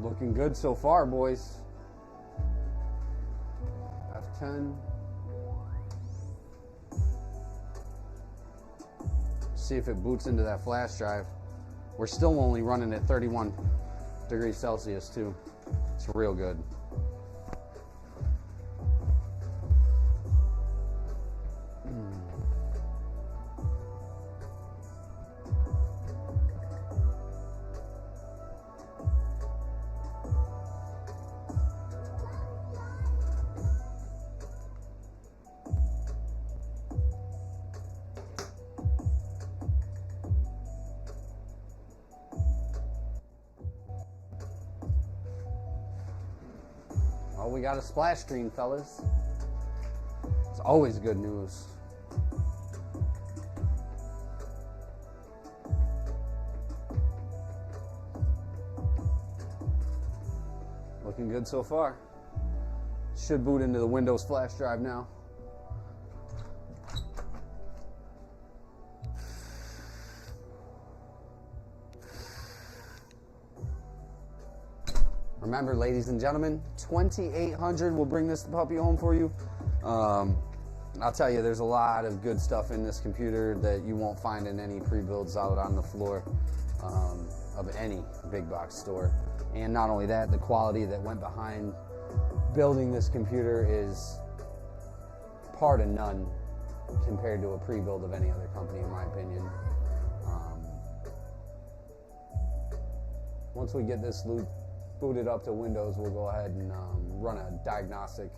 Looking good so far, boys. F10. See if it boots into that flash drive. We're still only running at 31 degrees Celsius too. It's real good. Oh, we got a splash screen, fellas. It's always good news. Looking good so far. Should boot into the Windows flash drive now. Remember, ladies and gentlemen, 2,800 will bring this puppy home for you. I'll tell you, there's a lot of good stuff in this computer that you won't find in any pre-builds out on the floor of any big box store. And not only that, the quality that went behind building this computer is par to none compared to a pre-build of any other company, in my opinion. Once we get this booted up to Windows, we'll go ahead and run a diagnostic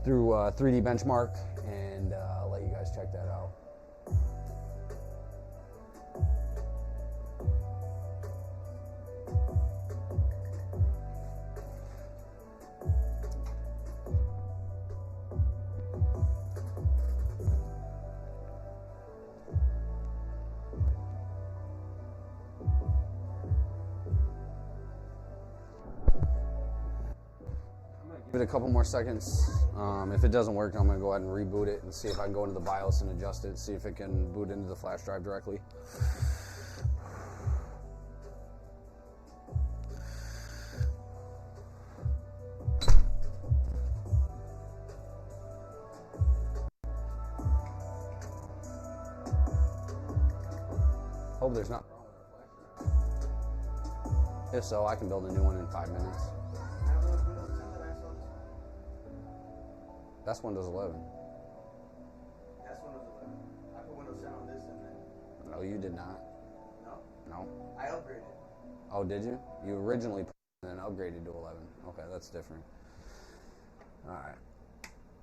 through 3D Benchmark and let you guys check that out. Give it a couple more seconds. If it doesn't work, I'm going to go ahead and reboot it and see if I can go into the BIOS and adjust it, see if it can boot into the flash drive directly. Hope there's not. If so, I can build a new one in 5 minutes. That's Windows 11. That's Windows 11. I put Windows 10 on this and then. No, you did not. No? No. I upgraded. Oh, did you? You originally put it and then upgraded to 11. Okay, that's different. All right.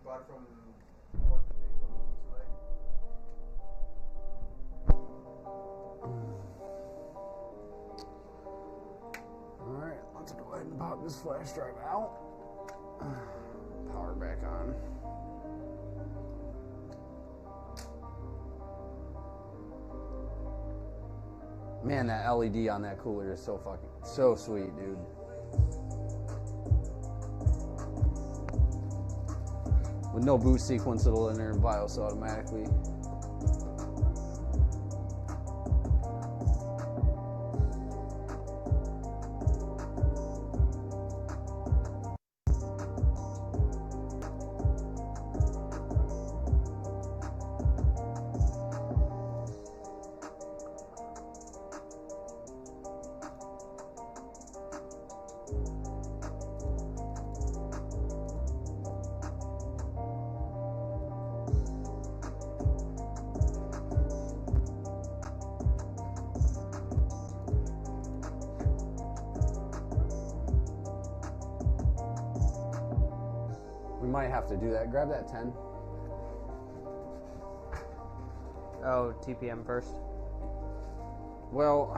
Bought it from what the name from G2A. All right, let's go ahead and pop this flash drive out. Power back on. Man, that LED on that cooler is so sweet, dude. With no boot sequence, it'll enter BIOS automatically. Might have to do that. Grab that 10. Oh, TPM first. Well,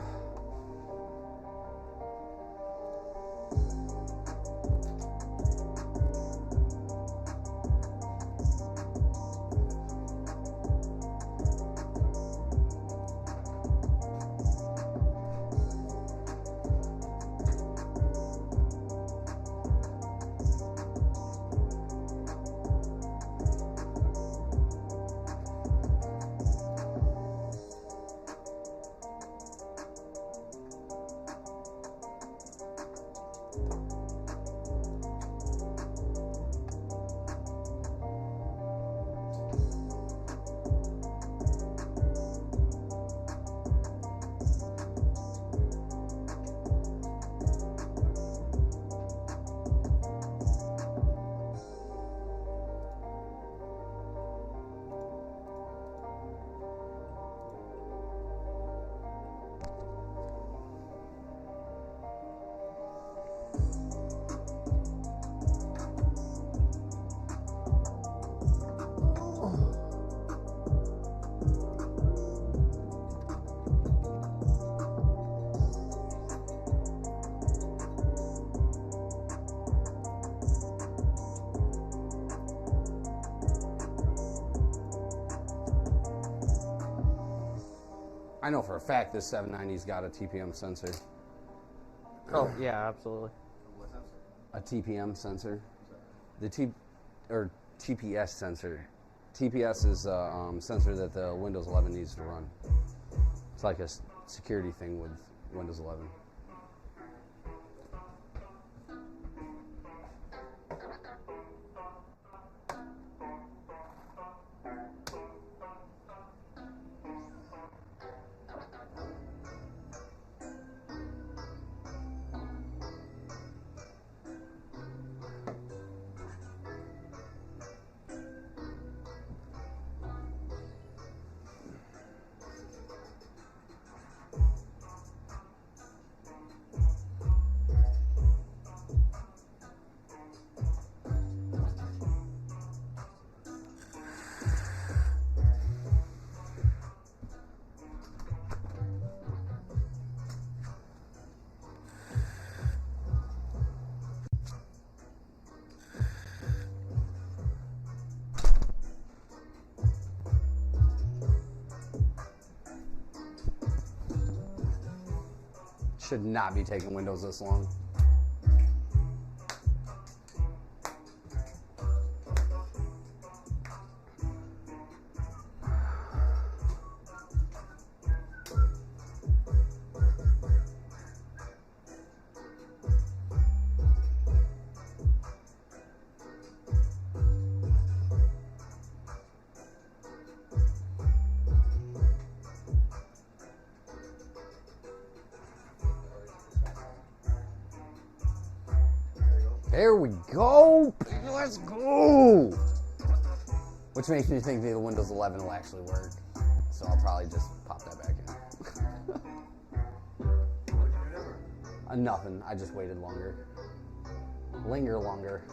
I know for a fact this 790's got a TPM sensor. Oh yeah, absolutely. A TPM sensor. The TPS sensor. TPS is a sensor that the Windows 11 needs to run. It's like a security thing with Windows 11. Should not be taking Windows this long. There we go. Let's go. Which makes me think the Windows 11 will actually work. So I'll probably just pop that back in. Nothing. I just waited longer. Linger longer.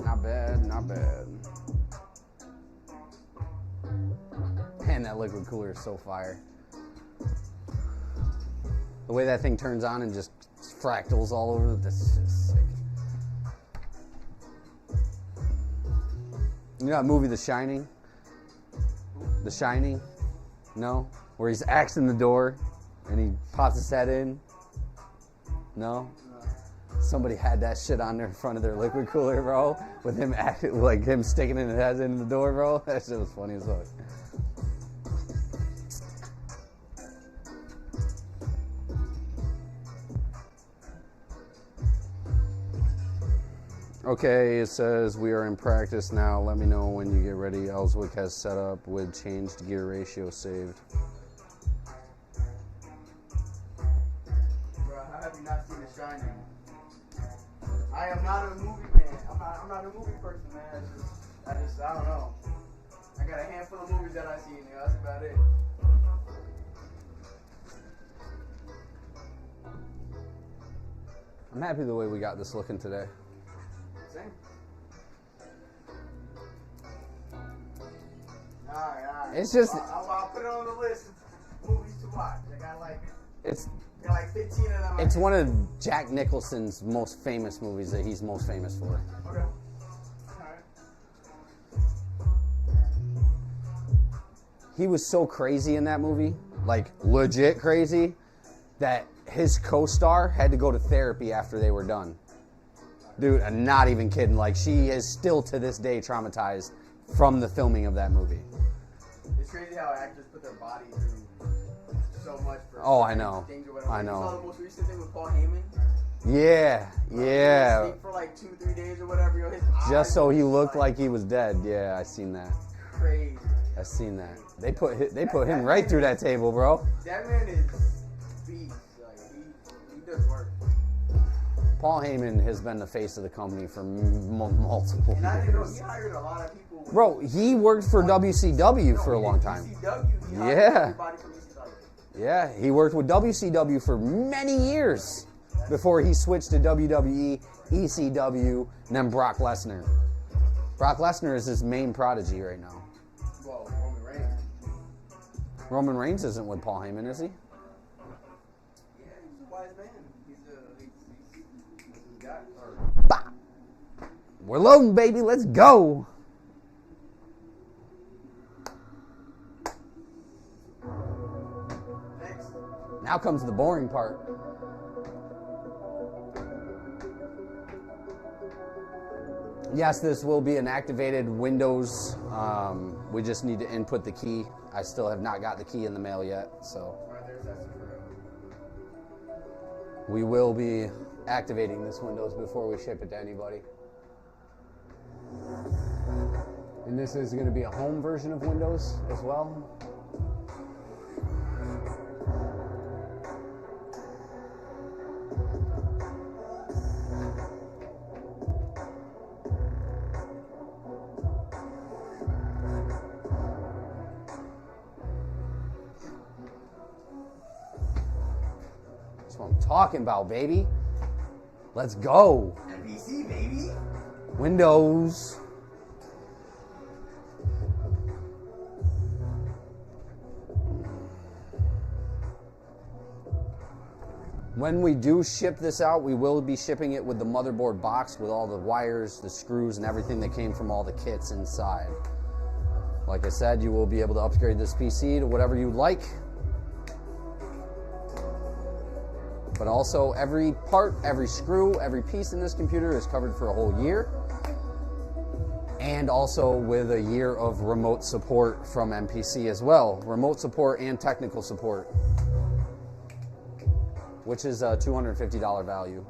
Not bad, not bad. Man, that liquid cooler is so fire. The way that thing turns on and just fractals all over, this is just sick. You know that movie, The Shining? The Shining? No? Where he's axing the door and he pops his head in? No? Somebody had that shit on their front of their liquid cooler, bro, with him acting like him sticking his head in the door, bro. That shit was funny as fuck. Okay, it says we are in practice now. Let me know when you get ready. Ellswick has set up with changed gear ratio saved. Bro, how have you not seen The Shining? I am not a movie man. I'm not a movie person, man. I don't know. I got a handful of movies that I see, nigga. That's about it. I'm happy the way we got this looking today. Same. Alright. It's just- I'll put it on the list of movies to watch. I got like It's 15 of them. it's one of Jack Nicholson's most famous movies that he's most famous for. Okay. Alright. He was so crazy in that movie, like legit crazy, that his co-star had to go to therapy after they were done. Dude, I'm not even kidding. Like, she is still to this day traumatized from the filming of that movie. It's crazy how actors put their body through so much for Oh, I know. things or whatever. I You know. saw the most recent thing with Paul Heyman? Yeah, He was yeah. asleep for like 2-3 days or whatever. Yo, his Just eyes so were he just, looked like he was dead. Yeah, I seen that. crazy. I seen that. They put him right through that table, bro. That man is beast. Like he does work. Paul Heyman has been the face of the company for multiple And I didn't know years. he hired a lot of people. Bro, he worked for WCW for a long time. WCW. He hired Yeah. everybody from ECW. Yeah, he worked with WCW for many years before he switched to WWE, ECW, and then Brock Lesnar. Brock Lesnar is his main prodigy right now. Well, Roman Reigns. Roman Reigns isn't with Paul Heyman, is he? Yeah, he's a wise man. He's a guy. Bah! We're loading, baby. Let's go. Thanks. Now comes the boring part. Yes, this will be an activated Windows. We just need to input the key. I still have not got the key in the mail yet, so Alright, there's that for we will be activating this Windows before we ship it to anybody. And this is going to be a home version of Windows as well. That's what I'm talking about, baby. Let's go. NPC, baby. Windows. When we do ship this out, we will be shipping it with the motherboard box with all the wires, the screws, and everything that came from all the kits inside. Like I said, you will be able to upgrade this PC to whatever you'd like. But also, every part, every screw, every piece in this computer is covered for a whole year. And also with a year of remote support from NPC as well. Remote support and technical support, which is a $250 value.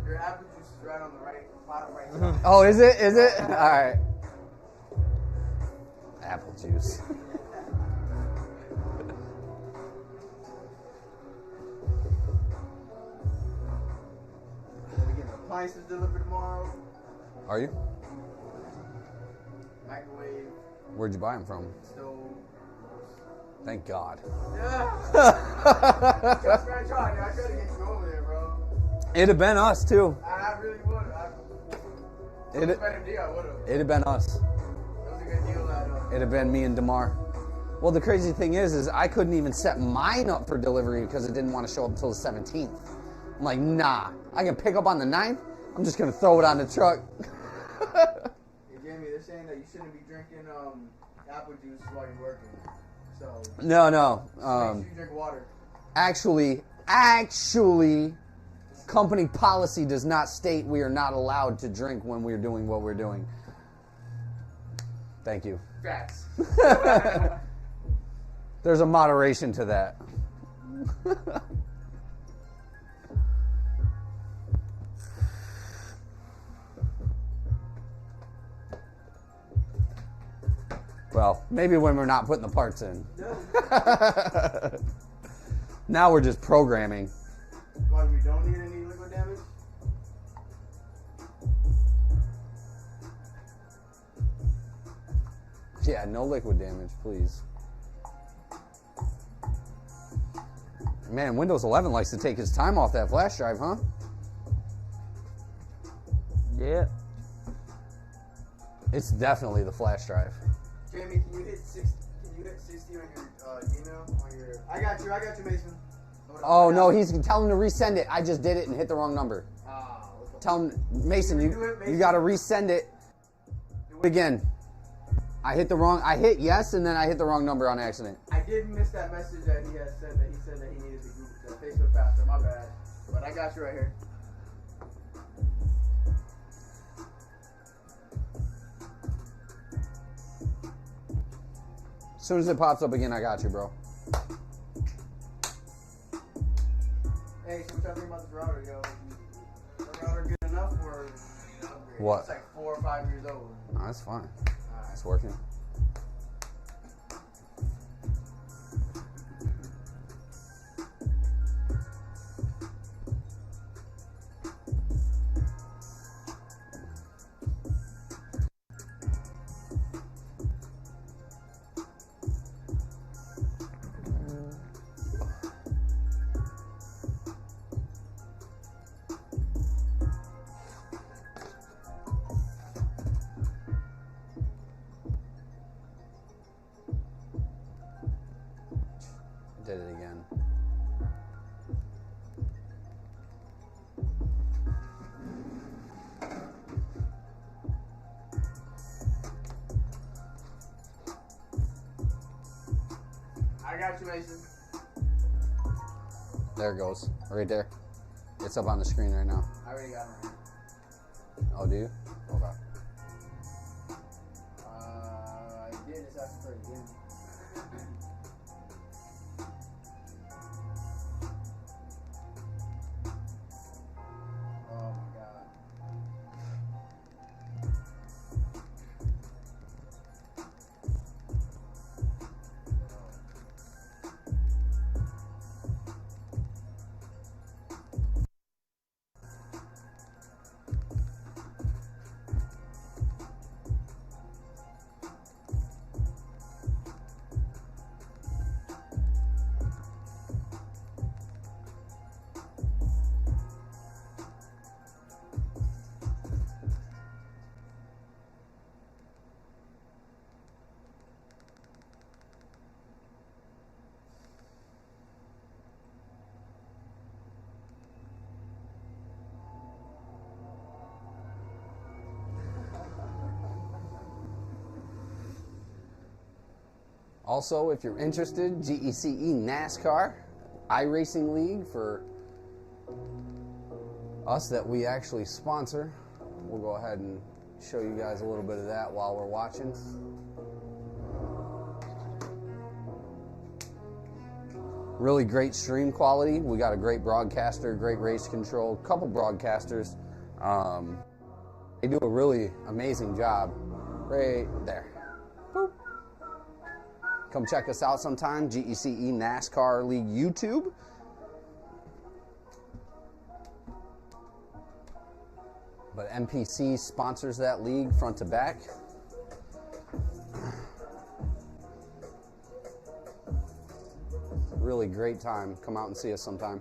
Your apple juice is right on the bottom right side. Oh, is it? Is it? All right. Apple juice. We're getting appliances delivered tomorrow. Are you? Microwave, Where'd you buy them from? stove. Thank God. Yeah. Just gonna try. I tried to get you over there, bro. It'd have been us too. I really would. It was a better deal. I would have. It'd have been us. It was a good deal. It'd have been me and DeMar. Well, the crazy thing is I couldn't even set mine up for delivery because it didn't want to show up until the 17th. I'm like, nah, I can pick up on the 9th. I'm just gonna throw it on the truck. Hey, Jamie, they're saying that you shouldn't be drinking apple juice while you're working. So No. make sure you drink water. Actually, company policy does not state we are not allowed to drink when we're doing what we're doing. Thank you. Facts. There's a moderation to that. Well, maybe when we're not putting the parts in. Now we're just programming. Why we don't need any liquid damage? Yeah, no liquid damage, please. Man, Windows 11 likes to take his time off that flash drive, huh? Yeah. It's definitely the flash drive. Jamie, can you hit 60? Can you hit 60 on your email? On your? I got you, Mason. Oh no, he's telling him to resend it. I just did it and hit the wrong number. Tell him, Mason, you got to resend it. Do it again. I hit yes, and then I hit the wrong number on accident. I did miss that message that he had said that he needed the Facebook password. My bad, but I got you right here. As soon as it pops up again, I got you, bro. Hey, so what y'all think about this router, yo? Is the router good enough or upgrade? What? It's like 4 or 5 years old. No, that's fine. Alright. It's working. information. There it goes. Right there. It's up on the screen right now. I already got it. Oh, do you? Okay. I did this after for again. Oh my god. Also, if you're interested, GECE NASCAR, iRacing League for us that we actually sponsor. We'll go ahead and show you guys a little bit of that while we're watching. Really great stream quality. We got a great broadcaster, great race control, couple broadcasters. They do a really amazing job right there. Boop. Come check us out sometime, GECE NASCAR League YouTube. But NPC sponsors that league front to back. Really great time. Come out and see us sometime.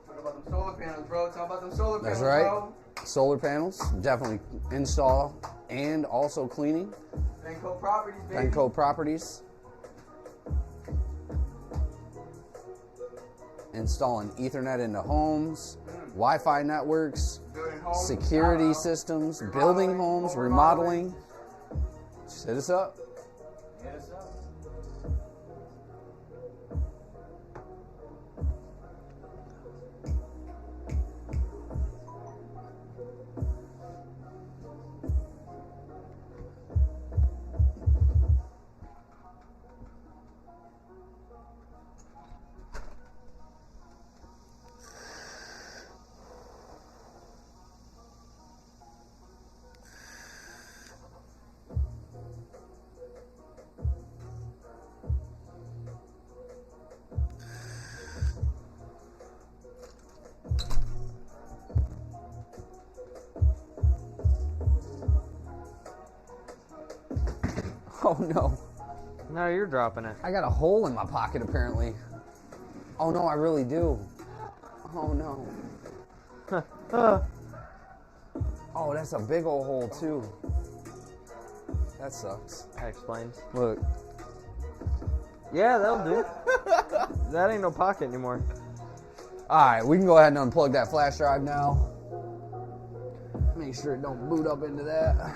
Talk about them solar panels, bro. Talk about them solar panels, That's right. bro. Solar panels, definitely install and also cleaning. Venco Properties, baby. Venco Properties. Installing Ethernet into homes, Wi-Fi networks, Building homes, security house, systems, building homes, remodeling. Just hit us up. Hit us up. Oh no, No, you're dropping it. I got a hole in my pocket apparently. Oh no, I really do. Oh no. Oh, that's a big old hole too. That sucks. That explains. Look. Yeah, that'll do. That ain't no pocket anymore. Alright, we can go ahead and unplug that flash drive now. Make sure it don't boot up into that.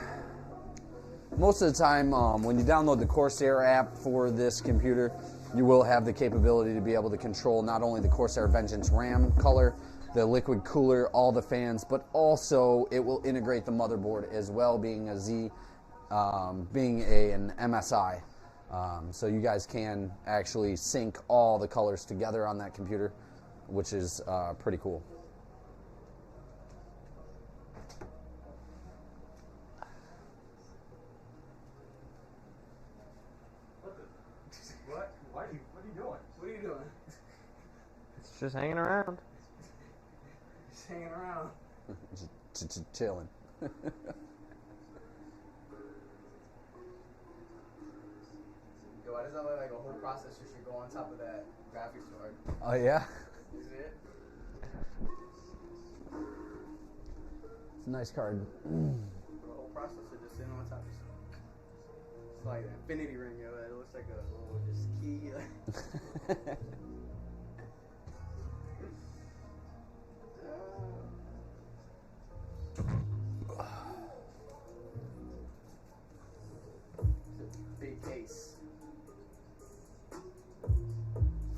Most of the time, when you download the Corsair app for this computer, you will have the capability to be able to control not only the Corsair Vengeance RAM color, the liquid cooler, all the fans, but also it will integrate the motherboard as well, being a Z, being an MSI. So you guys can actually sync all the colors together on that computer, which is pretty cool. What? What are you doing? What are you doing? It's just hanging around. Just hanging around. Chilling. Yo, why does that look like a whole processor should go on top of that graphics card? Oh yeah? Is it? It's a nice card. The whole processor just sitting on top of it. It's like an infinity ring, yo. It looks like a little just key.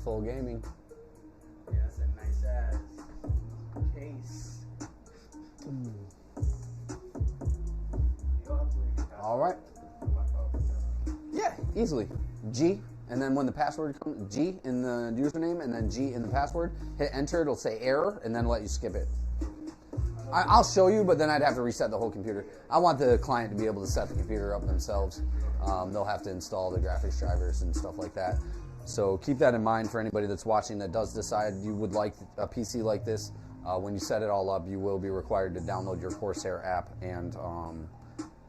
Full gaming. Yeah, that's a nice ass case. All right. Yeah, easily. G, and then when the password comes, G in the username, and then G in the password. Hit enter. It'll say error, and then let you skip it. I'll show you, but then I'd have to reset the whole computer. I want the client to be able to set the computer up themselves. They'll have to install the graphics drivers and stuff like that. So keep that in mind for anybody that's watching that does decide you would like a PC like this. When you set it all up, you will be required to download your Corsair app and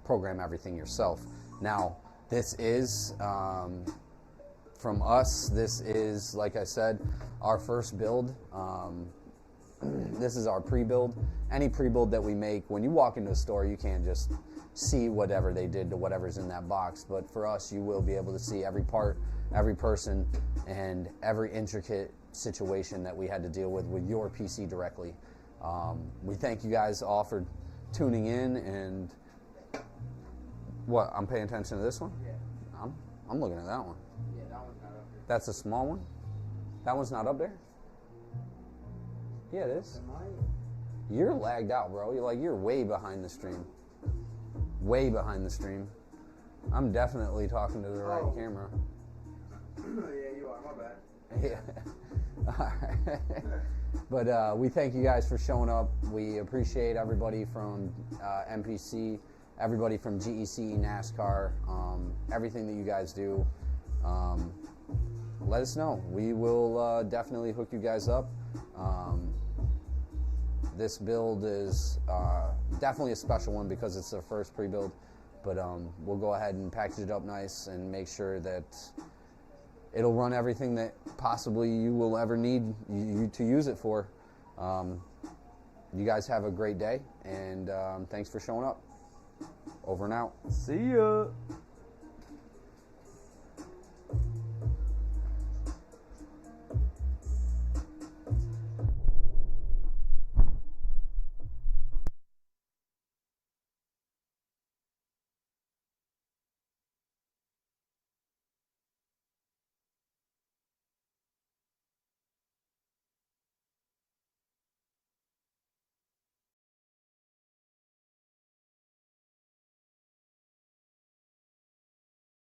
program everything yourself. Now, this is, from us, this is, like I said, our first build. This is our pre-build. Any pre-build that we make, when you walk into a store, you can't just see whatever they did to whatever's in that box. But for us, you will be able to see every part, every person, and every intricate situation that we had to deal with your PC directly. We thank you guys all for tuning in. And what? I'm paying attention to this one? Yeah. I'm looking at that one. Yeah, that one's not up here. That's a small one? That one's not up there? Yeah, it is. You're lagged out, bro. You're way behind the stream. Way behind the stream. I'm definitely talking to the right camera. Yeah, you are. My bad. Yeah. All right. But we thank you guys for showing up. We appreciate everybody from NPC, everybody from GEC, NASCAR, everything that you guys do. Let us know. We will definitely hook you guys up. This build is definitely a special one because it's the first pre-build, but we'll go ahead and package it up nice and make sure that it'll run everything that possibly you will ever need you to use it for. You guys have a great day, and thanks for showing up. Over and out. See ya.